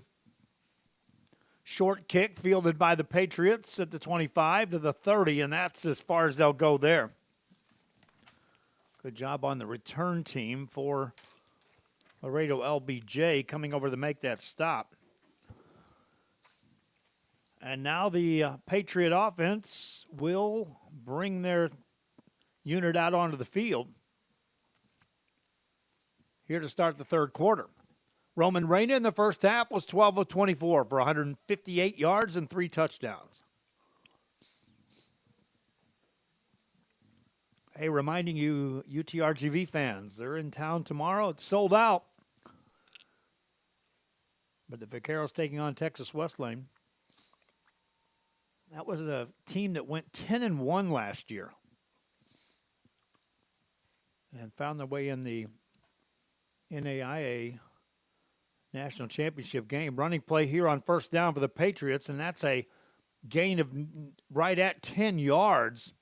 Short kick fielded by the Patriots at the 25 to the 30, and that's as far as they'll go there. Good job on the return team for Laredo LBJ coming over to make that stop. And now the Patriot offense will bring their unit out onto the field here to start the third quarter. Roman Reina in the first half was 12 of 24 for 158 yards and 3 touchdowns. Hey, reminding you, UTRGV fans, they're in town tomorrow. It's sold out. But the Vaqueros taking on Texas Wesleyan. That was a team that went 10-1 last year and found their way in the NAIA National Championship game. Running play here on first down for the Patriots, and that's a gain of right at 10 yards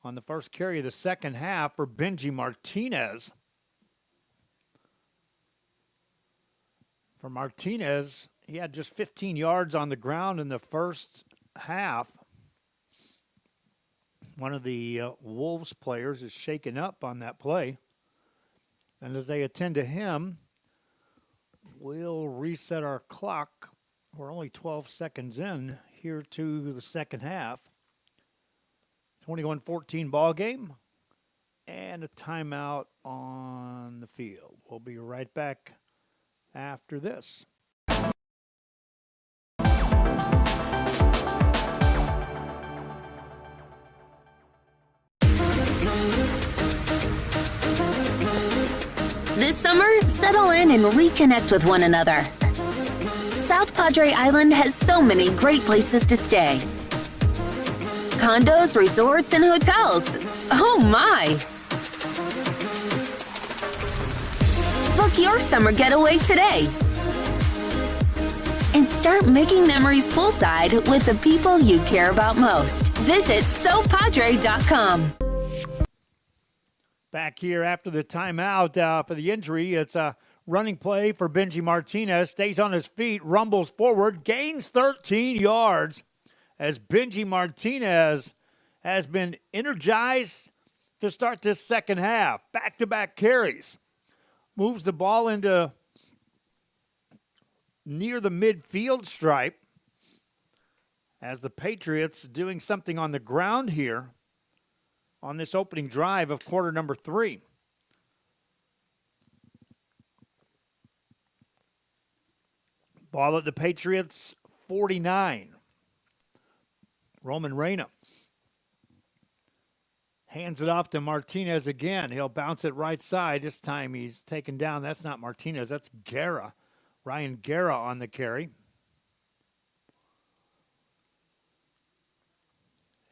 on the first carry of the second half for Benji Martinez. For Martinez, He had just 15 yards on the ground in the first half. One of the Wolves players is shaken up on that play. And as they attend to him, we'll reset our clock. We're only 12 seconds in here to the second half. 21-14 ball game and a timeout on the field. We'll be right back after this.
This summer, settle in and reconnect with one another. South Padre Island has so many great places to stay. Condos, resorts, and hotels. Oh my! Book your summer getaway today. And start making memories poolside with the people you care about most. Visit SoPadre.com.
Back here after the timeout for the injury. It's a running play for Benji Martinez. Stays on his feet, rumbles forward, gains 13 yards as Benji Martinez has been energized to start this second half. Back-to-back carries. Moves the ball into near the midfield stripe as the Patriots doing something on the ground here on this opening drive of quarter number 3. Ball at the Patriots 49. Roman Reina hands it off to Martinez again. He'll bounce it right side. This time he's taken down. That's not Martinez. That's Guerra. Ryan Guerra on the carry.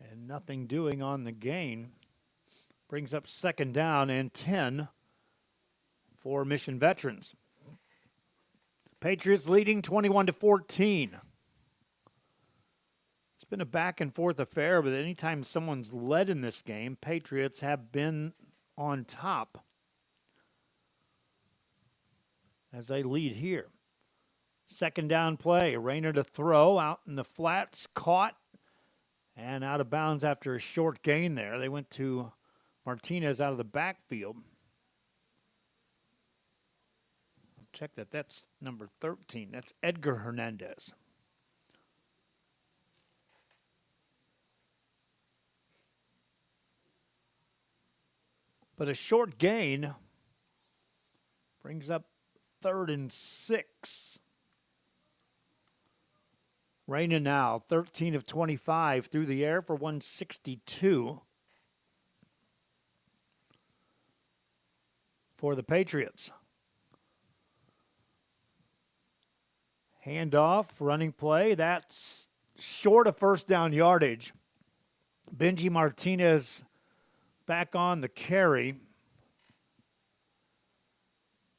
And nothing doing on the gain. Brings up second down and 10 for Mission Veterans. Patriots leading 21-14. It's been a back-and-forth affair, but anytime someone's led in this game, Patriots have been on top as they lead here. Second down play, Rayner to throw, out in the flats, caught, and out of bounds after a short gain there. They went to Martinez out of the backfield. Check that. That's number 13. That's Edgar Hernandez. But a short gain brings up 3rd and 6. Reyna now, 13 of 25 through the air for 162 for the Patriots. Handoff, running play. That's short of first down yardage. Benji Martinez back on the carry.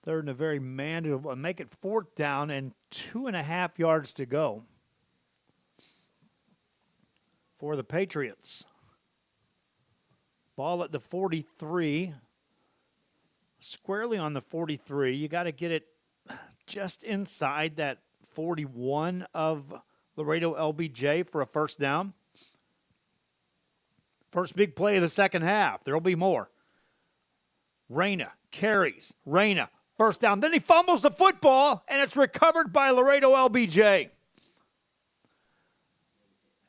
Third and a very manageable. Make it 4th down and 2.5 yards to go for the Patriots. Ball at the 43. Squarely on the 43. You got to get it just inside that 41 of Laredo LBJ for a first down. First big play of the second half. There will be more. Reyna carries. Reyna, first down. Then he fumbles the football, and it's recovered by Laredo LBJ.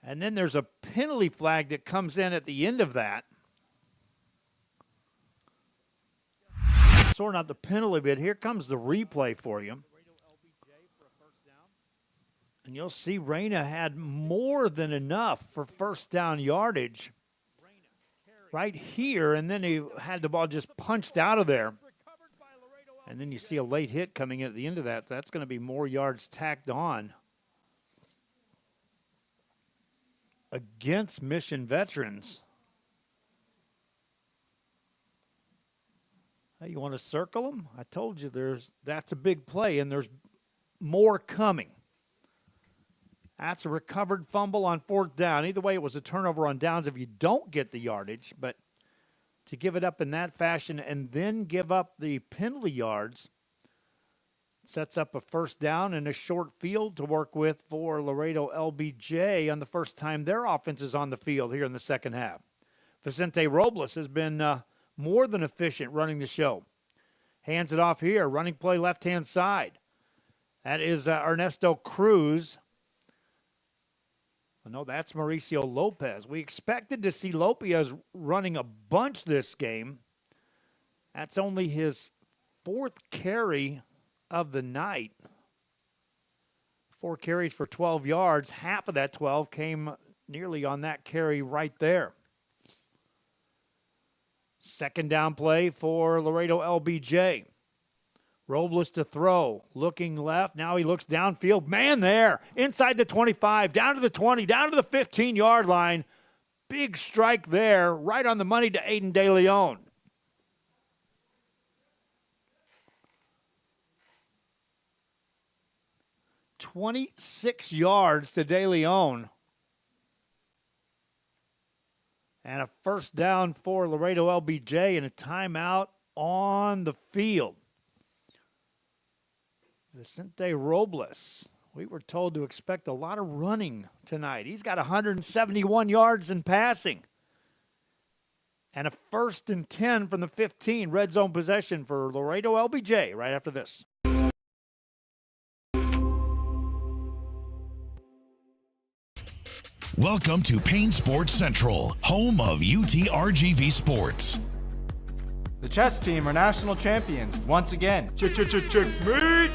And then there's a penalty flag that comes in at the end of that. Sorting out the penalty bit. Here comes the replay for you. And you'll see Reyna had more than enough for first down yardage right here, and then he had the ball just punched out of there. And then you see a late hit coming in at the end of that. That's going to be more yards tacked on against Mission Veterans. Hey, you want to circle them? I told you that's a big play, and there's more coming. That's a recovered fumble on 4th down. Either way, it was a turnover on downs if you don't get the yardage. But to give it up in that fashion and then give up the penalty yards, sets up a first down and a short field to work with for Laredo LBJ on the first time their offense is on the field here in the second half. Vicente Robles has been more than efficient running the show. Hands it off here, running play left-hand side. That is Ernesto Cruz. Oh, no, that's Mauricio Lopez. We expected to see Lopez running a bunch this game. That's only his fourth carry of the night. 4 carries for 12 yards. Half of that 12 came nearly on that carry right there. Second down play for Laredo LBJ. Robles to throw, looking left. Now he looks downfield. Man there, inside the 25, down to the 20, down to the 15-yard line. Big strike there, right on the money to Aiden De Leon. $26 yards to De Leon. And a first down for Laredo LBJ and a timeout on the field. Vicente Robles, we were told to expect a lot of running tonight. He's got 171 yards in passing. And a 1st and 10 from the 15, red zone possession for Laredo LBJ right after this.
Welcome to Payne Sports Central, home of UTRGV Sports.
The chess team are national champions once again. Checkmate!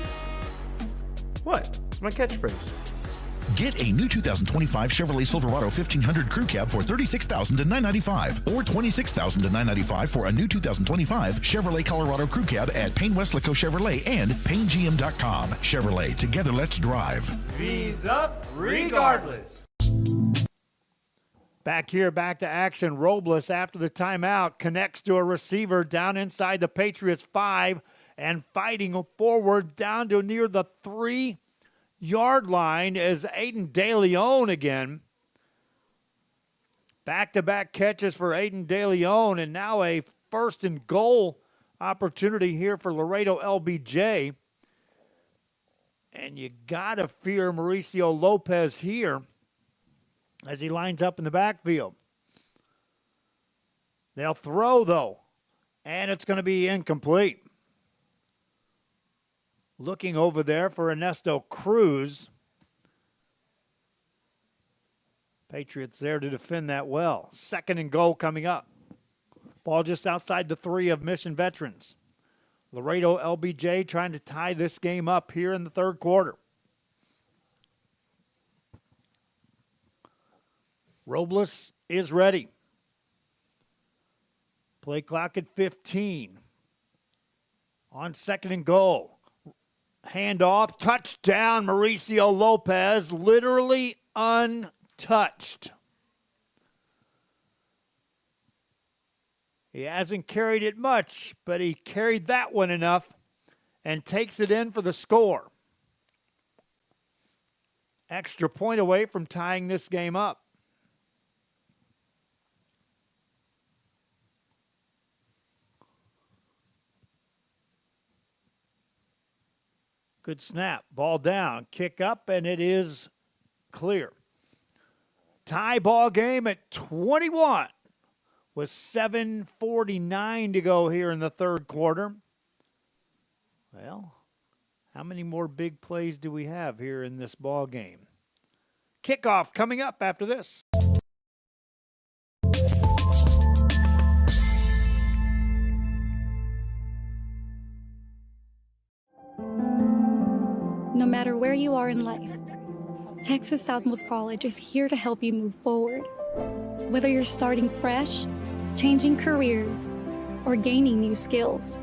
What? It's my catchphrase.
Get a new 2025 Chevrolet Silverado 1500 Crew Cab for $36,000 to $995 or $26,000 to $995 for a new 2025 Chevrolet Colorado Crew Cab at Payne Westlaco Chevrolet and PayneGM.com. Chevrolet, together let's drive.
V's up regardless.
Back here, back to action. Robles, after the timeout, connects to a receiver down inside the Patriots 5 and fighting forward down to near the 3-yard line is Aiden De Leon again. Back-to-back catches for Aiden De Leon, and now a 1st and goal opportunity here for Laredo LBJ. And you got to fear Mauricio Lopez here as he lines up in the backfield. They'll throw, though, and it's going to be incomplete. Looking over there for Ernesto Cruz. Patriots there to defend that well. 2nd and goal coming up. Ball just outside the 3 of Mission Veterans. Laredo LBJ trying to tie this game up here in the 3rd quarter. Robles is ready. Play clock at 15. On 2nd and goal. Handoff, touchdown, Mauricio Lopez, literally untouched. He hasn't carried it much, but he carried that one enough and takes it in for the score. Extra point away from tying this game up. Good snap. Ball down. Kick up, and it is clear. Tie ball game at 21 with 7:49 to go here in the 3rd quarter. Well, how many more big plays do we have here in this ball game? Kickoff coming up after this.
No matter where you are in life, Texas Southmost College is here to help you move forward. Whether you're starting fresh, changing careers, or gaining new skills,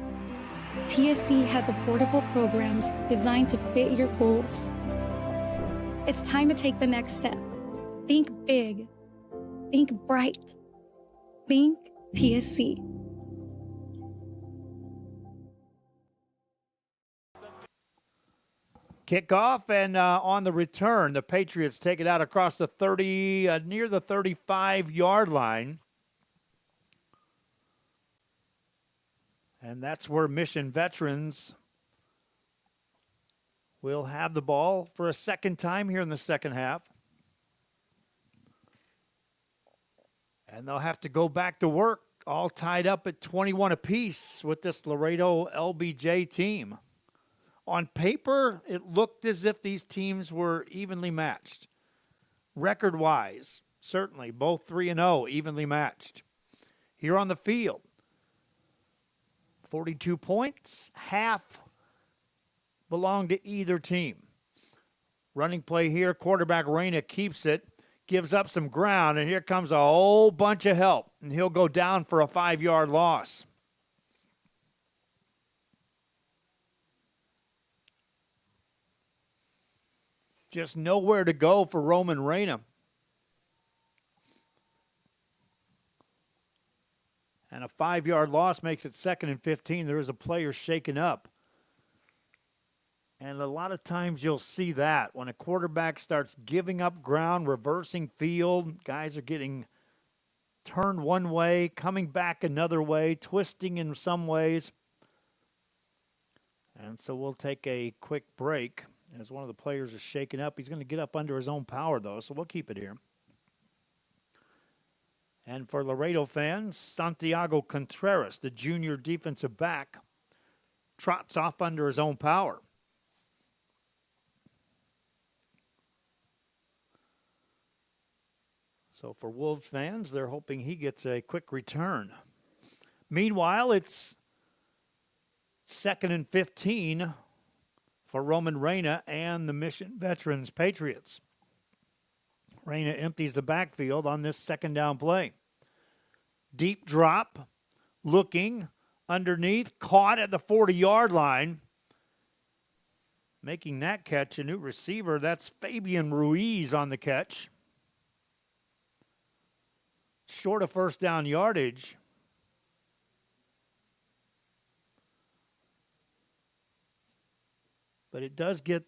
TSC has affordable programs designed to fit your goals. It's time to take the next step. Think big. Think bright. Think TSC.
Kickoff, and on the return, the Patriots take it out across the 30, near the 35-yard line. And that's where Mission Veterans will have the ball for a second time here in the second half. And they'll have to go back to work, all tied up at 21 apiece with this Laredo LBJ team. On paper, it looked as if these teams were evenly matched. Record-wise, certainly, both 3-0, evenly matched. Here on the field, 42 points, half belong to either team. Running play here, quarterback Reyna keeps it, gives up some ground, and here comes a whole bunch of help, and he'll go down for a 5-yard loss. Just nowhere to go for Roman Reyna. And a 5-yard loss makes it 2nd and 15. There is a player shaken up. And a lot of times you'll see that when a quarterback starts giving up ground, reversing field, guys are getting turned one way, coming back another way, twisting in some ways. And so we'll take a quick break as one of the players is shaken up. He's going to get up under his own power, though, so we'll keep it here. And for Laredo fans, Santiago Contreras, the junior defensive back, trots off under his own power. So for Wolves fans, they're hoping he gets a quick return. Meanwhile, it's 2nd and 15 for Roman Reyna and the Mission Veterans Patriots. Reyna empties the backfield on this second down play. Deep drop, looking, underneath, caught at the 40-yard line. Making that catch, a new receiver, that's Fabian Ruiz on the catch. Short of first down yardage. But it does get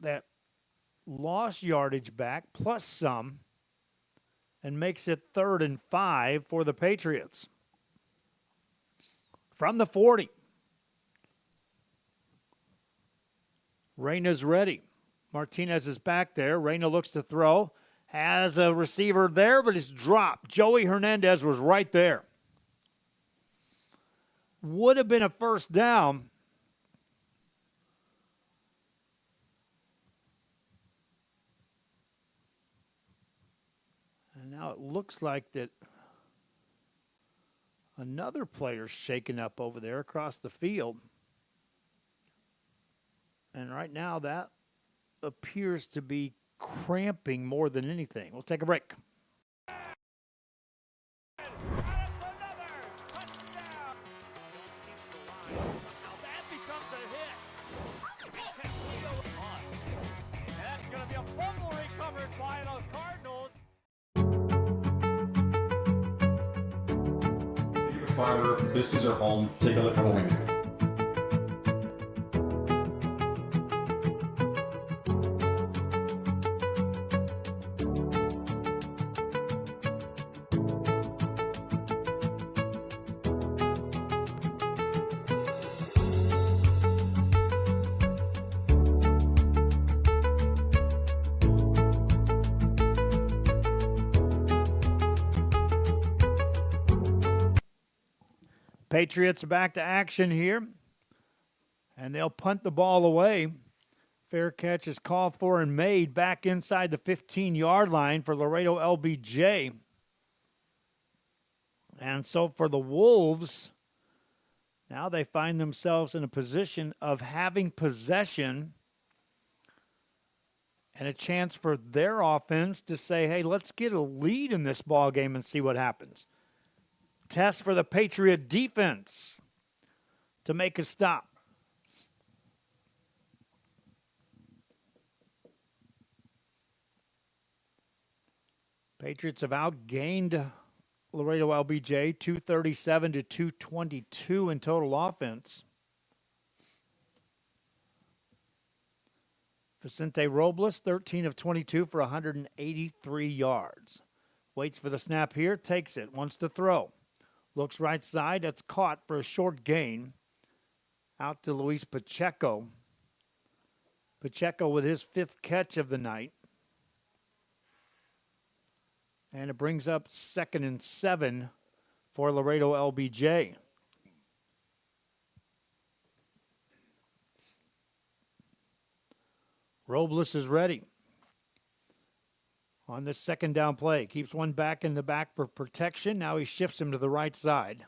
that lost yardage back plus some and makes it 3rd and 5 for the Patriots. From the 40. Reyna's ready. Martinez is back there. Reyna looks to throw. Has a receiver there, but it's dropped. Joey Hernandez was right there. Would have been a first down. And now it looks like that another player's shaken up over there across the field. And right now that appears to be cramping more than anything. We'll take a break.
That's going to be a fumble recovered by the Cardinals.
Fiber, this is our home. Take a look at what we do.
Patriots are back to action here, and they'll punt the ball away. Fair catch is called for and made back inside the 15-yard line for Laredo LBJ. And so for the Wolves, now they find themselves in a position of having possession and a chance for their offense to say, hey, let's get a lead in this ball game and see what happens. Test for the Patriot defense to make a stop. Patriots have outgained Laredo LBJ 237 to 222 in total offense. Vicente Robles, 13 of 22 for 183 yards. Waits for the snap here, takes it, wants to throw. Looks right side, that's caught for a short gain. Out to Luis Pacheco. Pacheco with his 5th catch of the night. And it brings up 2nd and 7 for Laredo LBJ. Robles is ready on this 2nd down play. Keeps one back in the back for protection. Now he shifts him to the right side.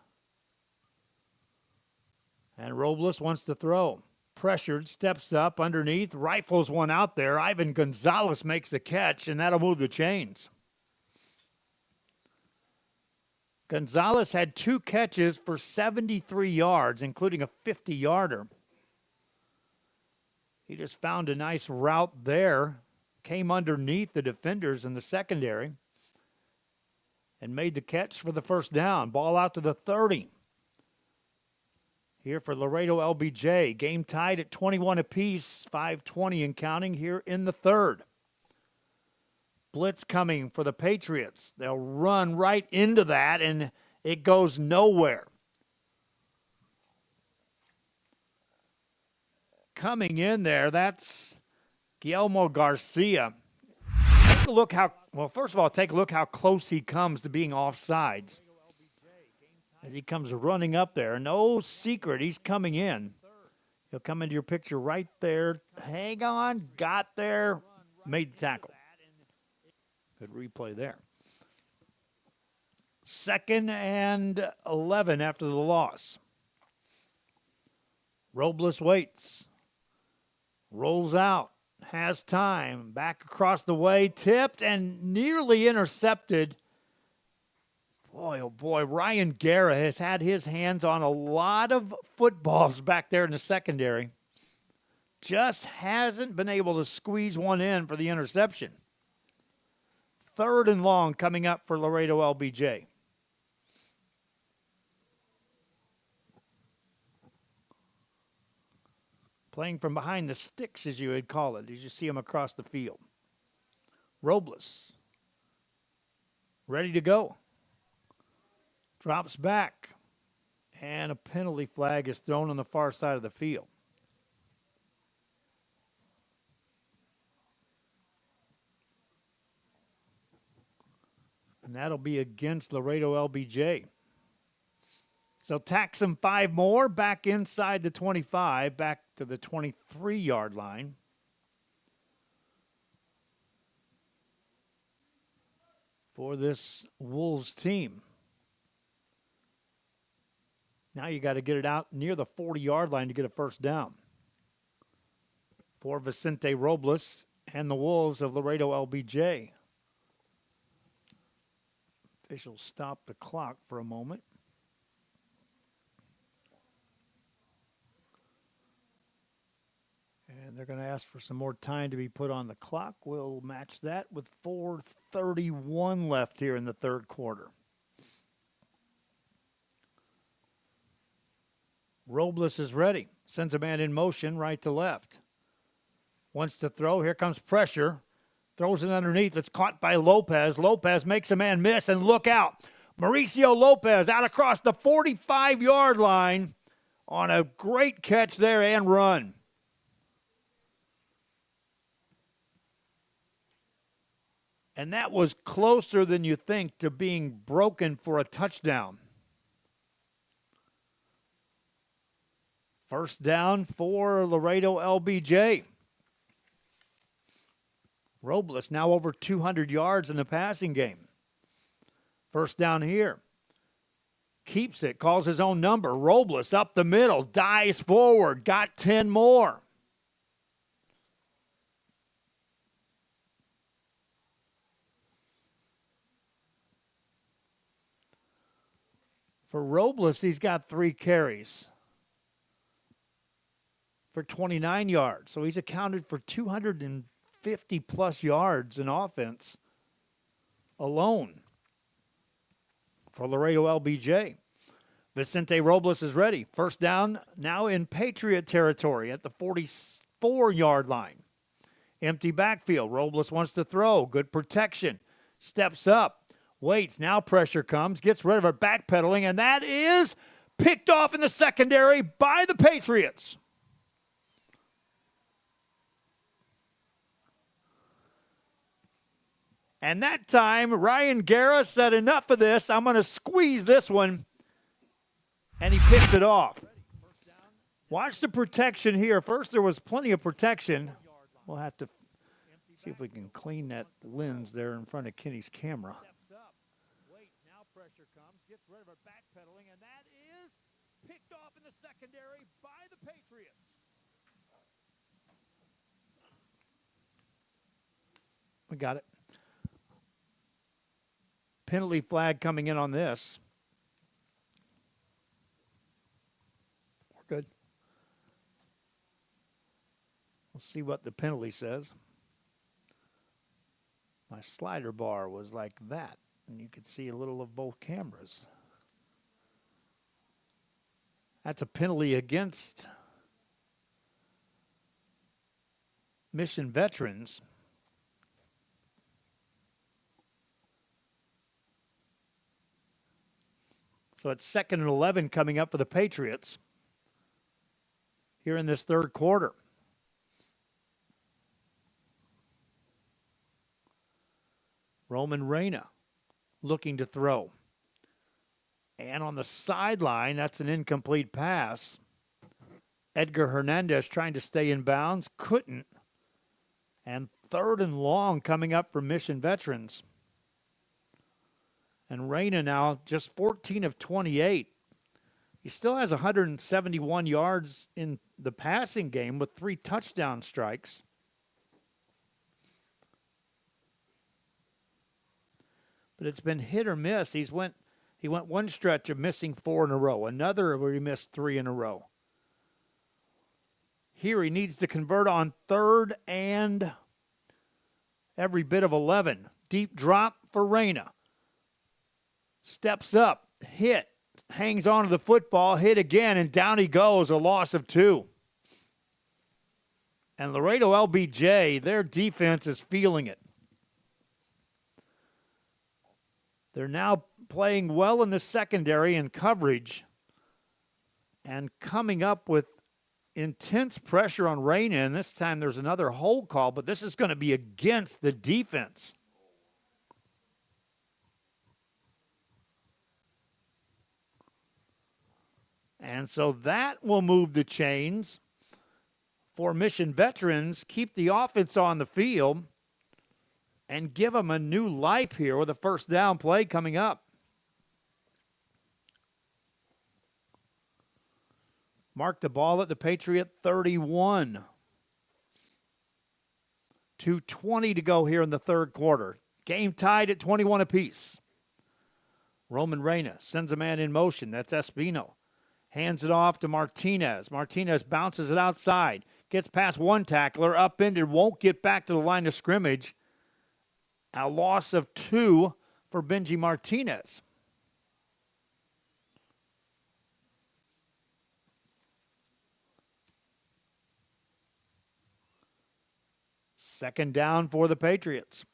And Robles wants to throw. Pressured, steps up underneath, rifles one out there. Ivan Gonzalez makes the catch, and that'll move the chains. Gonzalez had 2 catches for 73 yards, including a 50-yarder. He just found a nice route there, came underneath the defenders in the secondary, and made the catch for the 1st down. Ball out to the 30. Here for Laredo LBJ. Game tied at 21 apiece, 5:20 and counting here in the 3rd. Blitz coming for the Patriots. They'll run right into that, and it goes nowhere. Coming in there, that's Guillermo Garcia. Take a look first of all, take a look how close he comes to being offsides. As he comes running up there. No secret, he's coming in. He'll come into your picture right there. Hang on, got there, made the tackle. Good replay there. 2nd and 11 after the loss. Robles waits. Rolls out. Has time. Back across the way. Tipped and nearly intercepted. Boy, oh boy, Ryan Guerra has had his hands on a lot of footballs back there in the secondary. Just hasn't been able to squeeze one in for the interception. 3rd and long coming up for Laredo LBJ. Playing from behind the sticks, as you would call it, as you see him across the field. Robles, ready to go. Drops back, and a penalty flag is thrown on the far side of the field. And that'll be against Laredo LBJ. So tax him 5 more, back inside the 25, back to the 23-yard line. For this Wolves team. Now you got to get it out near the 40-yard line to get a 1st down. For Vicente Robles and the Wolves of Laredo LBJ. Officials stop the clock for a moment. And they're going to ask for some more time to be put on the clock. We'll match that with 4:31 left here in the 3rd quarter. Robles is ready. Sends a man in motion right to left. Wants to throw. Here comes pressure. Throws it underneath. It's caught by Lopez. Lopez makes a man miss, and look out. Mauricio Lopez out across the 45-yard line on a great catch there and run. And that was closer than you think to being broken for a touchdown. 1st down for Laredo LBJ. Robles now over 200 yards in the passing game. 1st down here. Keeps it, calls his own number. Robles up the middle, dives forward, got 10 more. For Robles, he's got 3 carries for 29 yards. So he's accounted for 250-plus yards in offense alone for Laredo LBJ. Vicente Robles is ready. 1st down now in Patriot territory at the 44-yard line. Empty backfield. Robles wants to throw. Good protection. Steps up. Waits. Now pressure comes. Gets rid of it. Backpedaling. And that is picked off in the secondary by the Patriots. And that time, Ryan Guerra said, enough of this. I'm going to squeeze this one. And he picks it off. Watch the protection here. First, there was plenty of protection. We'll have to see if we can clean that lens there in front of Kenny's camera. Waits, now pressure comes, gets rid of it, backpedaling, and that is picked off in the secondary by the Patriots. We got it. Penalty flag coming in on this. We're good. We'll see what the penalty says. My slider bar was like that, and you could see a little of both cameras. That's a penalty against Mission Veterans. So it's 2nd and 11 coming up for the Patriots here in this third quarter. Roman Reina looking to throw. And on the sideline, that's an incomplete pass. Edgar Hernandez trying to stay in bounds, couldn't. And 3rd and long coming up for Mission Veterans. And Reina now just 14 of 28. He still has 171 yards in the passing game with 3 touchdown strikes. But it's been hit or miss. He went one stretch of missing 4 in a row, another where he missed 3 in a row. Here he needs to convert on 3rd and every bit of 11. Deep drop for Reina. Steps up, hit, hangs on to the football, hit again, and down he goes, a loss of 2. And Laredo LBJ, their defense is feeling it. They're now playing well in the secondary and coverage and coming up with intense pressure on Reina. And this time there's another hold call, but this is going to be against the defense. And so that will move the chains for Mission Veterans, keep the offense on the field, and give them a new life here with a first down play coming up. Mark the ball at the Patriot 31. 2:20 to go here in the third quarter. Game tied at 21 apiece. Roman Reina sends a man in motion. That's Espino. Hands it off to Martinez. Martinez bounces it outside. Gets past one tackler, upended, won't get back to the line of scrimmage. A loss of 2 for Benji Martinez. Second down for the Patriots.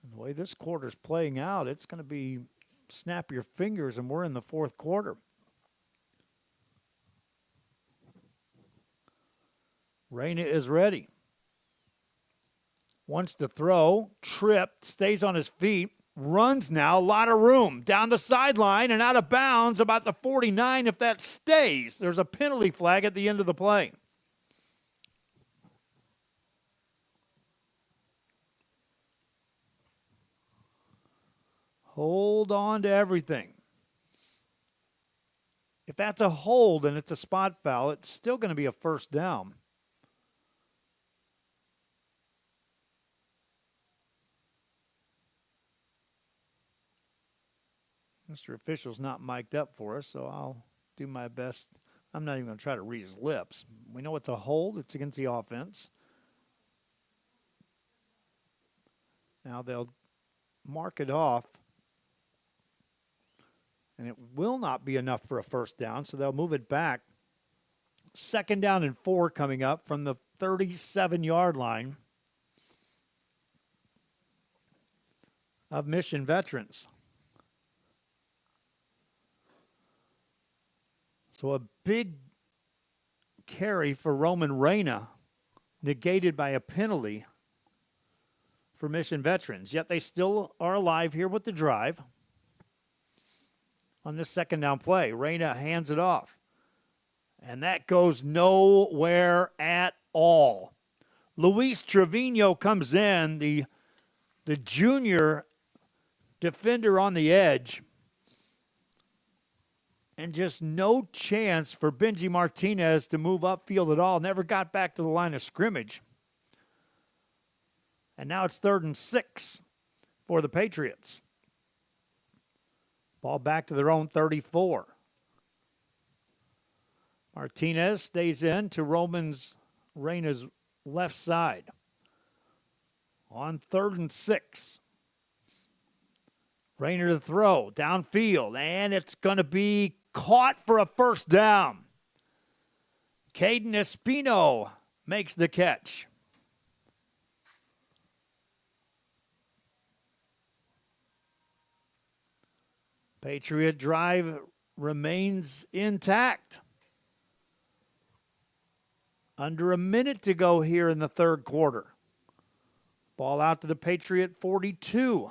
And the way this quarter's playing out, it's going to be snap your fingers, and we're in the fourth quarter. Reina is ready. Wants to throw, tripped, stays on his feet, runs now, a lot of room, down the sideline and out of bounds about the 49 if that stays. There's a penalty flag at the end of the play. Hold on to everything. If that's a hold and it's a spot foul, it's still going to be a first down. Mr. Official's not mic'd up for us, so I'll do my best. I'm not even going to try to read his lips. We know it's a hold. It's against the offense. Now they'll mark it off, and it will not be enough for a first down, so they'll move it back. Second down and 4 coming up from the 37-yard line of Mission Veterans. So a big carry for Roman Reina negated by a penalty for Mission Veterans. Yet they still are alive here with the drive. On this second down play, Reyna hands it off. And that goes nowhere at all. Luis Trevino comes in, the junior defender on the edge. And just no chance for Benji Martinez to move upfield at all. Never got back to the line of scrimmage. And now it's 3rd and 6 for the Patriots. Ball back to their own 34. Martinez stays in to Reyna's left side. On 3rd and 6. Reyna to throw, downfield, and it's going to be caught for a first down. Caden Espino makes the catch. Patriot drive remains intact. Under a minute to go here in the third quarter. Ball out to the Patriot 42.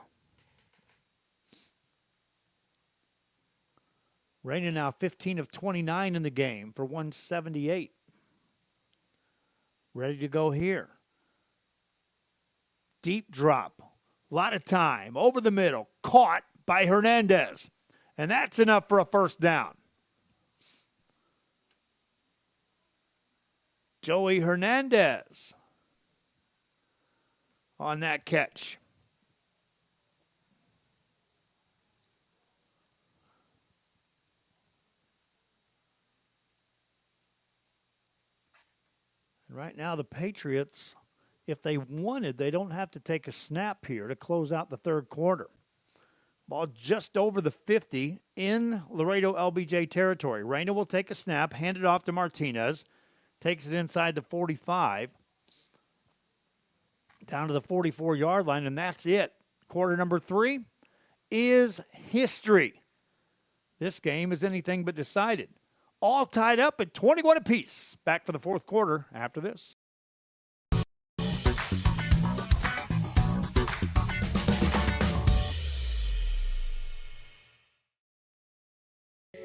Reyna now 15 of 29 in the game for 178. Ready to go here. Deep drop. A lot of time. Over the middle. Caught by Hernandez. And that's enough for a first down. Joey Hernandez on that catch. And right now the Patriots, if they wanted, they don't have to take a snap here to close out the third quarter. Ball just over the 50 in Laredo LBJ territory. Reyna will take a snap, hand it off to Martinez. Takes it inside the 45. Down to the 44-yard line, and that's it. Quarter number 3 is history. This game is anything but decided. All tied up at 21 apiece. Back for the fourth quarter after this.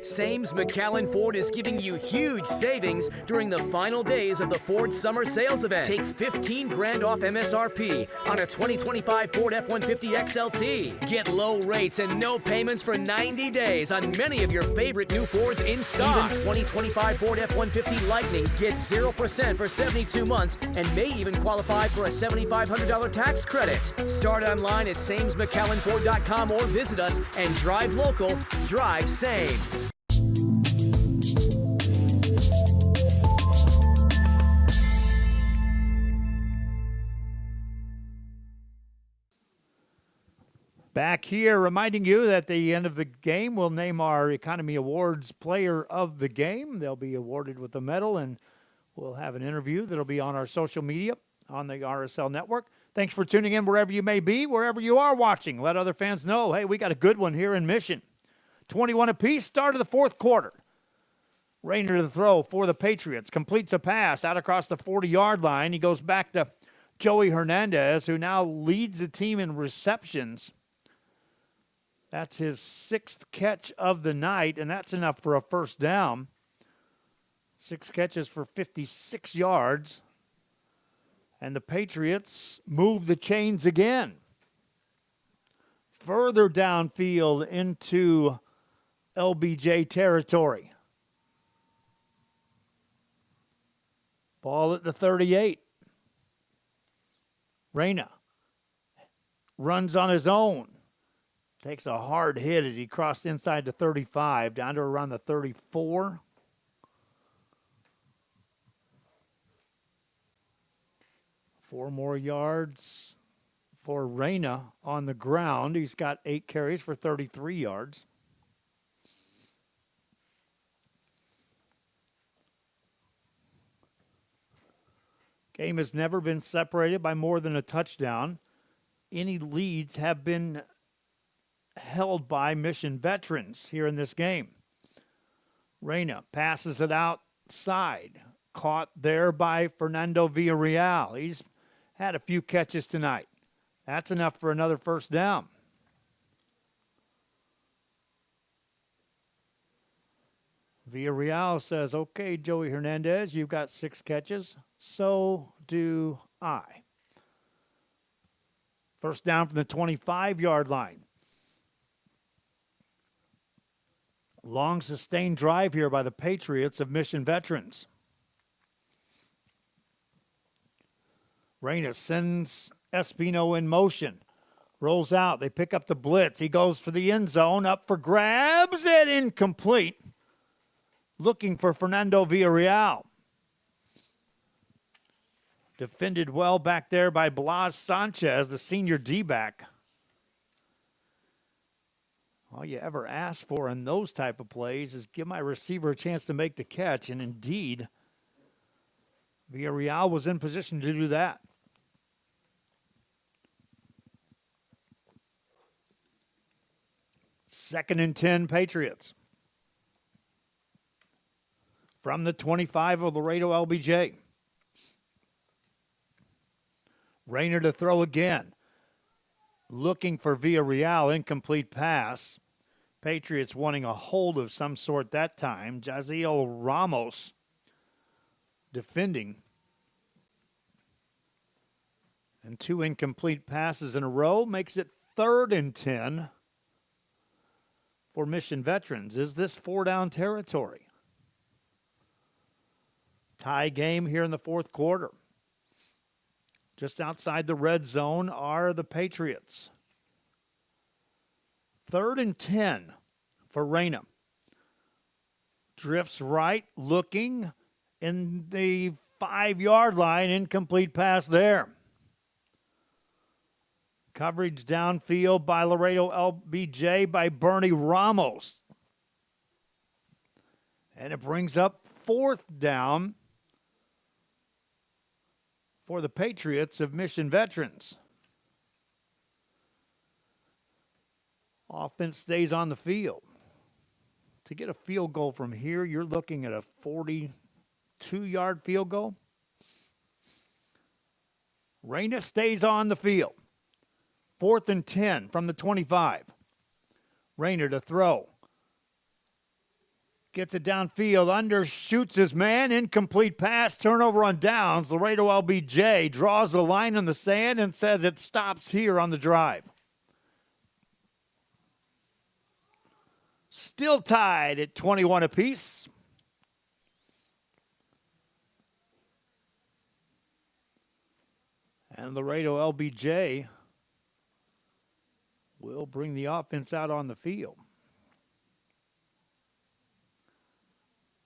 Sames McAllen Ford is giving you huge savings during the final days of the Ford Summer Sales Event. Take 15 grand off MSRP on a 2025 Ford F-150 XLT. Get low rates and no payments for 90 days on many of your favorite new Fords in stock. Even 2025 Ford F-150 Lightnings get 0% for 72 months and may even qualify for a $7,500 tax credit. Start online at SamesMcAllenFord.com or visit us and drive local, drive Sames.
Back here, reminding you that at the end of the game, we'll name our Economy Awards Player of the Game. They'll be awarded with a medal, and we'll have an interview that'll be on our social media on the RSL Network. Thanks for tuning in wherever you may be, wherever you are watching. Let other fans know, hey, we got a good one here in Mission. 21 apiece, start of the fourth quarter. Reyna to the throw for the Patriots. Completes a pass out across the 40-yard line. He goes back to Joey Hernandez, who now leads the team in receptions. That's his 6th catch of the night, and that's enough for a first down. 6 catches for 56 yards. And the Patriots move the chains again. Further downfield into LBJ territory. Ball at the 38. Reyna runs on his own. Takes a hard hit as he crossed inside the 35, down to around the 34. Four more yards for Reyna on the ground. He's got 8 carries for 33 yards. Game has never been separated by more than a touchdown. Any leads have been held by Mission Veterans here in this game. Reyna passes it outside. caught there by Fernando Villarreal. He's had a few catches tonight. That's enough for another first down. Villarreal says, okay, Joey Hernandez, you've got 6 catches. So do I. First down from the 25-yard line. Long sustained drive here by the Patriots of Mission Veterans. Reyna sends Espino in motion. Rolls out. They pick up the blitz. He goes for the end zone. Up for grabs and incomplete. Looking for Fernando Villarreal. Defended well back there by Blas Sanchez, the senior D-back. All you ever ask for in those type of plays is give my receiver a chance to make the catch, and indeed, Villarreal was in position to do that. Second and 10, Patriots. From the 25 of Laredo LBJ. Rayner to throw again. Looking for Villarreal, incomplete pass. Patriots wanting a hold of some sort that time. Jaziel Ramos defending. And 2 incomplete passes in a row makes it 3rd and 10 for Mission Veterans. Is this 4-down territory? Tie game here in the 4th quarter. Just outside the red zone are the Patriots. 3rd and 10 for Reyna. Drifts right, looking in the 5-yard line. Incomplete pass there. Coverage downfield by Laredo LBJ by Bernie Ramos. And it brings up 4th down for the Patriots of Mission Veterans. Offense stays on the field. To get a field goal from here, you're looking at a 42-yard field goal. Reyna stays on the field. 4th and 10 from the 25. Rayner to throw. Gets it downfield, undershoots his man, incomplete pass, turnover on downs. Laredo LBJ draws the line in the sand and says it stops here on the drive. Still tied at 21 apiece. And Laredo LBJ will bring the offense out on the field.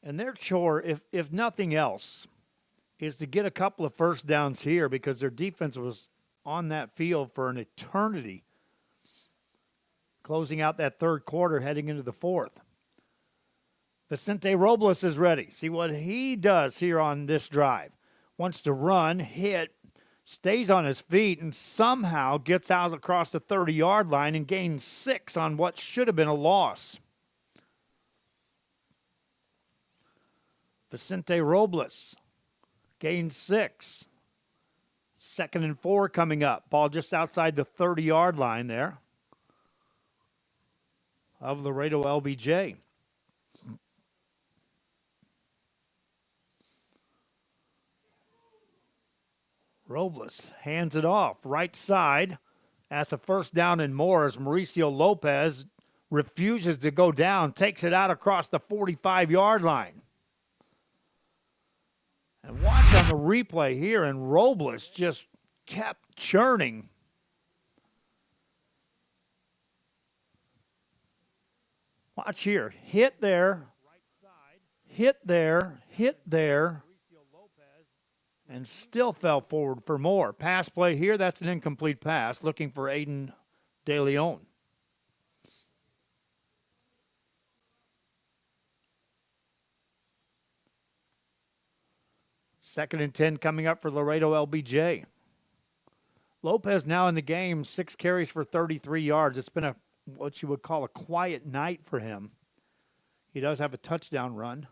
And their chore, if nothing else, is to get a couple of first downs here because their defense was on that field for an eternity, closing out that 3rd quarter, heading into the 4th. Vicente Robles is ready. See what he does here on this drive. Wants to run, hit, stays on his feet, and somehow gets out across the 30-yard line and gains 6 on what should have been a loss. Vicente Robles gains 6. 2nd and 4 coming up. Ball just outside the 30-yard line there of Laredo LBJ. Robles hands it off. Right side. That's a first down and more as Mauricio Lopez refuses to go down. Takes it out across the 45-yard line. And watch on the replay here, and Robles just kept churning. Watch here. Hit there. Hit there. Hit there. And still fell forward for more. Pass play here. That's an incomplete pass. Looking for Aiden De Leon. Second and 10 coming up for Laredo LBJ. Lopez now in the game, 6 carries for 33 yards. It's been what you would call a quiet night for him. He does have a touchdown run.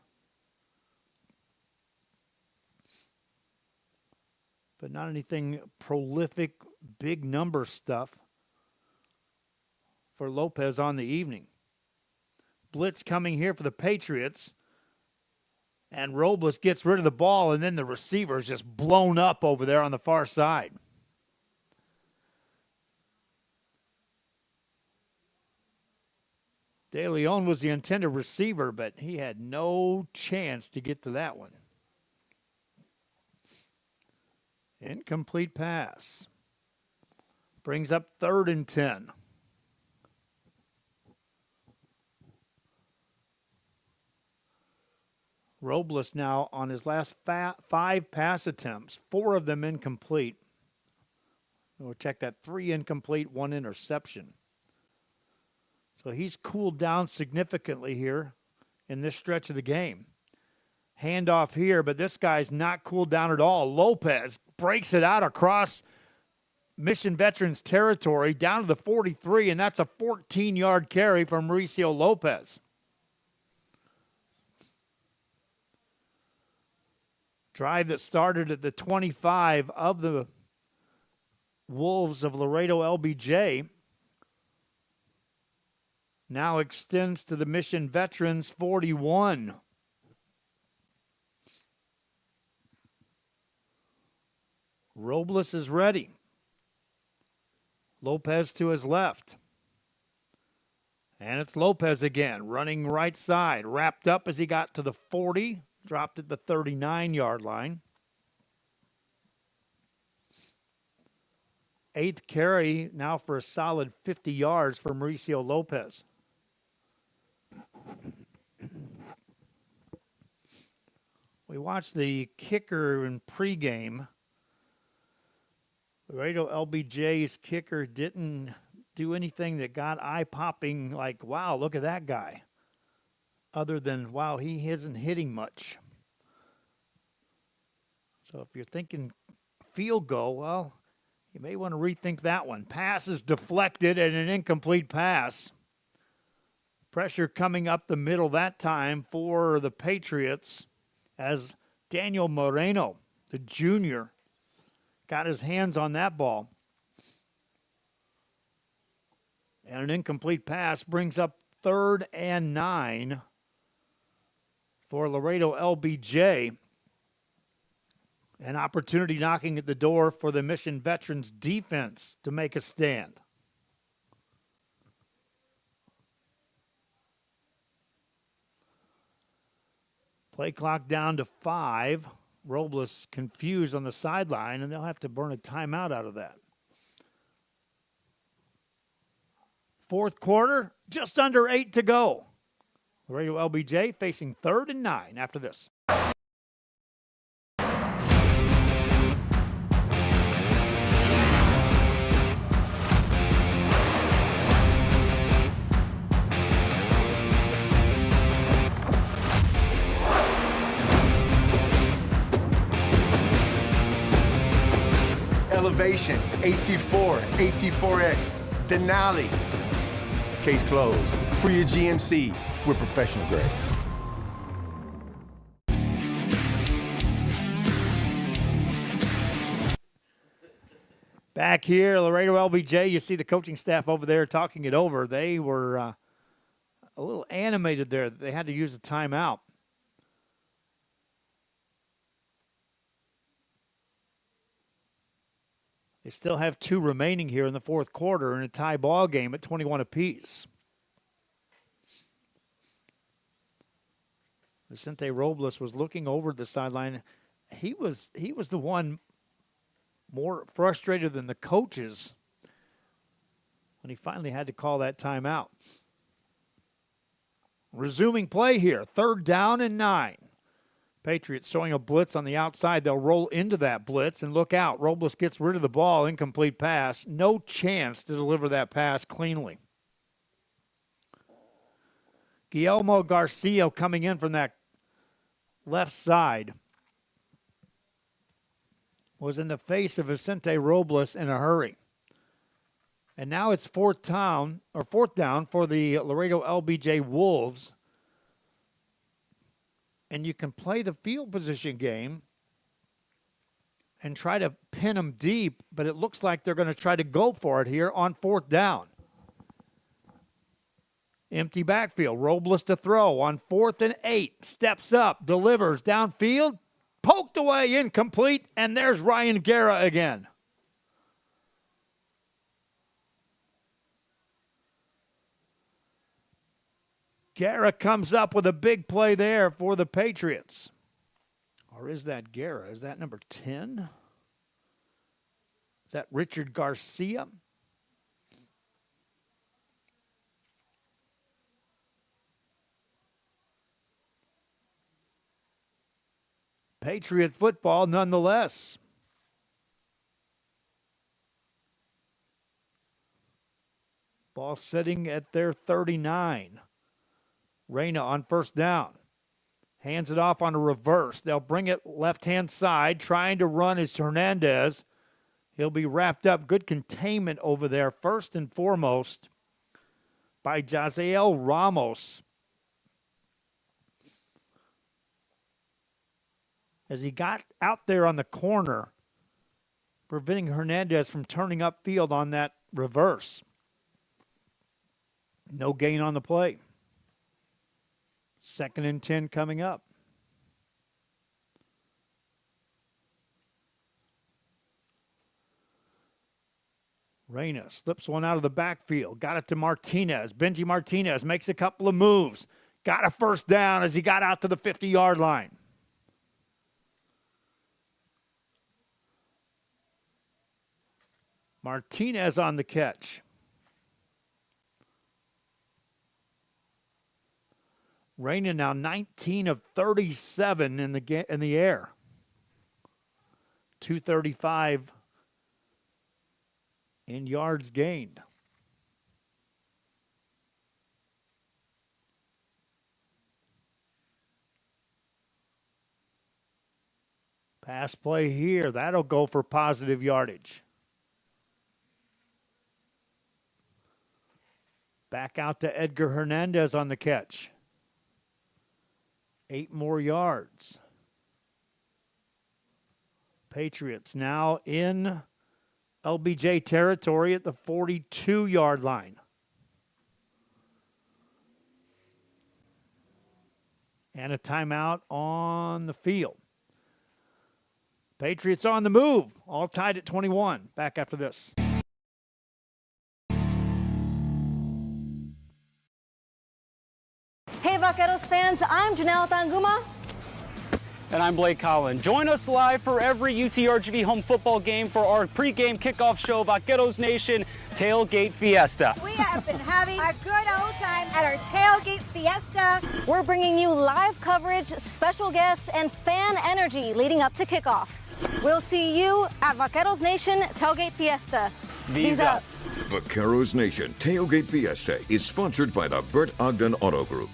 but not anything prolific, big number stuff for Lopez on the evening. Blitz coming here for the Patriots. And Robles gets rid of the ball, and then the receiver is just blown up over there on the far side. De Leon was the intended receiver, but he had no chance to get to that one. Incomplete pass. Brings up 3rd and 10. Robles now on his last 5 pass attempts, 4 of them incomplete. We'll check that. 3 incomplete, 1 interception. So he's cooled down significantly here in this stretch of the game. Handoff here, but this guy's not cooled down at all. Lopez breaks it out across Mission Veterans territory down to the 43, and that's a 14-yard carry from Mauricio Lopez. Drive that started at the 25 of the Wolves of Laredo LBJ now extends to the Mission Veterans 41. Robles is ready. Lopez to his left. And it's Lopez again, running right side. Wrapped up as he got to the 40. Dropped at the 39-yard line. 8th carry now for a solid 50 yards for Mauricio Lopez. We watched the kicker in pregame. Laredo LBJ's kicker didn't do anything that got eye-popping like, wow, look at that guy. Other than, wow, he isn't hitting much. So if you're thinking field goal, well, you may want to rethink that one. Pass is deflected and an incomplete pass. Pressure coming up the middle that time for the Patriots as Daniel Moreno, the junior, got his hands on that ball. And an incomplete pass brings up 3rd and 9 for Laredo LBJ. An opportunity knocking at the door for the Mission Veterans defense to make a stand. Play clock down to 5. Robles confused on the sideline, and they'll have to burn a timeout out of that. 4th quarter, just under 8 to go. Laredo LBJ facing 3rd and 9 after this.
Elevation, AT4, AT4X, Denali. Case closed. For your GMC, we're professional grade.
Back here, Laredo LBJ, you see the coaching staff over there talking it over. They were a little animated there. They had to use a timeout. They still have 2 remaining here in the 4th quarter in a tie ball game at 21 apiece. Vicente Robles was looking over the sideline. He was the one more frustrated than the coaches when he finally had to call that timeout. Resuming play here, 3rd down and 9. Patriots showing a blitz on the outside. They'll roll into that blitz and look out. Robles gets rid of the ball. Incomplete pass. No chance to deliver that pass cleanly. Guillermo Garcia coming in from that left side was in the face of Vicente Robles in a hurry. And now it's 4th down for the Laredo LBJ Wolves. And you can play the field position game and try to pin them deep, but it looks like they're going to try to go for it here on 4th down. Empty backfield. Robles to throw on 4th and 8. Steps up, delivers downfield, poked away, incomplete, and there's Ryan Guerra again. Guerra comes up with a big play there for the Patriots. Or is that Guerra? Is that number 10? Is that Richard Garcia? Patriot football nonetheless. Ball sitting at their 39. Reyna on 1st down. Hands it off on a reverse. They'll bring it left-hand side. Trying to run is Hernandez. He'll be wrapped up. Good containment over there, first and foremost, by Jaziel Ramos. As he got out there on the corner, preventing Hernandez from turning upfield on that reverse. No gain on the play. 2nd and 10 coming up. Reyna slips one out of the backfield. Got it to Martinez. Benji Martinez makes a couple of moves. Got a 1st down as he got out to the 50-yard line. Martinez on the catch. Reyna now 19 of 37 in the air. 235 in yards gained. Pass play here. That'll go for positive yardage. Back out to Edgar Hernandez on the catch. 8 more yards. Patriots now in LBJ territory at the 42-yard line. And a timeout on the field. Patriots on the move, all tied at 21. Back after this.
Hey Vaqueros fans, I'm Janelle Tanguma.
And I'm Blake Collin. Join us live for every UTRGV home football game for our pregame kickoff show, Vaqueros Nation Tailgate Fiesta.
We have been having a good old time at our Tailgate Fiesta. We're bringing you live coverage, special guests, and fan energy leading up to kickoff. We'll see you at Vaqueros Nation Tailgate Fiesta.
Visa.
Vaqueros Nation Tailgate Fiesta is sponsored by the Bert Ogden Auto Group.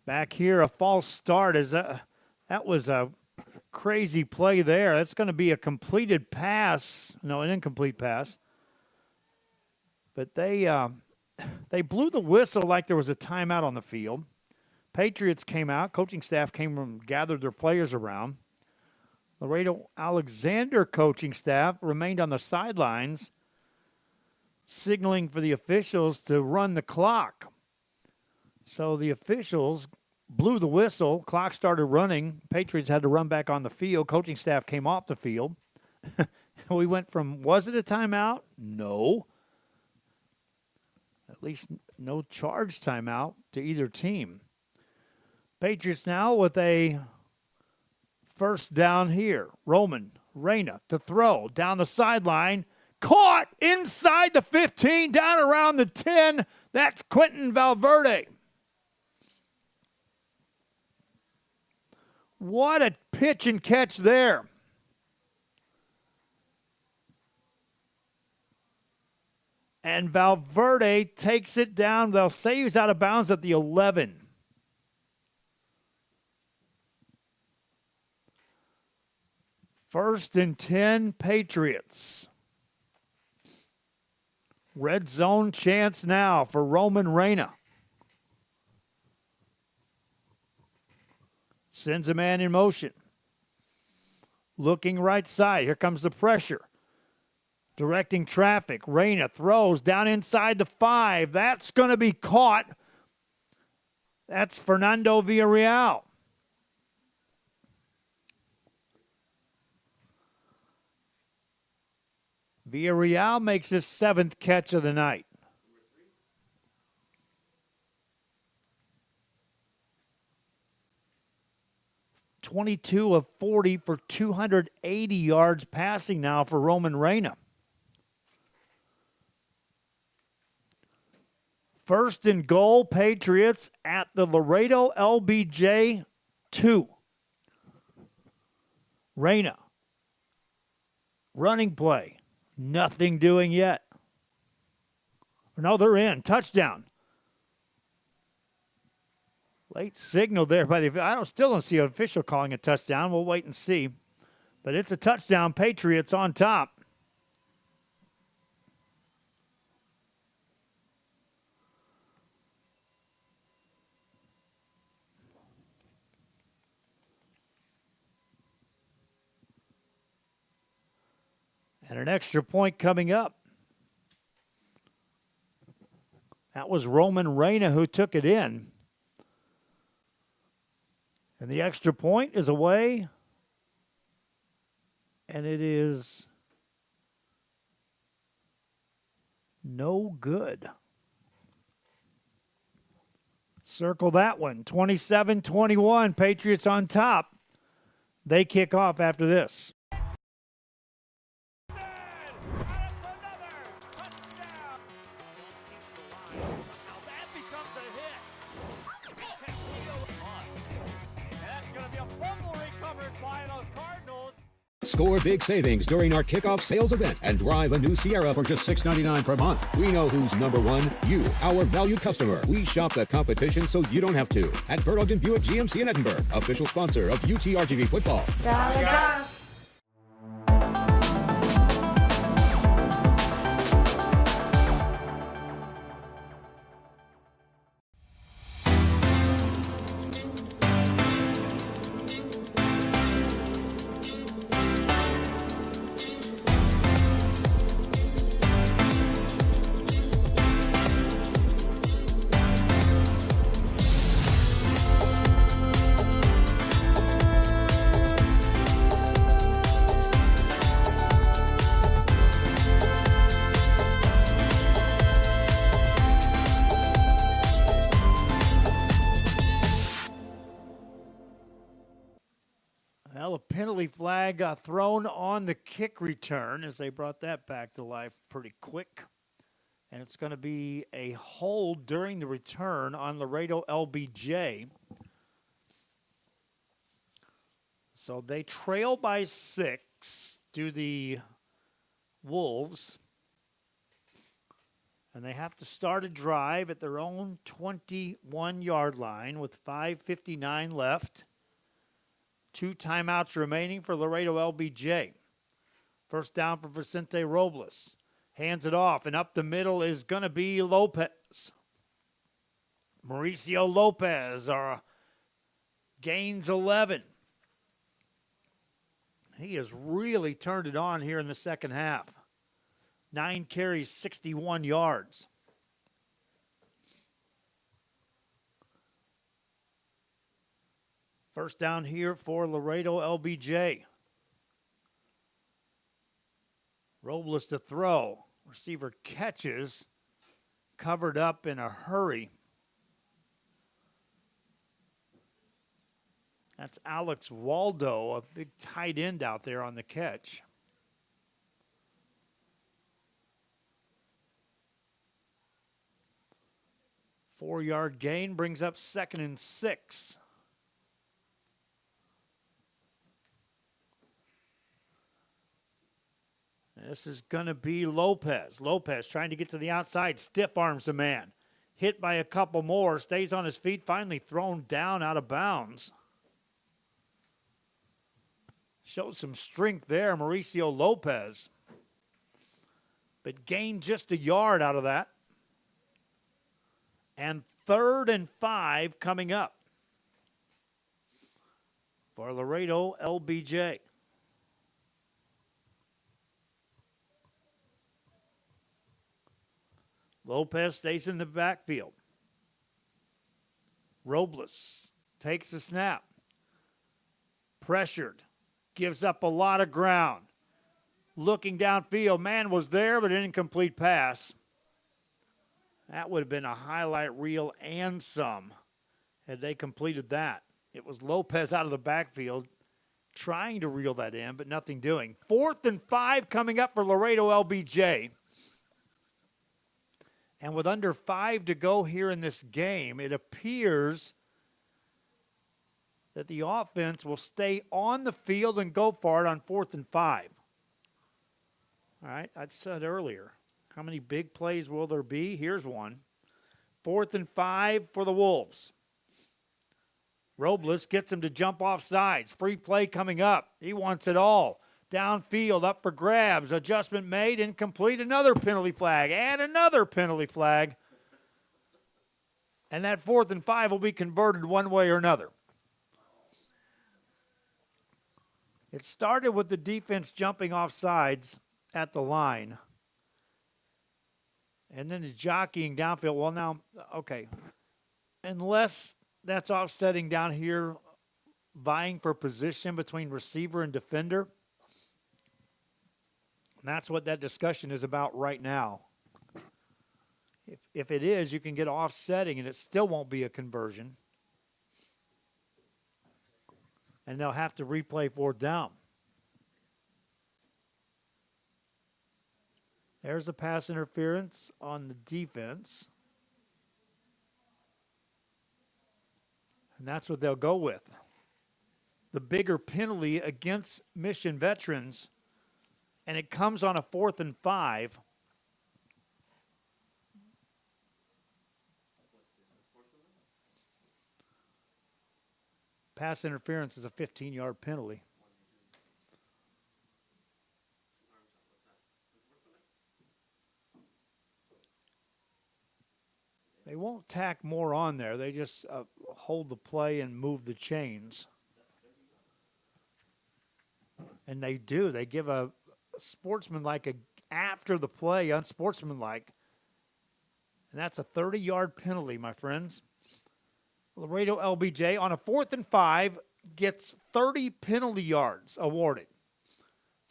Back here, a false start. That was a crazy play there. That's going to be a completed pass. No, an incomplete pass. But they blew the whistle like there was a timeout on the field. Patriots came out. Coaching staff came and gathered their players around. Laredo Alexander coaching staff remained on the sidelines, signaling for the officials to run the clock. So the officials blew the whistle. Clock started running. Patriots had to run back on the field. Coaching staff came off the field. We went from, was it a timeout? No. At least no charge timeout to either team. Patriots now with a 1st down here. Roman Reyna to throw down the sideline. Caught inside the 15, down around the 10. That's Quentin Valverde. What a pitch and catch there. And Valverde takes it down. They'll say he was out of bounds at the 11. First and 10, Patriots. Red zone chance now for Roman Reyna. Sends a man in motion. looking right side. Here comes the pressure. Directing traffic. Reyna throws down inside the 5. That's going to be caught. That's Fernando Villarreal. Villarreal makes his 7th catch of the night. (22 of 40 for 280 yards passing now for Roman Reyna. First and goal, Patriots at the Laredo LBJ 2. Reyna. Running play. Nothing doing yet. No, they're in. Touchdown. Late signal there by the. Still don't see an official calling a touchdown. We'll wait and see. But it's a touchdown. Patriots on top. And an extra point coming up. That was Roman Reyna who took it in. And the extra point is away. And it is no good. Circle that one. 27-21. Patriots on top. They kick off after this.
Score big savings during our kickoff sales event and drive a new Sierra for just $6.99 per month. We know who's number one. You, our valued customer. We shop the competition so you don't have to. At Burlington Buick GMC in Edinburgh, official sponsor of UTRGV football.
Gas.
Well, a penalty flag thrown on the kick return as they brought that back to life pretty quick. And it's going to be a hold during the return on Laredo LBJ. So they trail by 6 to the Wolves. And they have to start a drive at their own 21-yard line with 5:59 left. 2 timeouts remaining for Laredo LBJ. First down for Vicente Robles. Hands it off, and up the middle is going to be Lopez. Mauricio Lopez gains 11. He has really turned it on here in the second half. 9 carries, 61 yards. First down here for Laredo LBJ. Robles to throw. Receiver catches. Covered up in a hurry. That's Alex Waldo, a big tight end out there on the catch. Four-yard gain brings up 2nd and 6. This is going to be Lopez. Lopez trying to get to the outside. Stiff arms a man. Hit by a couple more. Stays on his feet. Finally thrown down out of bounds. Showed some strength there, Mauricio Lopez. But gained just a yard out of that. And 3rd and 5 coming up for Laredo LBJ. Lopez stays in the backfield. Robles takes the snap. Pressured. Gives up a lot of ground. Looking downfield. Man was there, but an incomplete pass. That would have been a highlight reel and some had they completed that. It was Lopez out of the backfield trying to reel that in, but nothing doing. 4th and 5 coming up for Laredo LBJ. And with under 5 to go here in this game, it appears that the offense will stay on the field and go for it on 4th and 5. All right, I said earlier, how many big plays will there be? Here's one. 4th and 5 for the Wolves. Robles gets him to jump off sides. Free play coming up. He wants it all. Downfield, up for grabs. Adjustment made, incomplete. Another penalty flag, and another penalty flag. And that 4th and 5 will be converted one way or another. It started with the defense jumping off sides at the line. And then the jockeying downfield. Well, now, okay. Unless that's offsetting down here, vying for position between receiver and defender. And that's what that discussion is about right now. If it is, you can get offsetting, and it still won't be a conversion. And they'll have to replay 4th down. There's the pass interference on the defense. And that's what they'll go with. The bigger penalty against Mission Veterans, and it comes on a 4th and 5. Pass interference is a 15-yard penalty. They won't tack more on there. They just hold the play and move the chains. And they do. They give a sportsmanlike after the play, unsportsmanlike. And that's a 30-yard penalty, my friends. Laredo LBJ on a 4th and 5 gets 30 penalty yards awarded.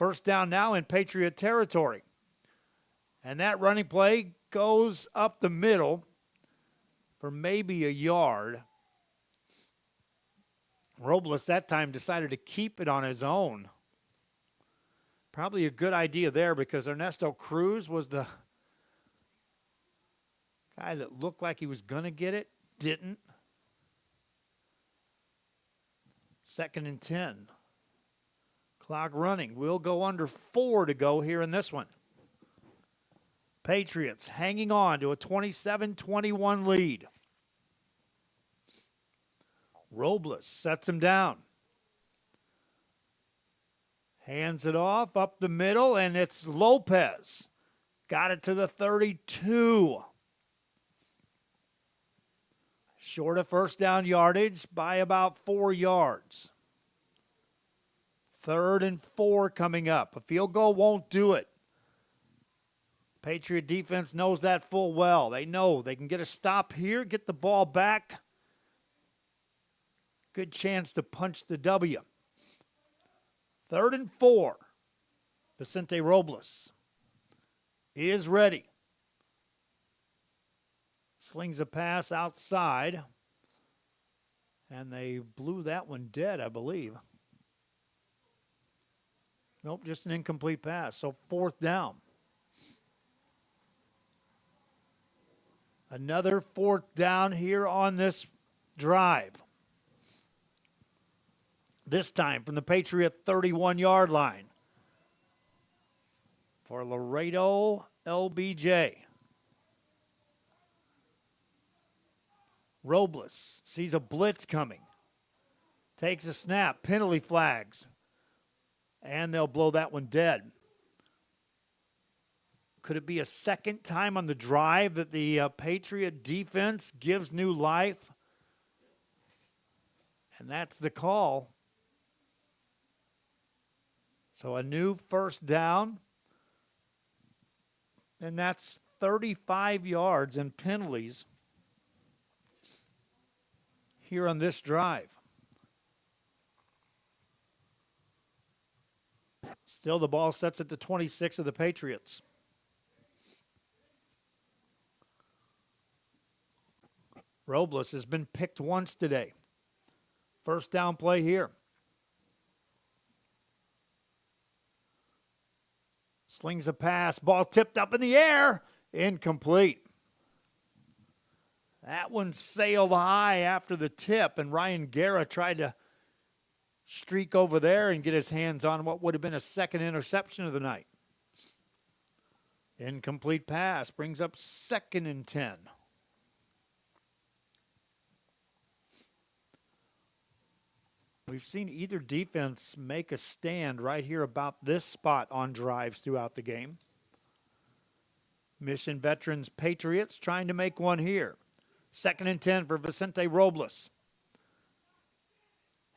1st down now in Patriot territory. And that running play goes up the middle for maybe a yard. Robles that time decided to keep it on his own. Probably a good idea there because Ernesto Cruz was the guy that looked like he was going to get it, didn't. 2nd and 10. Clock running. We'll go under 4 to go here in this one. Patriots hanging on to a 27-21 lead. Robles sets him down. Hands it off up the middle, and it's Lopez. Got it to the 32. Short of 1st down yardage by about 4 yards. 3rd and 4 coming up. A field goal won't do it. Patriot defense knows that full well. They know they can get a stop here, get the ball back. Good chance to punch the W. 3rd and 4. Vicente Robles is ready. Slings a pass outside. And they blew that one dead, I believe. Nope, just an incomplete pass. So 4th down. Another 4th down here on this drive. This time from the Patriot 31-yard line. For Laredo LBJ. Robles sees a blitz coming. Takes a snap. Penalty flags. And they'll blow that one dead. Could it be a second time on the drive that the Patriot defense gives new life? And that's the call. So a new 1st down. And that's 35 yards in penalties here on this drive. Still, the ball sets at the 26 of the Patriots. Robles has been picked once today. First down play here. Slings a pass, ball tipped up in the air, incomplete. That one sailed high after the tip, and Ryan Guerra tried to streak over there and get his hands on what would have been a second interception of the night. Incomplete pass brings up 2nd and 10. We've seen either defense make a stand right here about this spot on drives throughout the game. Mission Veterans Patriots trying to make one here. 2nd and 10 for Vicente Robles.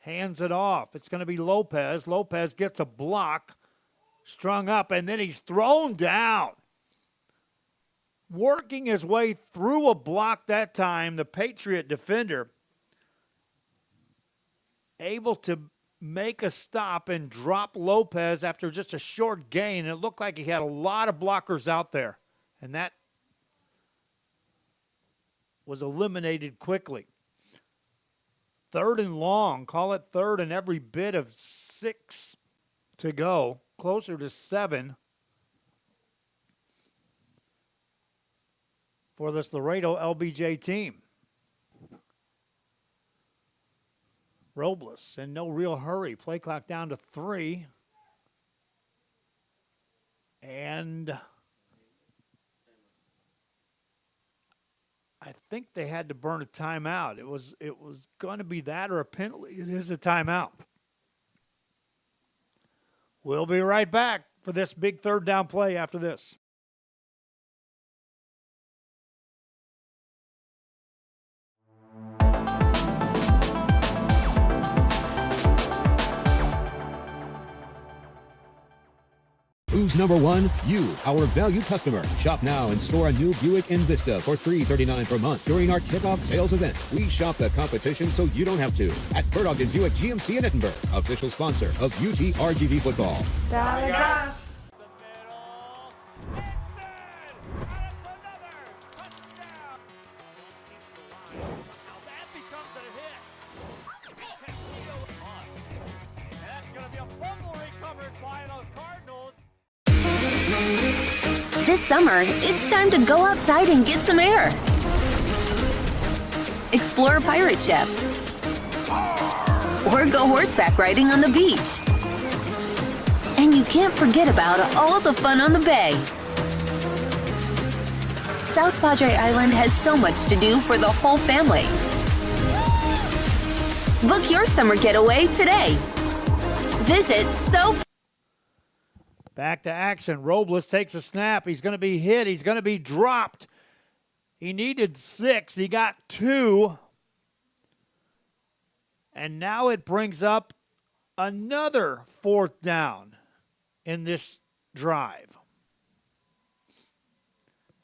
Hands it off. It's going to be Lopez. Lopez gets a block, strung up, and then he's thrown down. Working his way through a block that time, the Patriot defender able to make a stop and drop Lopez after just a short gain. It looked like he had a lot of blockers out there, and that was eliminated quickly. 3rd and long, call it 3rd and every bit of 6 to go, closer to 7 for this Laredo LBJ team. Robles in no real hurry. Play clock down to 3. And I think they had to burn a timeout. It was going to be that or a penalty. It is a timeout. We'll be right back for this big 3rd down play after this.
Who's number one? You, our valued customer. Shop now and score a new Buick Envista for $339 per month during our kickoff sales event. We shop the competition so you don't have to. At Burr Ogden Buick GMC in Edinburgh, official sponsor of UT RGV football.
Gas. That's going to be a fumble recovered by the Cardinals.
This summer, it's time to go outside and get some air. Explore a pirate ship. Or go horseback riding on the beach. And you can't forget about all the fun on the bay. South Padre Island has so much to do for the whole family. Book your summer getaway today. Visit
Back to action. Robles takes a snap. He's going to be hit. He's going to be dropped. He needed 6. He got 2. And now it brings up another 4th down in this drive.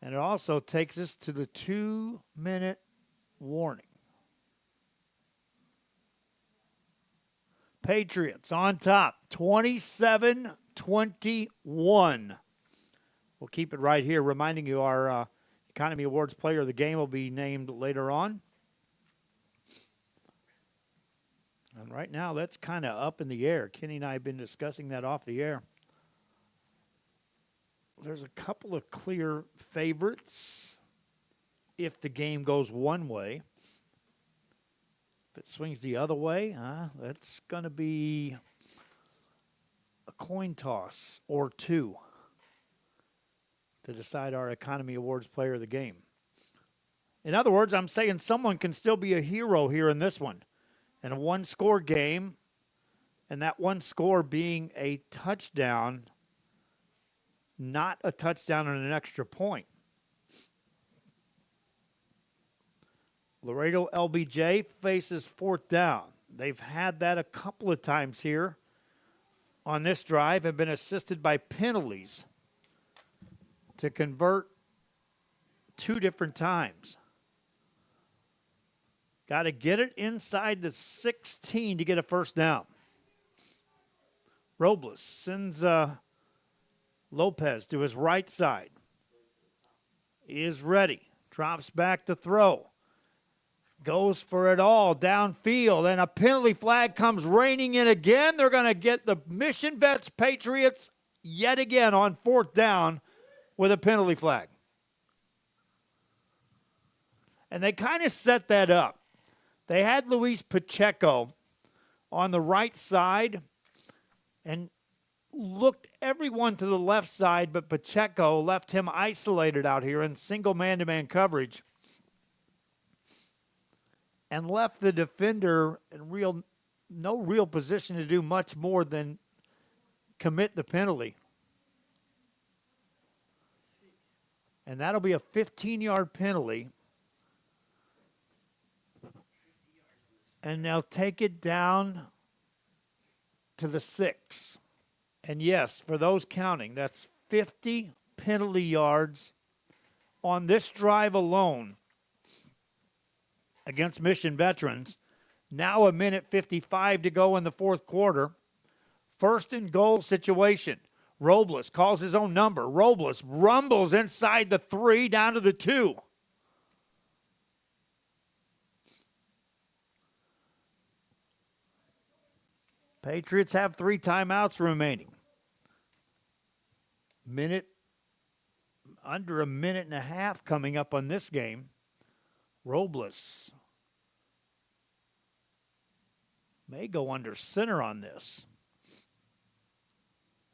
And it also takes us to the 2-minute warning. Patriots on top, 27-21. We'll keep it right here, reminding you our Economy Awards Player of the Game will be named later on. And right now, that's kind of up in the air. Kenny and I have been discussing that off the air. There's a couple of clear favorites if the game goes one way. If it swings the other way, that's going to be a coin toss or two to decide our Economy Awards Player of the Game. In other words, I'm saying someone can still be a hero here in this one. In a one-score game, and that one score being a touchdown, not a touchdown and an extra point. Laredo LBJ faces 4th down. They've had that a couple of times here on this drive, have been assisted by penalties to convert 2 different times. Got to get it inside the 16 to get a first down. Robles sends Lopez to his right side. He is ready. Drops back to throw. Goes for it all downfield, and a penalty flag comes raining in again. They're going to get the Mission Vets Patriots yet again on 4th down with a penalty flag. And they kind of set that up. They had Luis Pacheco on the right side and looked everyone to the left side, but Pacheco left him isolated out here in single man-to-man coverage and left the defender in no real position to do much more than commit the penalty. And that'll be a 15-yard penalty. And they'll take it down to the 6. And yes, for those counting, that's 50 penalty yards on this drive alone against Mission Veterans. Now 1:55 to go in the 4th quarter. 1st and goal situation. Robles calls his own number. Robles rumbles inside the 3 down to the 2. Patriots have 3 timeouts remaining. Under a minute and a half coming up on this game. Robles may go under center on this.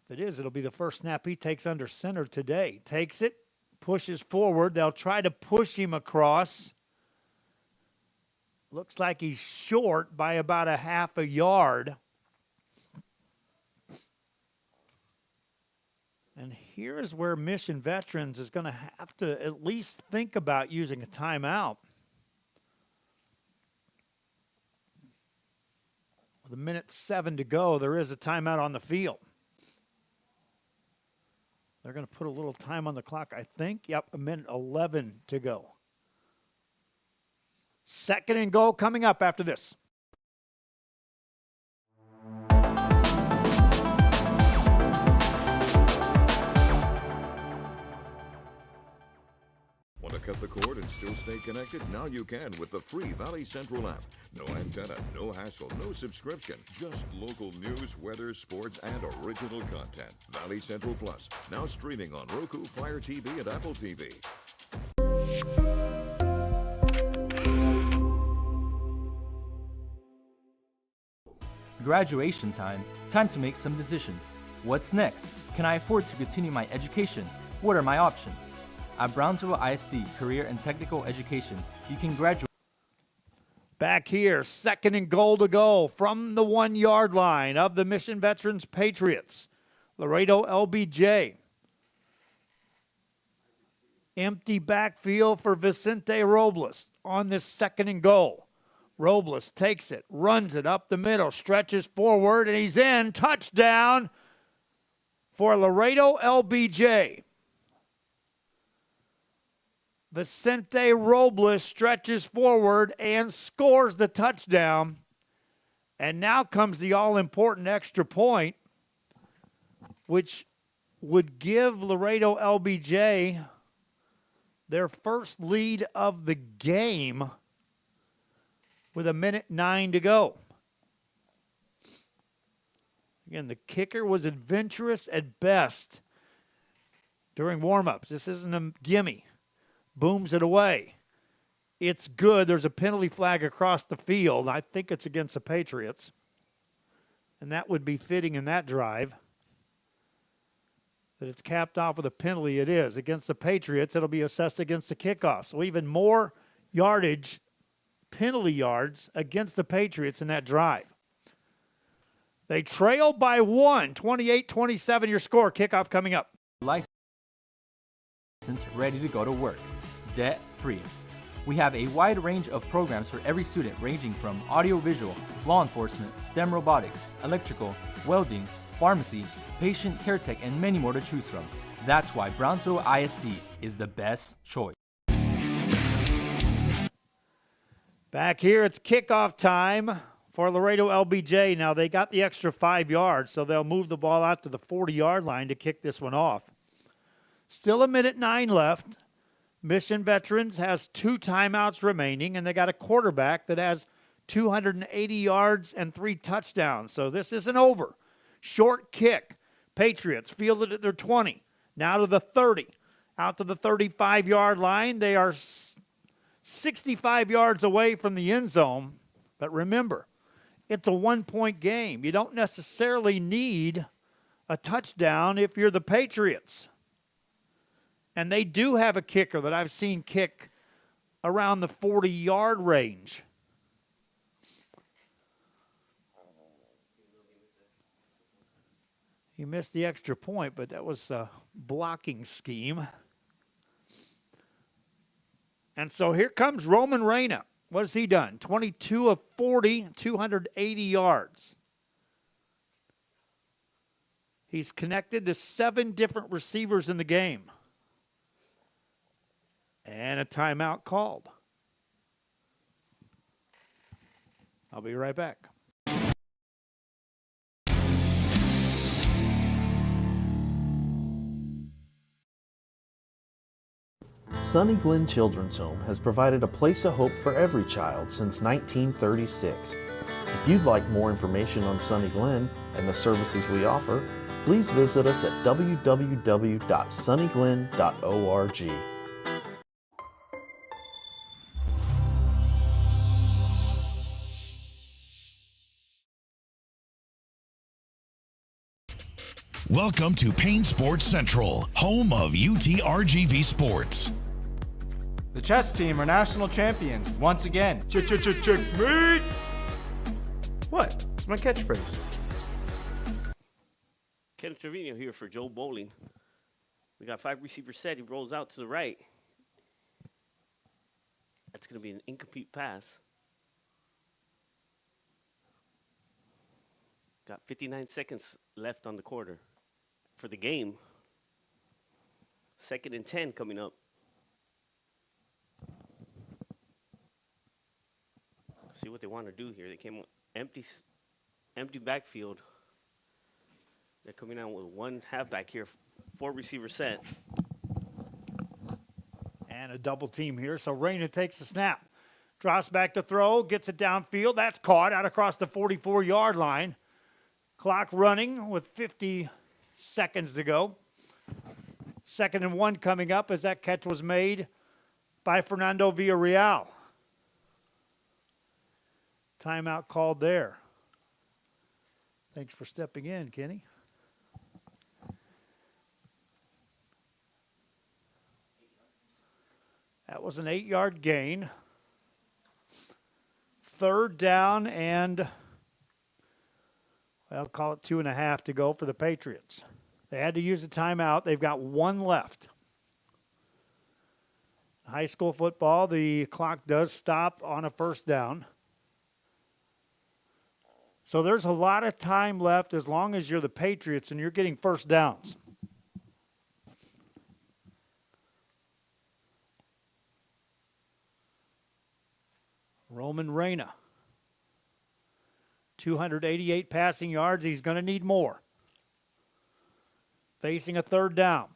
If it is, it'll be the first snap he takes under center today. Takes it, pushes forward. They'll try to push him across. Looks like he's short by about a half a yard. And here is where Mission Veterans is going to have to at least think about using a timeout. With 1:07 to go, there is a timeout on the field. They're going to put a little time on the clock, I think. Yep, 1:11 to go. 2nd and goal coming up after this.
Want to cut the cord and still stay connected? Now you can with the free Valley Central app. No antenna, no hassle, no subscription. Just local news, weather, sports, and original content. Valley Central Plus, now streaming on Roku, Fire TV, and Apple TV.
Graduation time. Time to make some decisions. What's next? Can I afford to continue my education? What are my options? At Brownsville ISD Career and Technical Education, you can graduate.
Back here, 2nd and goal to go from the 1-yard line of the Mission Veterans Patriots. Laredo LBJ. Empty backfield for Vicente Robles on this 2nd and goal. Robles takes it, runs it up the middle, stretches forward, and he's in. Touchdown for Laredo LBJ. Vicente Robles stretches forward and scores the touchdown. And now comes the all-important extra point, which would give Laredo LBJ their first lead of the game with 1:09 to go. Again, the kicker was adventurous at best during warm-ups. This isn't a gimme. Booms it away. It's good. There's a penalty flag across the field. I think it's against the Patriots. And that would be fitting in that drive. That it's capped off with a penalty. It is. Against the Patriots, it'll be assessed against the kickoff. So even more yardage, penalty yards, against the Patriots in that drive. They trail by 1, 28-27 your score. Kickoff coming up.
License ready to go to work. Debt-free. We have a wide range of programs for every student, ranging from audiovisual, law enforcement, STEM robotics, electrical, welding, pharmacy, patient care tech, and many more to choose from. That's why Brownsville ISD is the best choice.
Back here, it's kickoff time for Laredo LBJ. Now, they got the extra 5 yards, so they'll move the ball out to the 40-yard line to kick this one off. Still 1:09 left. Mission Veterans has 2 timeouts remaining, and they got a quarterback that has 280 yards and 3 touchdowns. So this isn't over. Short kick. Patriots fielded at their 20. Now to the 30. Out to the 35-yard line. They are 65 yards away from the end zone. But remember, it's a 1-point game. You don't necessarily need a touchdown if you're the Patriots. And they do have a kicker that I've seen kick around the 40-yard range. He missed the extra point, but that was a blocking scheme. And so here comes Roman Reyna. What has he done? 22 of 40, 280 yards. He's connected to 7 different receivers in the game. And a timeout called. I'll be right back.
Sunny Glen Children's Home has provided a place of hope for every child since 1936. If you'd like more information on Sunny Glen and the services we offer, please visit us at www.sunnyglen.org.
Welcome to Payne Sports Central, home of UTRGV Sports.
The chess team are national champions once again. Checkmate!
What? It's my catchphrase.
Ken Trevino here for Joe Bowling. We got 5 receivers set. He rolls out to the right. That's going to be an incomplete pass. Got 59 seconds left on the quarter for the game. 2nd and 10 coming up. See what they want to do here. They came empty backfield. They're coming out with 1 halfback here, 4 receivers set.
And a double team here. So Reyna takes the snap. Drops back to throw. Gets it downfield. That's caught out across the 44-yard line. Clock running with 50 seconds to go. 2nd and 1 coming up as that catch was made by Fernando Villarreal. Timeout called there. Thanks for stepping in, Kenny. That was an 8-yard gain. 3rd down and, well, call it 2.5 to go for the Patriots. They had to use a timeout. They've got 1 left. High school football, the clock does stop on a 1st down. So there's a lot of time left as long as you're the Patriots and you're getting 1st downs. Roman Reyna. 288 passing yards. He's going to need more. Facing a 3rd down.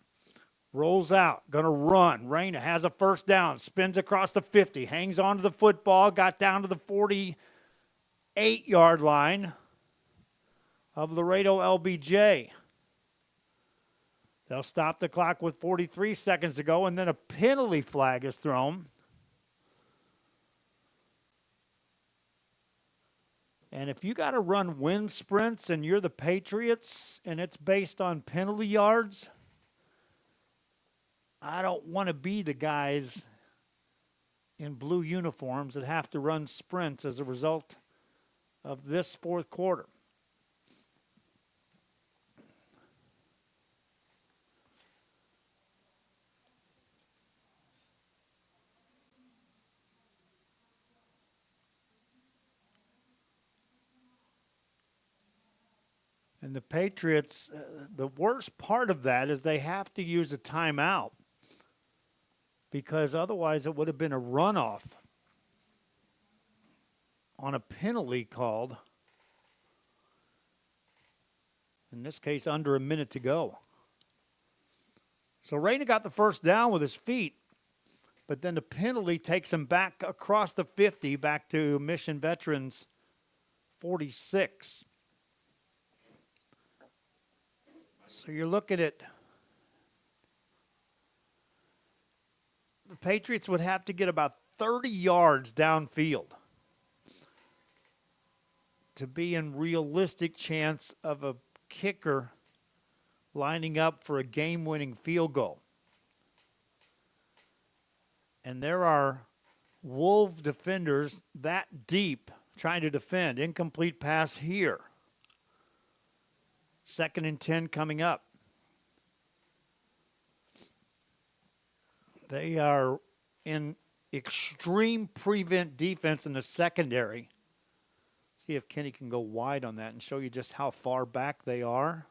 Rolls out. Going to run. Reyna has a 1st down. Spins across the 50. Hangs onto the football. Got down to the 48-yard line of Laredo LBJ. They'll stop the clock with 43 seconds to go, and then a penalty flag is thrown. And if you got to run wind sprints and you're the Patriots and it's based on penalty yards, I don't want to be the guys in blue uniforms that have to run sprints as a result of this 4th quarter. And the Patriots, the worst part of that is they have to use a timeout because otherwise it would have been a runoff. on a penalty called. In this case, under a minute to go. So Reyna got the first down with his feet, but then the penalty takes him back across the 50, back to Mission Veterans 46. So you're looking at the Patriots would have to get about 30 yards downfield to be in realistic chance of a kicker lining up for a game-winning field goal. And there are Wolf defenders that deep trying to defend. Incomplete pass here. 2nd and 10 coming up. They are in extreme prevent defense in the secondary. See if Kenny can go wide on that and show you just how far back they are.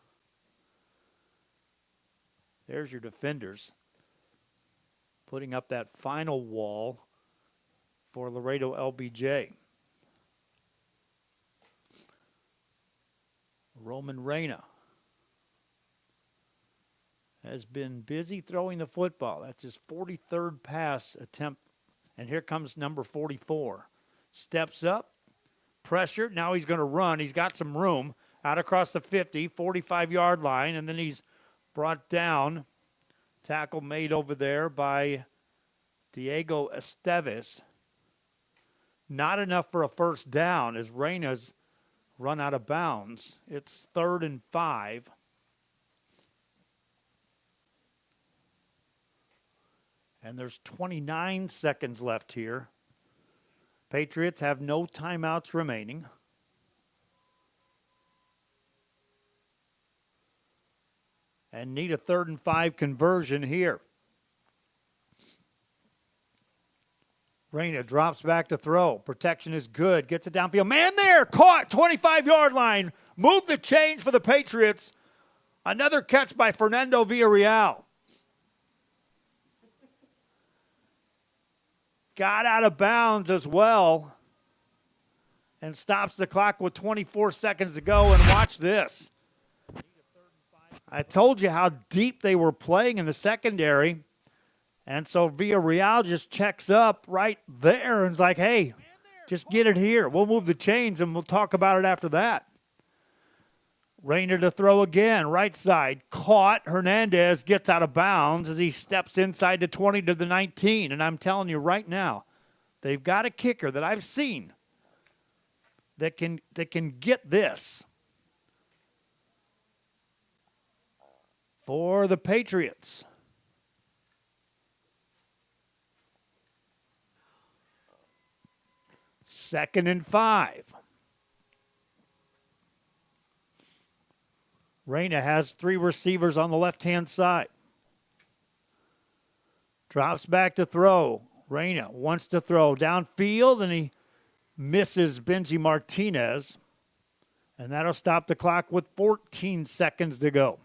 There's your defenders putting up that final wall for Laredo LBJ. Roman Reyna has been busy throwing the football. That's his 43rd pass attempt. And here comes number 44. Steps up, pressured. Now he's going to run. He's got some room out across the 50, 45-yard line, and then he's brought down. Tackle made over there by Diego Esteves. Not enough for a first down as Reyna's run out of bounds. It's 3rd and 5. And there's 29 seconds left here. Patriots have no timeouts remaining. And need a 3rd and 5 conversion here. Reyna drops back to throw. Protection is good. Gets it downfield. Man there! Caught! 25-yard line. Move the chains for the Patriots. Another catch by Fernando Villarreal. Got out of bounds as well. And stops the clock with 24 seconds to go. And watch this. I told you how deep they were playing in the secondary. And so Villarreal just checks up right there and is like, hey, just get it here. We'll move the chains and we'll talk about it after that. Reyna to throw again, right side. Caught. Hernandez gets out of bounds as he steps inside the 20 to the 19. And I'm telling you right now, they've got a kicker that I've seen that can get this for the Patriots. 2nd and 5. Reyna has 3 receivers on the left-hand side. Drops back to throw. Reyna wants to throw downfield, and he misses Benji Martinez. And that'll stop the clock with 14 seconds to go.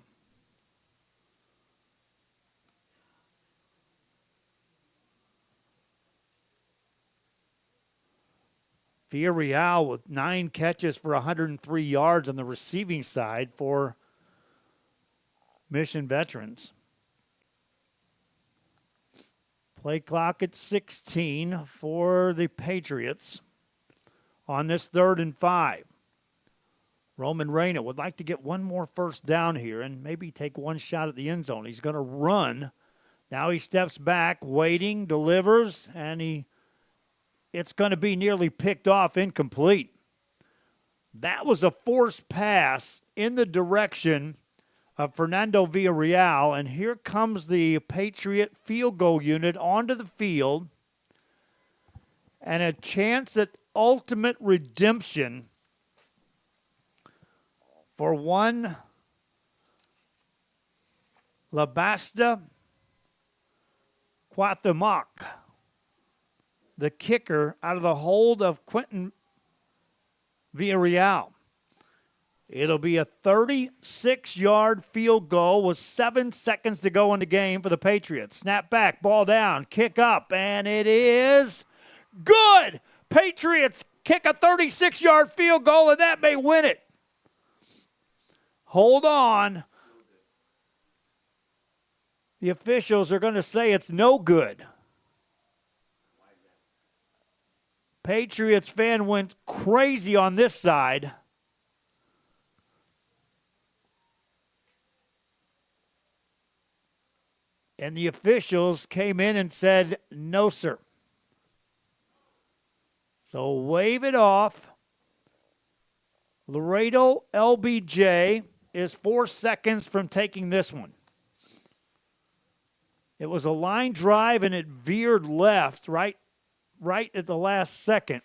Villarreal with 9 catches for 103 yards on the receiving side for Mission Veterans. Play clock at 16 for the Patriots on this 3rd and 5. Roman Reyna would like to get one more first down here and maybe take one shot at the end zone. He's going to run. Now he steps back, waiting, delivers, and it's going to be nearly picked off, incomplete. That was a forced pass in the direction of Fernando Villarreal, and here comes the Patriot field goal unit onto the field, and a chance at ultimate redemption for one Labasta Cuauhtemoc, the kicker, out of the hold of Quentin Villarreal. It'll be a 36-yard field goal with 7 seconds to go in the game for the Patriots. Snap back, ball down, kick up, and it is good. Patriots kick a 36-yard field goal, and that may win it. Hold on. The officials are going to say it's no good. Patriots fan went crazy on this side. And the officials came in and said, no, sir. So wave it off. Laredo LBJ is 4 seconds from taking this one. It was a line drive, and it veered left right at the last second.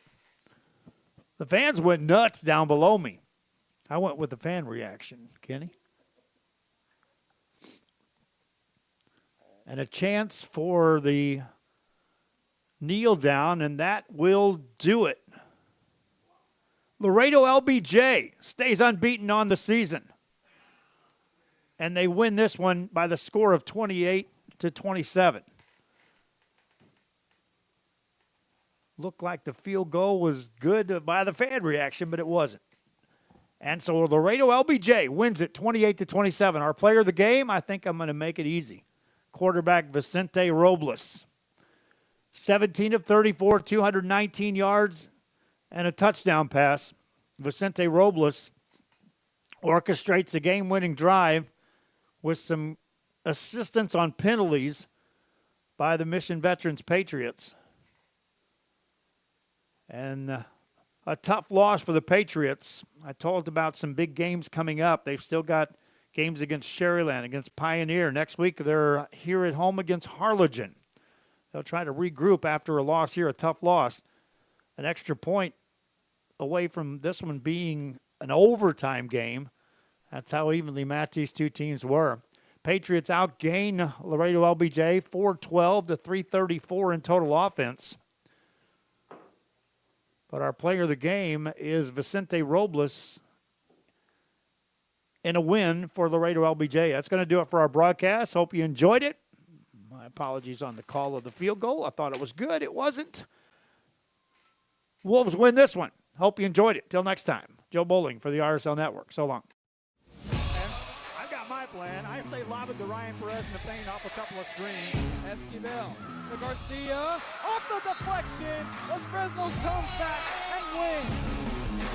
The fans went nuts down below me. I went with the fan reaction, Kenny. And a chance for the kneel down, and that will do it. Laredo LBJ stays unbeaten on the season. And they win this one by the score of 28-27. Looked like the field goal was good by the fan reaction, but it wasn't. And so Laredo LBJ wins it 28-27. Our player of the game, I think I'm going to make it easy. Quarterback Vicente Robles. 17 of 34, 219 yards, and a touchdown pass. Vicente Robles orchestrates a game-winning drive with some assistance on penalties by the Mission Veterans Patriots. And a tough loss for the Patriots. I told about some big games coming up. They've still got games against Sherryland, against Pioneer. Next week, they're here at home against Harlingen. They'll try to regroup after a loss here, a tough loss. An extra point away from this one being an overtime game. That's how evenly matched these two teams were. Patriots outgain Laredo LBJ 412 to 334 in total offense. But our player of the game is Vicente Robles in a win for Laredo LBJ. That's going to do it for our broadcast. Hope you enjoyed it. My apologies on the call of the field goal. I thought it was good. It wasn't. Wolves win this one. Hope you enjoyed it. Till next time. Joe Bowling for the RSL Network. So long.
I've got my plan. I say lob it to Ryan Perez in the paint off a couple of screens. Esquivel to Garcia. Off the deflection. Los Fresnos comes back and wins.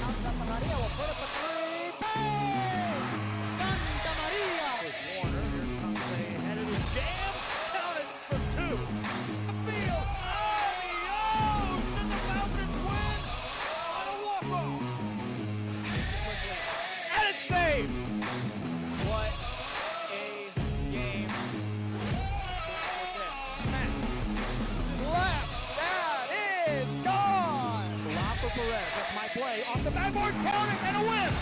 Now Santa Maria will put up a three. Bang! Santa Maria! Is Warner. Here comes a headed jam. Counted for two. The field. Adios! And the Falcons win on a walk-off. And it's saved. What a game. Smack to the left. That is gone. Lob for Perez. That's my play. Off the backboard. Counting and a win.